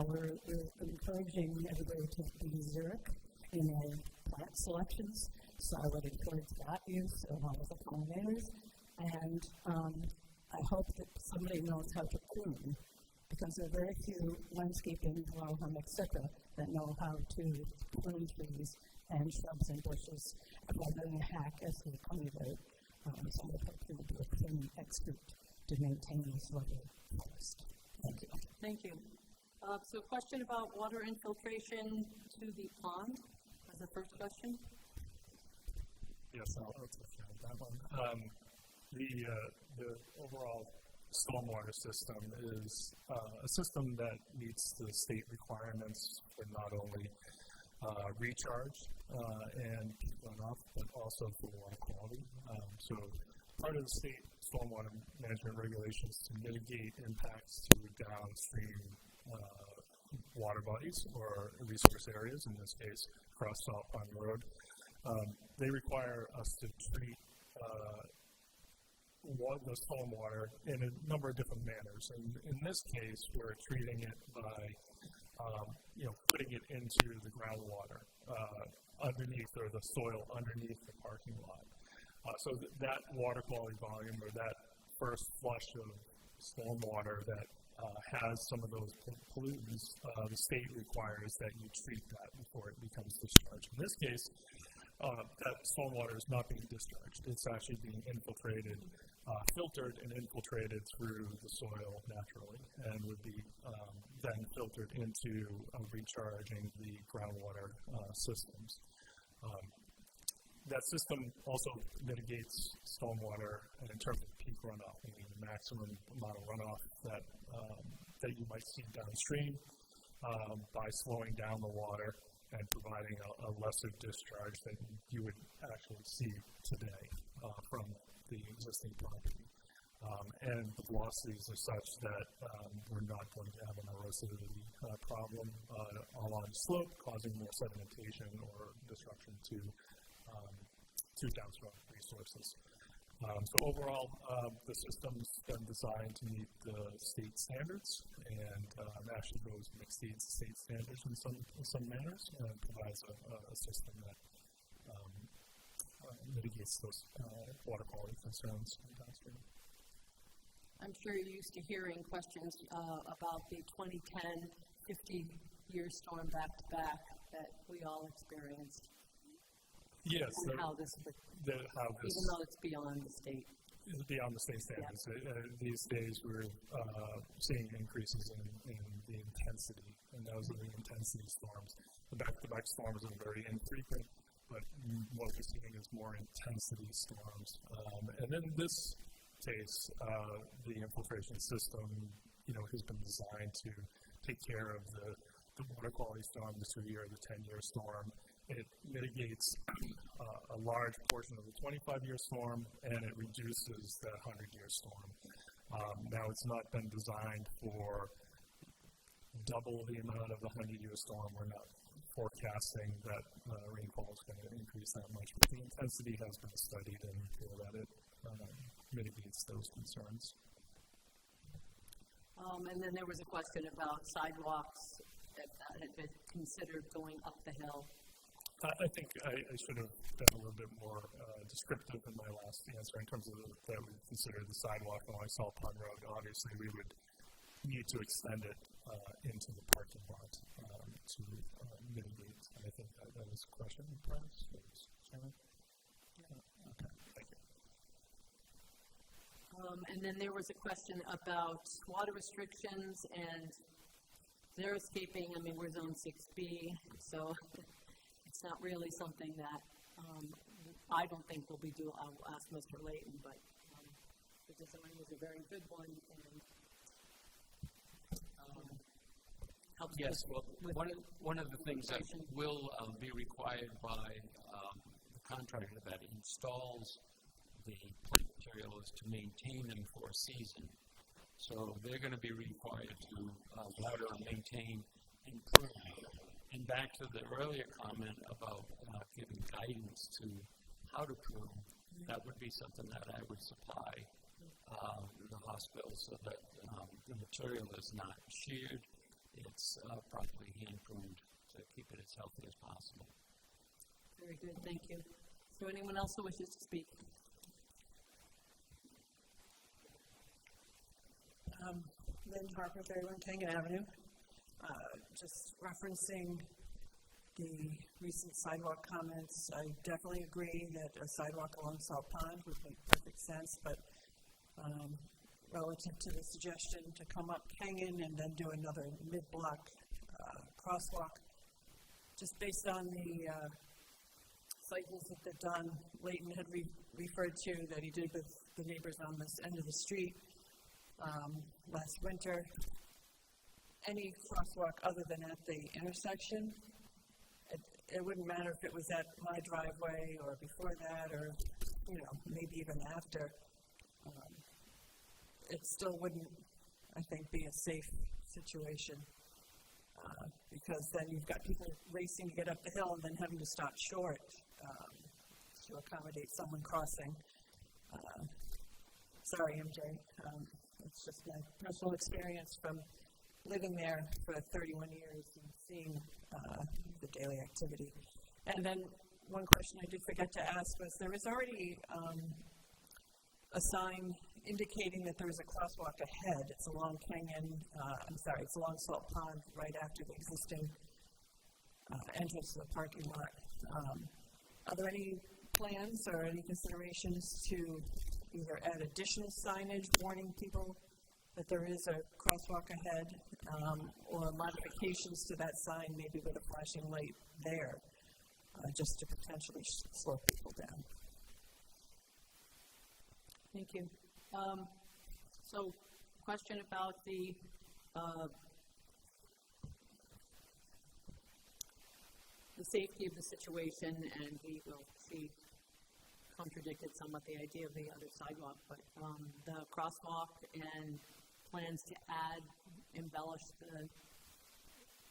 We're encouraging everybody to be xeric in their plant selections, so I would encourage that use along with the pollinators. And I hope that somebody knows how to prune, because there are very few landscaping, wildlife, etc., that know how to prune trees and shrubs and bushes rather than hack as they cultivate. So I hope you will be a pruning expert to maintain this lovely forest. Thank you. Thank you. So a question about water infiltration to the pond as the first question. Yes, I'll take care of that one. The overall stormwater system is a system that meets the state requirements for not only recharge and runoff, but also for water quality. So part of the state stormwater management regulations to mitigate impacts to downstream water bodies or resource areas, in this case, across Salt Pond Road. They require us to treat the stormwater in a number of different manners. And in this case, we're treating it by, putting it into the groundwater underneath, or the soil underneath the parking lot. So that water quality volume, or that first flush of stormwater that has some of those pollutants, the state requires that you treat that before it becomes discharged. In this case, that stormwater is not being discharged. It's actually being infiltrated, filtered and infiltrated through the soil naturally, and would be then filtered into recharging the groundwater systems. That system also mitigates stormwater in terms of peak runoff, meaning the maximum amount of runoff that that you might see downstream by slowing down the water and providing a lesser discharge than you would actually see today from the existing property. And the velocities are such that we're not going to have an erosivity problem along the slope, causing more sedimentation or disruption to downstream resources. So overall, the system's been designed to meet the state standards and actually goes and exceeds state standards in some manners and provides a system that mitigates those water quality concerns downstream. I'm sure you're used to hearing questions about the 2010 50-year storm back-to-back that we all experienced. Yes. And how this, even though it's beyond the state. Beyond the state standards. Yeah. These days we're seeing increases in the intensity, and those are the intensity storms. The back-to-back storms are very infrequent, but what we're seeing is more intensity storms. And then in this case, the infiltration system, has been designed to take care of the water quality storm, the 2-year, the 10-year storm. It mitigates a large portion of the 25-year storm, and it reduces the 100-year storm. Now, it's not been designed for double the amount of the 100-year storm. We're not forecasting that rainfall is going to increase that much, but the intensity has been studied, and we feel that it mitigates those concerns. And then there was a question about sidewalks that had been considered going up the hill. I think I should have been a little bit more descriptive in my last answer in terms of that we consider the sidewalk along Salt Pond Road. Obviously, we would need to extend it into the parking lot to mitigate. And I think that was a question, perhaps, Chairman? Yeah. Okay, thank you. And then there was a question about water restrictions and xeriscaping. I mean, we're zone 6B, so it's not really something that I don't think we'll be doing. I'll ask Mr. Layton, but the design was a very good one and helps. Yes, well, one of the things that will be required by the contractor that installs the plant material is to maintain them for a season. So they're going to be required to water, maintain, and prune. And back to the earlier comment about giving guidance to how to prune, that would be something that I would supply the hospital so that the material is not sheared, it's properly hand pruned to keep it as healthy as possible. Very good, thank you. Is there anyone else who wishes to speak? Lynn Harper, 31 Kenyon Avenue. Just referencing the recent sidewalk comments, I definitely agree that a sidewalk along Salt Pond would make perfect sense, but relative to the suggestion to come up Kenyon and then do another mid-block crosswalk, just based on the site visit that Don Layton had referred to that he did with the neighbors on this end of the street last winter, any crosswalk other than at the intersection, it wouldn't matter if it was at my driveway or before that or, maybe even after. It still wouldn't, I think, be a safe situation because then you've got people racing to get up the hill and then having to stop short to accommodate someone crossing. Sorry, MJ. It's just my personal experience from living there for 31 years and seeing the daily activity. And then one question I did forget to ask was there is already a sign indicating that there is a crosswalk ahead. It's along it's along Salt Pond right after the existing entrance to the parking lot. Are there any plans or any considerations to either add additional signage warning people that there is a crosswalk ahead or modifications to that sign, maybe with a flashing light there, just to potentially slow people down? Thank you. So, question about the the safety of the situation, and she contradicted somewhat the idea of the other sidewalk, but the crosswalk and plans to embellish the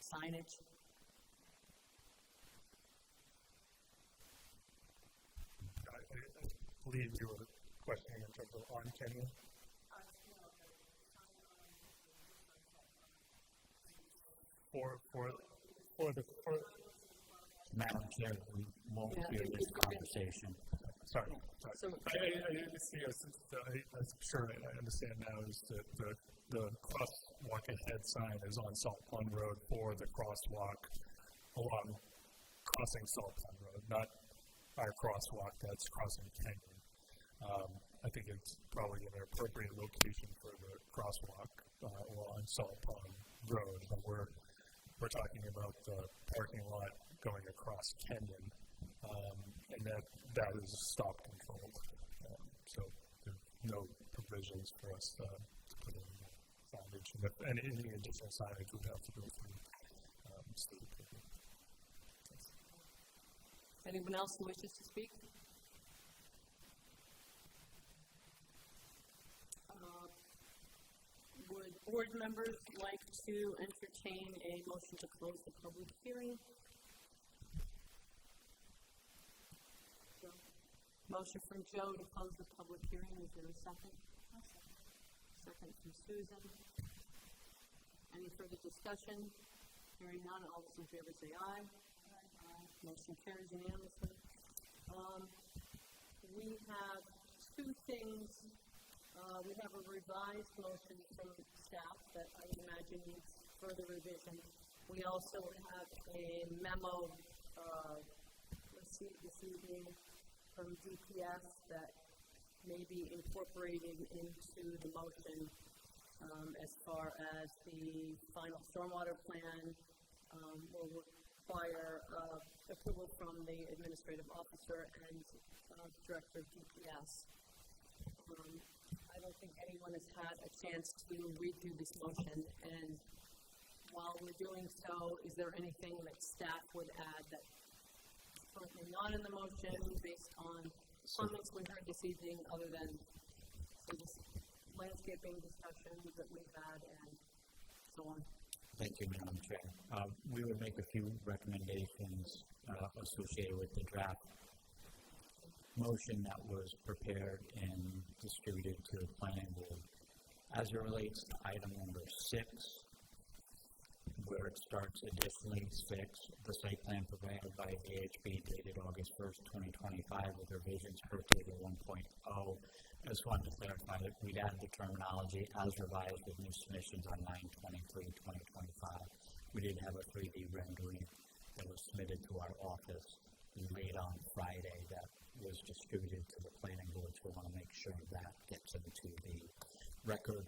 signage. I believe you were questioning in terms of on Kenyon. For Madam Chair, we won't hear this conversation. Sorry. I'm sure I understand now is that the crosswalk ahead sign is on Salt Pond Road for the crosswalk along crossing Salt Pond Road, not our crosswalk that's crossing Kenyon. I think it's probably an appropriate location for the crosswalk along Salt Pond Road, but we're talking about the parking lot going across Kenyon, and that is stop controlled. So there's no provisions for us to put in signage. And if any additional signage would have to go through state approval. Anyone else who wishes to speak? Would board members like to entertain a motion to close the public hearing? Motion from Joe to close the public hearing. Is there a second? Second from Susan. Any further discussion? Hearing none, all those in favor say aye. Aye. Motion carries unanimously. We have two things. We have a revised motion from staff that I would imagine needs further revision. We also have a memo received this evening from DPS that may be incorporated into the motion as far as the final stormwater plan will require approval from the administrative officer and director of DPS. I don't think anyone has had a chance to read through this motion, and while we're doing so, is there anything that staff would add that's currently not in the motion based on comments we heard this evening, other than this landscaping discussions that we've had and so on? Thank you, Madam Chair. We would make a few recommendations associated with the draft motion that was prepared and distributed to the planning board. As it relates to item number 6, where it starts additionally 6, the site plan provided by VHB dated August 1st, 2025 with revisions per table 1.0. I just wanted to clarify that we'd add the terminology as revised with new submissions on 9/23/2025. We did have a 3D rendering that was submitted to our office late on Friday that was distributed to the planning board, so we want to make sure that gets into the record.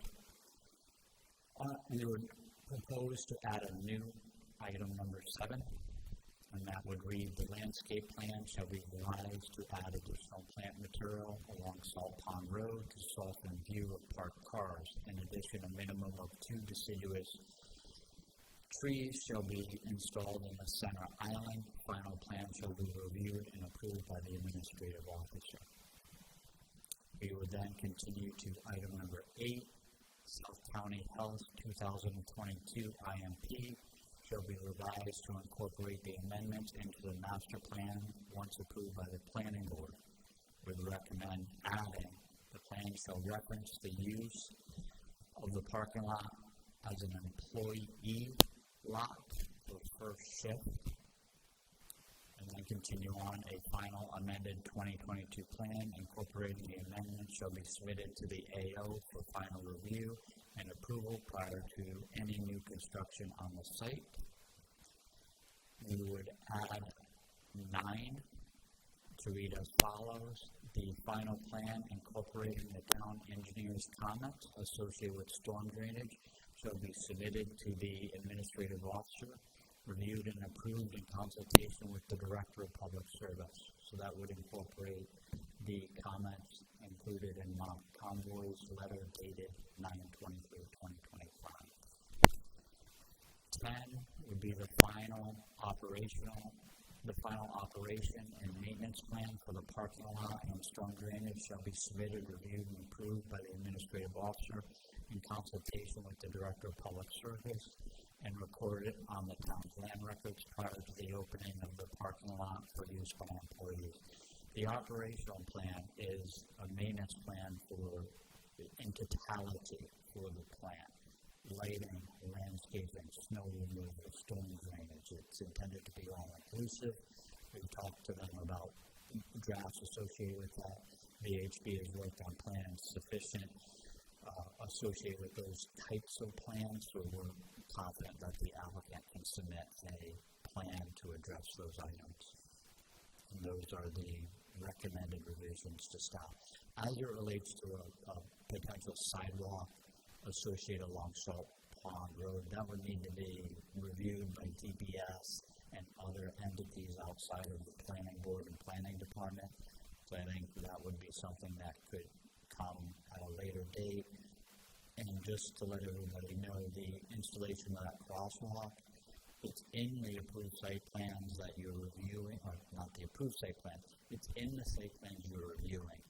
We would propose to add a new item number 7, and that would read, the landscape plan shall be revised to add additional plant material along Salt Pond Road to soften view of parked cars. In addition, a minimum of 2 deciduous trees shall be installed in the center island. Final plan shall be reviewed and approved by the administrative officer. We would then continue to item number 8, South County Health 2022 IMP shall be revised to incorporate the amendments into the master plan once approved by the planning board. We would recommend adding, the plan shall reference the use of the parking lot as an employee lot for the first shift, and then continue on. A final amended 2022 plan incorporating the amendments shall be submitted to the AO for final review and approval prior to any new construction on the site. We would add 9 to read as follows. The final plan incorporating the town engineer's comments associated with storm drainage shall be submitted to the administrative officer, reviewed and approved in consultation with the Director of Public Service. So that would incorporate the comments included in Mont Convoy's letter dated 9/23/2025. would be the final operation and maintenance plan for the parking lot and storm drainage shall be submitted, reviewed, and approved by the administrative officer in consultation with the Director of Public Service and recorded on the town's land records prior to the opening of the parking lot for use by employees. The operational plan is a maintenance plan in totality for the plant. Lighting, landscaping, snow removal, storm drainage. It's intended to be all-inclusive. We've talked to them about drafts associated with that. VHB has worked on plans sufficient associated with those types of plans, so we're confident that the applicant can submit a plan to address those items. And those are the recommended revisions to staff. As it relates to a potential sidewalk associated along Salt Pond Road, that would need to be reviewed by DPS and other entities outside of the planning board and planning department. So I think that would be something that could come at a later date. And just to let everybody know, the installation of that crosswalk, it's in the approved site plans that you're reviewing, or not the approved site plans, it's in the site plans you're reviewing.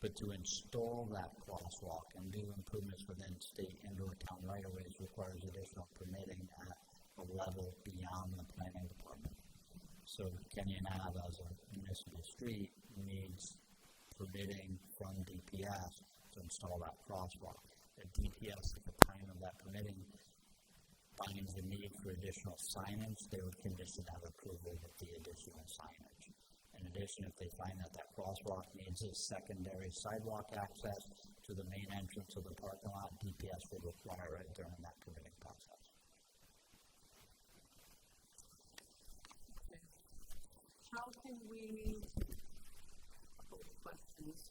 But to install that crosswalk and do improvements within state indoor town right-of-ways requires additional permitting at a level beyond the planning department. So Kenyon Ave as a municipal street needs permitting from DPS to install that crosswalk. If DPS at the time of that permitting finds the need for additional signage, they would condition that approval with the additional signage. In addition, if they find that that crosswalk needs a secondary sidewalk access to the main entrance of the parking lot, DPS would require it during that permitting process. How can we, questions.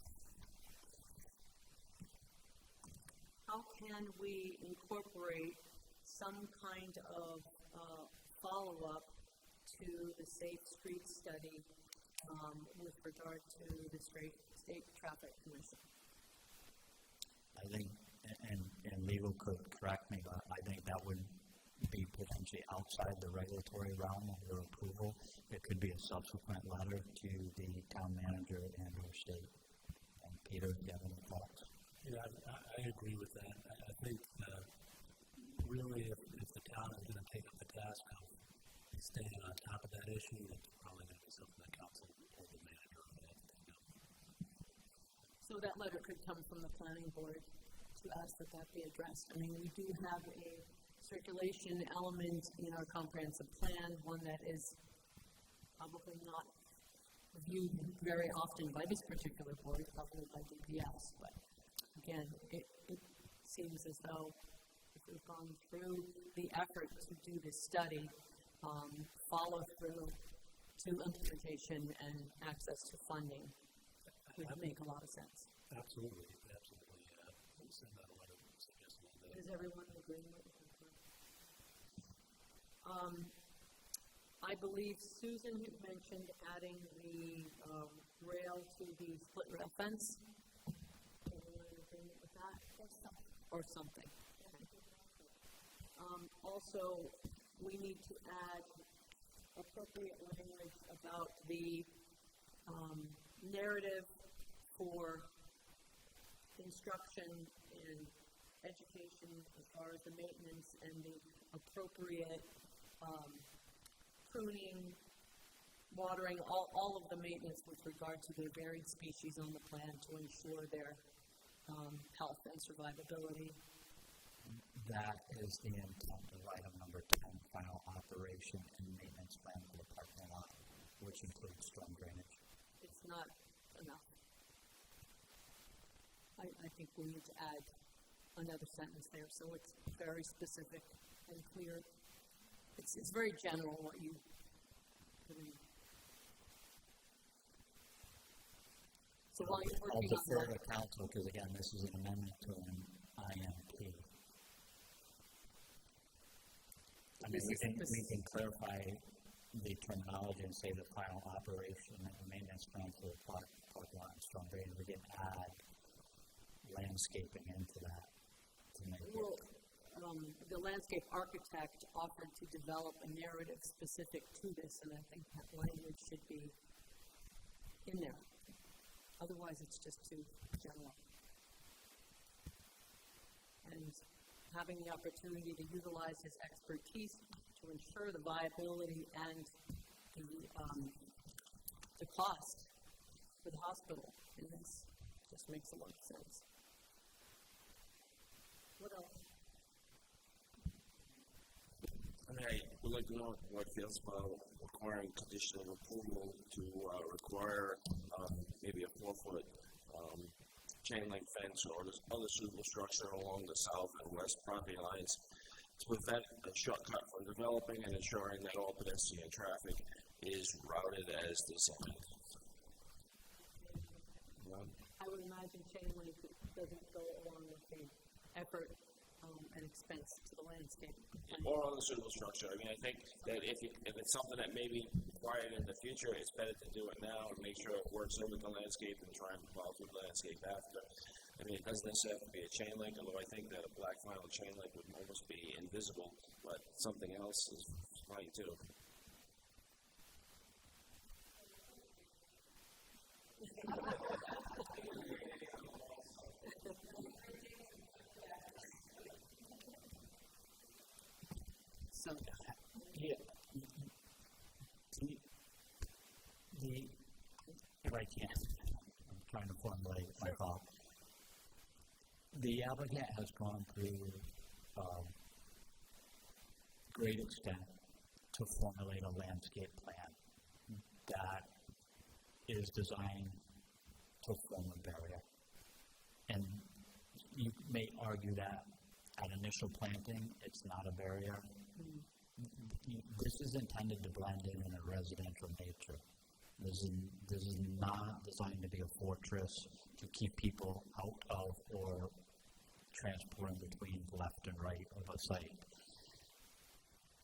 How can we incorporate some kind of follow-up to the Safe Street study with regard to the State Traffic Commission? I think, and legal could correct me, but I think that would be potentially outside the regulatory realm of your approval. It could be a subsequent letter to the town manager and or state. And Peter, do you have any thoughts? Yeah, I agree with that. I think really if the town is going to take up the task of staying on top of that issue, it's probably going to be something the council or the manager will have to take up. So that letter could come from the planning board to ask that that be addressed. I mean, we do have a circulation element in our comprehensive plan, one that is probably not reviewed very often by this particular board, probably by DPS, but again, it seems as though if we've gone through the effort to do this study, follow through to implementation and access to funding would make a lot of sense. Absolutely. Send out a letter suggesting that. Is everyone in agreement? I believe Susan had mentioned adding the rail to the split rail fence. Anyone in agreement with that? Or something. Okay. Also, we need to add appropriate language about the narrative for instruction and education as far as the maintenance and the appropriate pruning, watering, all of the maintenance with regard to the varied species on the plan to ensure their health and survivability. That is the intent of item number 10, final operation and maintenance plan for the parking lot, which includes storm drainage. It's not enough. I think we need to add another sentence there so it's very specific and clear. It's very general what you put in. So while you're working I'll on defer that, to council because again, this is an amendment to an IMP. I mean, we can clarify the terminology and say the final operation and maintenance plan for the parking lot and storm drainage. We can add landscaping into that to make well, it. the landscape architect offered to develop a narrative specific to this, and I think that language should be in there. Otherwise, it's just too general. And having the opportunity to utilize his expertise to ensure the viability and the cost for the hospital in this just makes a lot of sense. What else? I would like to know what feels about requiring conditional approval to require maybe a 4-foot chain link fence or other suitable structure along the south and west property lines to prevent a shortcut from developing and ensuring that all pedestrian traffic is routed as designed. I would imagine chain link doesn't go along with the effort and expense to the landscape. Or other suitable structure. I mean, I think that if it's something that may be required in the future, it's better to do it now and make sure it works over the landscape and try and follow through the landscape after. I mean, it doesn't necessarily have to be a chain link, although I think that a black vinyl chain link would almost be invisible, but something else is fine too. So, yeah, if I can, I'm trying to formulate my thought. The applicant has gone through great extent to formulate a landscape plan that is designed to form a barrier. And you may argue that at initial planting, it's not a barrier. This is intended to blend in a residential nature. This is not designed to be a fortress to keep people out of or transporting between left and right of a site.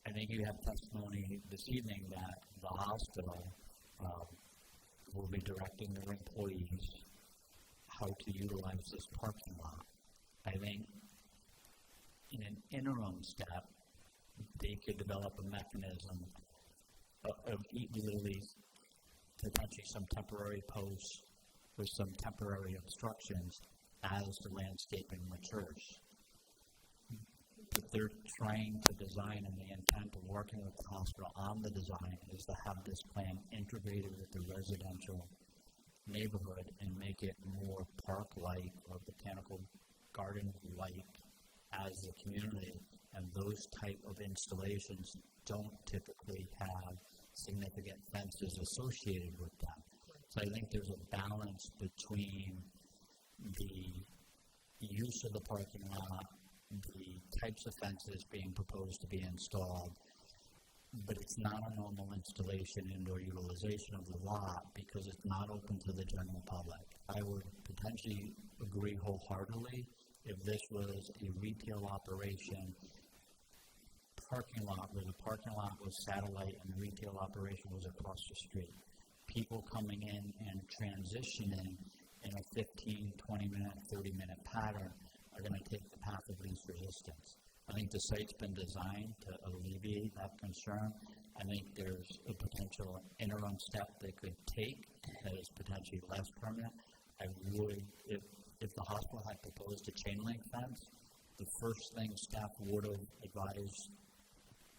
I think you have testimony this evening that the hospital will be directing their employees how to utilize this parking lot. I think in an interim step, they could develop a mechanism of literally potentially some temporary posts with some temporary obstructions as the landscaping matures. But they're trying to design, and the intent of working with the hospital on the design is to have this plan integrated with the residential neighborhood and make it more park-like or botanical garden-like as the community. And those type of installations don't typically have significant fences associated with them. So I think there's a balance between the use of the parking lot, the types of fences being proposed to be installed, but it's not a normal installation indoor utilization of the lot because it's not open to the general public. I would potentially agree wholeheartedly if this was a retail operation parking lot where the parking lot was satellite and the retail operation was across the street. People coming in and transitioning in a 15, 20-minute, 30-minute pattern are going to take the path of least resistance. I think the site's been designed to alleviate that concern. I think there's a potential interim step they could take that is potentially less permanent. I would, if the hospital had proposed a chain link fence, the first thing staff would have advised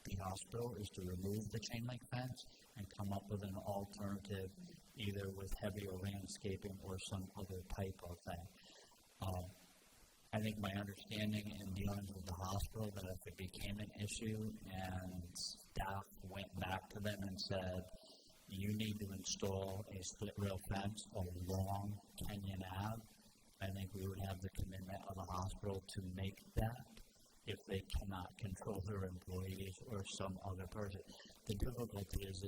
the hospital is to remove the chain link fence and come up with an alternative, either with heavier landscaping or some other type of thing. I think my understanding in dealing with the hospital that if it became an issue and staff went back to them and said, you need to install a split rail fence along Kenyon Ave, I think we would have the commitment of the hospital to make that if they cannot control their employees or some other person. The difficulty is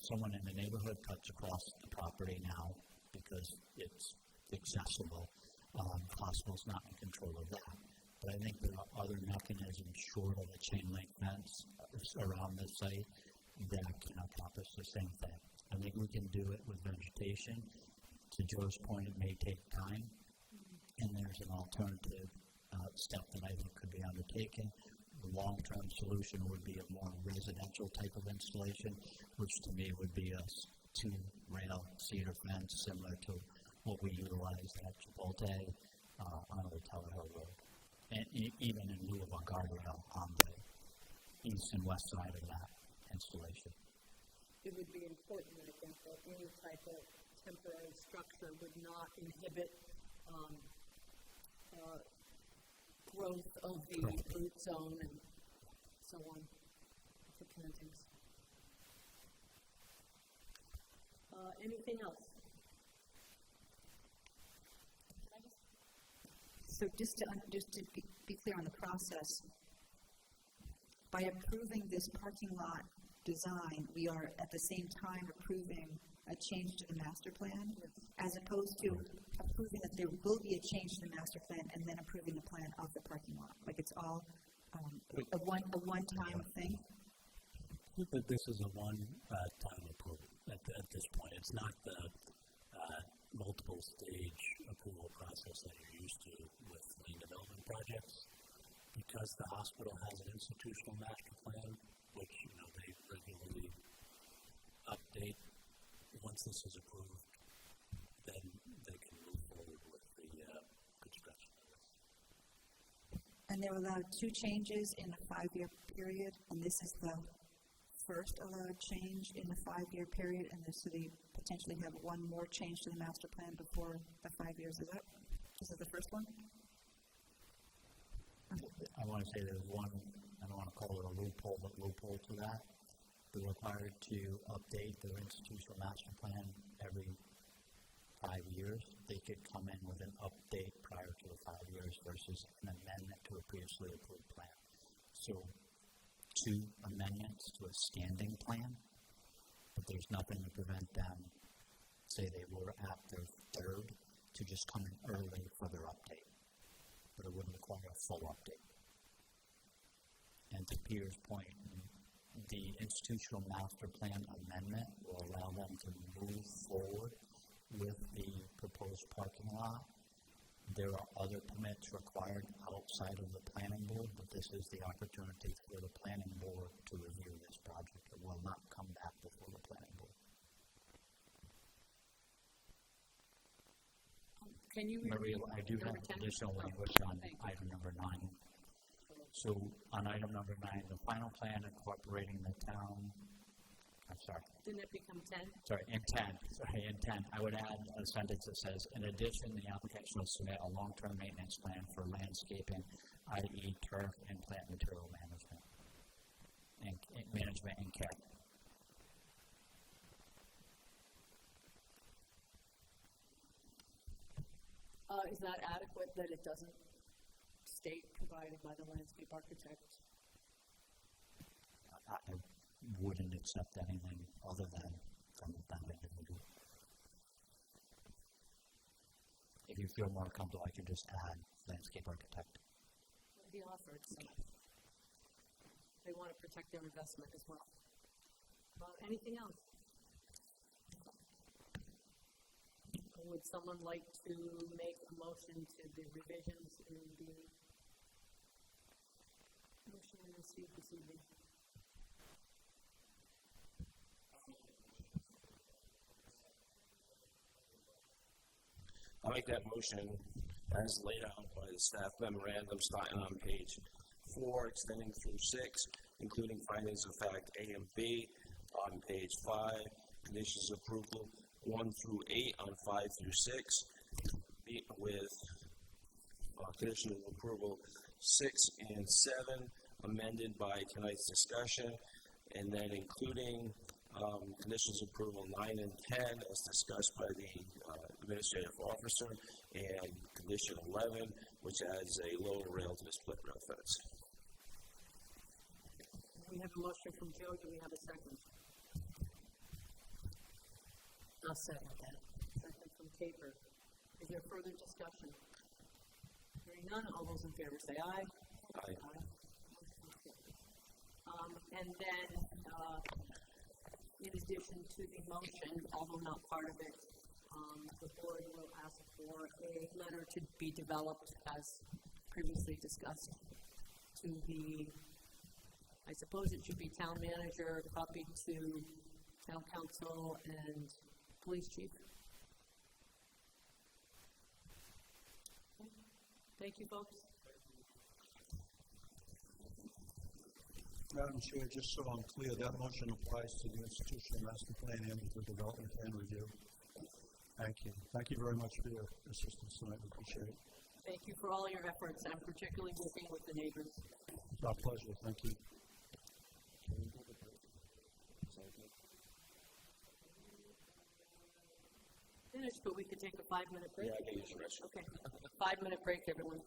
someone in the neighborhood cuts across the property now because it's accessible. The hospital's not in control of that. But I think there are other mechanisms short of a chain link fence around the site that can accomplish the same thing. I think we can do it with vegetation. To Joe's point, it may take time, and there's an alternative step that I think could be undertaken. The long-term solution would be a more residential type of installation, which to me would be a two-rail cedar fence similar to what we utilize at Chipotle on the Teller Hill Road, and even in lieu of a guardrail on the east and west side of that installation. It would be important, I think, that any type of temporary structure would not inhibit growth of the root zone and so on for plantings. Anything else? So just to be clear on the process, by approving this parking lot design, we are at the same time approving a change to the master plan, as opposed to approving that there will be a change to the master plan and then approving the plan of the parking lot. Like it's all a one-time thing. This is a one-time approval at this point. It's not the multiple stage approval process that you're used to with land development projects. Because the hospital has an institutional master plan, which they regularly update. Once this is approved, then they can move forward with the construction. And they're allowed 2 changes in a 5-year period, and this is the first allowed change in the 5-year period, and so they potentially have one more change to the master plan before the 5 years is up. This is the first one? I want to say there's one, I don't want to call it a loophole, but loophole to that. They're required to update their institutional master plan every 5 years. They could come in with an update prior to the 5 years versus an amendment to a previously approved plan. So 2 amendments to a standing plan, but there's nothing to prevent them, say they were at their 3rd, to just come in early for their update. But it wouldn't require a full update. And to Peter's point, the institutional master plan amendment will allow them to move forward with the proposed parking lot. There are other permits required outside of the planning board, but this is the opportunity for the planning board to review this project. It will not come back before the planning board. Can you Maria, I do have additional language on item number 9. So on item number 9, the final plan incorporating the town, Didn't it become 10? In 10, I would add a sentence that says, in addition, the application will submit a long-term maintenance plan for landscaping, i.e. turf and plant material management and care. Is that adequate that it doesn't state provided by the landscape architect? I wouldn't accept anything other than from that individual. If you feel more comfortable, I could just add landscape architect. Be offered, so they want to protect their investment as well. Anything else? Would someone like to make a motion to the revisions in the motion we received this evening? I'll make that motion as laid out by the staff memorandum starting on page 4, extending through 6, including findings of fact A and B on page 5, conditions of approval 1 through 8 on 5 through 6, with condition of approval 6 and 7 amended by tonight's discussion, and then including conditions of approval 9 and 10 as discussed by the administrative officer, and condition 11, which adds a lower rail to the split rail fence. We have a motion from Joe. Do we have a second? I'll second that. Second from Caper. Is there further discussion? Hearing none, all those in favor say aye. Aye. And then, in addition to the motion, although not part of it, the board will ask for a letter to be developed as previously discussed to the, I suppose it should be town manager, copied to town council and police chief. Thank you, folks. Madam Chair, just so I'm clear, that motion applies to the institutional master plan and the development plan review. Thank you. Thank you very much for your assistance tonight. We appreciate it. Thank you for all your efforts, and particularly working with the neighbors. It's our pleasure. Thank you. Finished, but we could take a 5-minute break. Yeah, I can use the restroom. Okay, 5-minute break, everyone.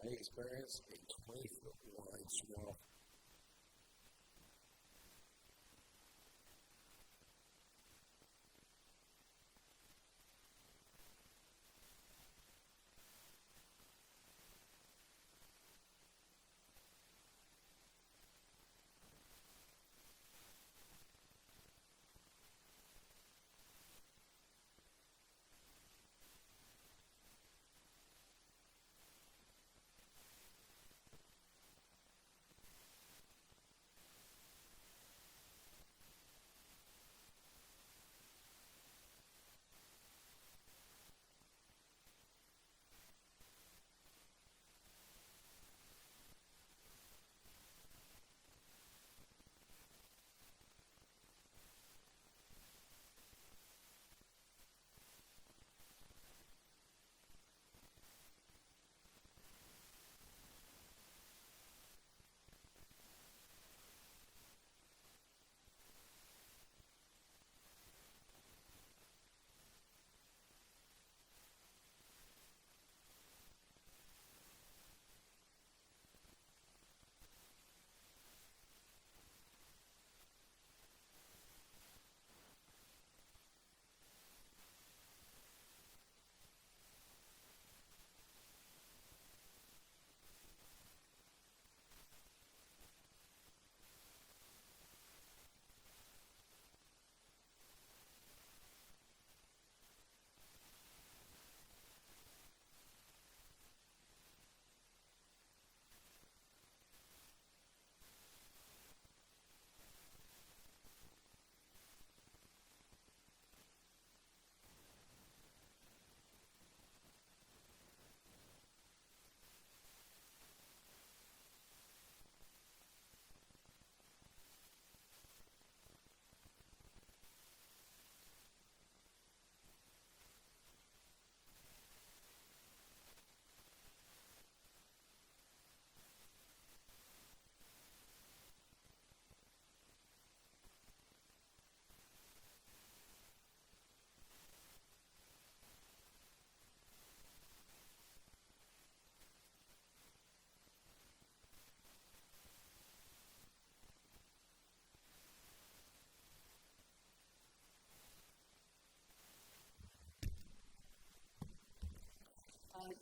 may experience a 20-foot wide swamp.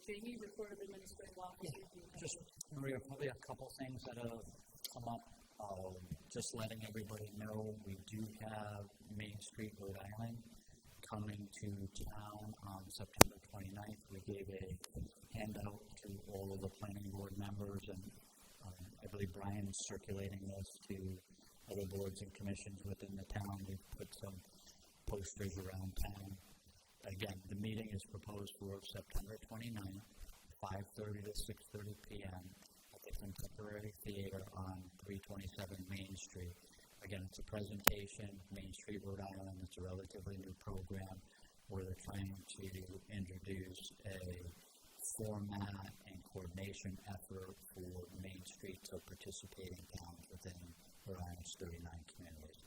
Jamie, report of administrative officer. Just, Maria, probably a couple things that have come up. Just letting everybody know we do have Main Street, Rhode Island, coming to town on September 29th. We gave a handout to all of the planning board members, and I believe Brian is circulating this to other boards and commissions within the town. We've put some posters around town. Again, the meeting is proposed for September 29th, 5:30 to 6:30 p.m. at the Contemporary Theater on 327 Main Street. Again, it's a presentation, Main Street, Rhode Island. It's a relatively new program where they're trying to introduce a format and coordination effort for Main Street to participating towns within Rhode Island's 39 communities.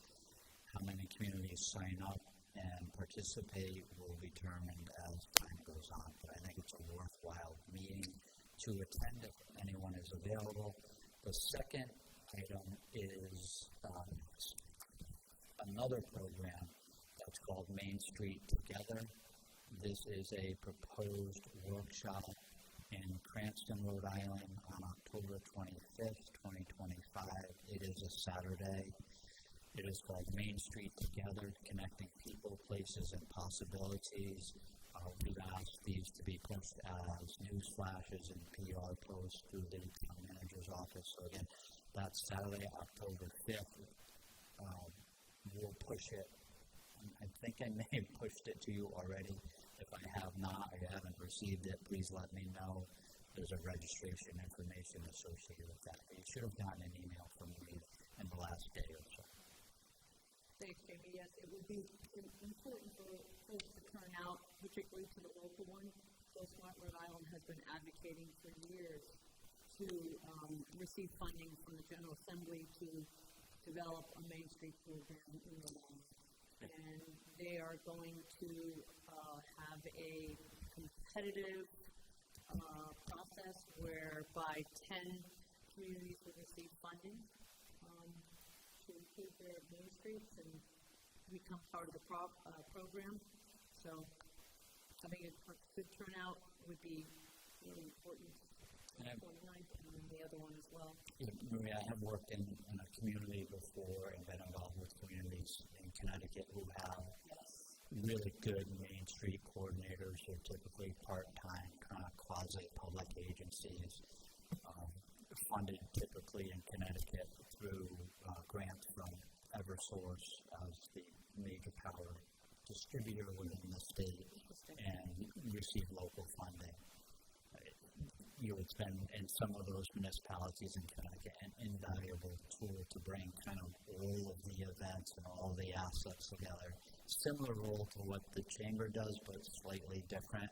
How many communities sign up and participate will be determined as time goes on, but I think it's a worthwhile meeting to attend if anyone is available. The second item is another program that's called Main Street Together. This is a proposed workshop in Cranston, Rhode Island on October 25th, 2025. It is a Saturday. It is called Main Street Together, connecting people, places, and possibilities. We've asked these to be pushed as news flashes and PR posts through the town manager's office. So again, that's Saturday, October 5th. We'll push it. I think I may have pushed it to you already. If I have not, or you haven't received it, please let me know. There's a registration information associated with that. You should have gotten an email from me in the last day or so. Thanks, Jamie. Yes, it would be important for folks to turn out, particularly to the local one. So Smart Rhode Island has been advocating for years to receive funding from the General Assembly to develop a Main Street program in Rhode Island. And they are going to have a competitive process whereby 10 communities will receive funding to improve their main streets and become part of the program. So having a good turnout would be really important. And 29th and then the other one as well. Yeah, Maria, I have worked in a community before and been involved with communities in Connecticut who have really good Main Street coordinators. They're typically part-time, kind of quasi-public agencies, funded typically in Connecticut through grants from Eversource as the major power distributor within the state and receive local funding. It's been in some of those municipalities in Connecticut an invaluable tool to bring kind of all of the events and all the assets together. Similar role to what the chamber does, but slightly different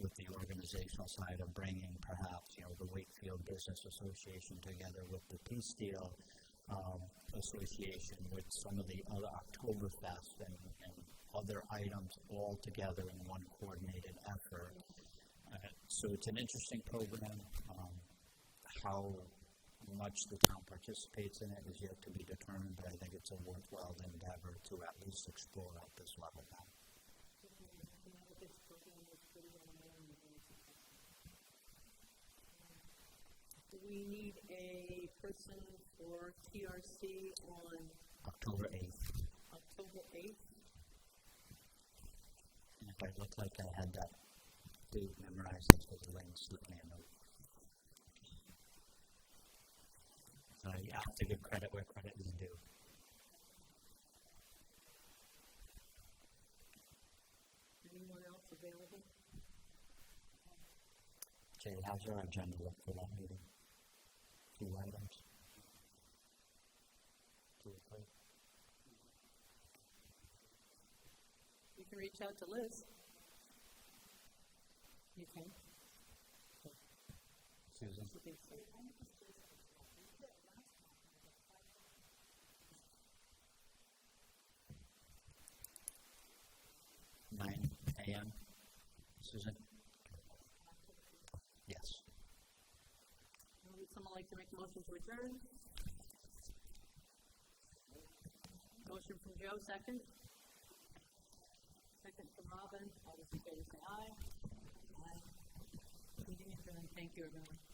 with the organizational side of bringing perhaps the Wakefield Business Association together with the Peace Deal Association, with some of the other Oktoberfest and other items all together in one coordinated effort. So it's an interesting program. How much the town participates in it is yet to be determined, but I think it's a worthwhile endeavor to at least explore at this level now. Do we need a person for TRC on October 8th. October 8th? And if I look like I had that date memorized, that's what the lane slip me a note. So you have to give credit where credit is due. Anyone else available? Jay, how's your agenda look for that meeting? 2 items? 2 or 3? You can reach out to Liz. You can. Susan? I think so. 9 a.m. Susan? Yes. Would someone like to make a motion to adjourn? Motion from Joe, second. Second from Robin. All those in favor say aye. Aye. Meeting adjourned. Thank you, everyone.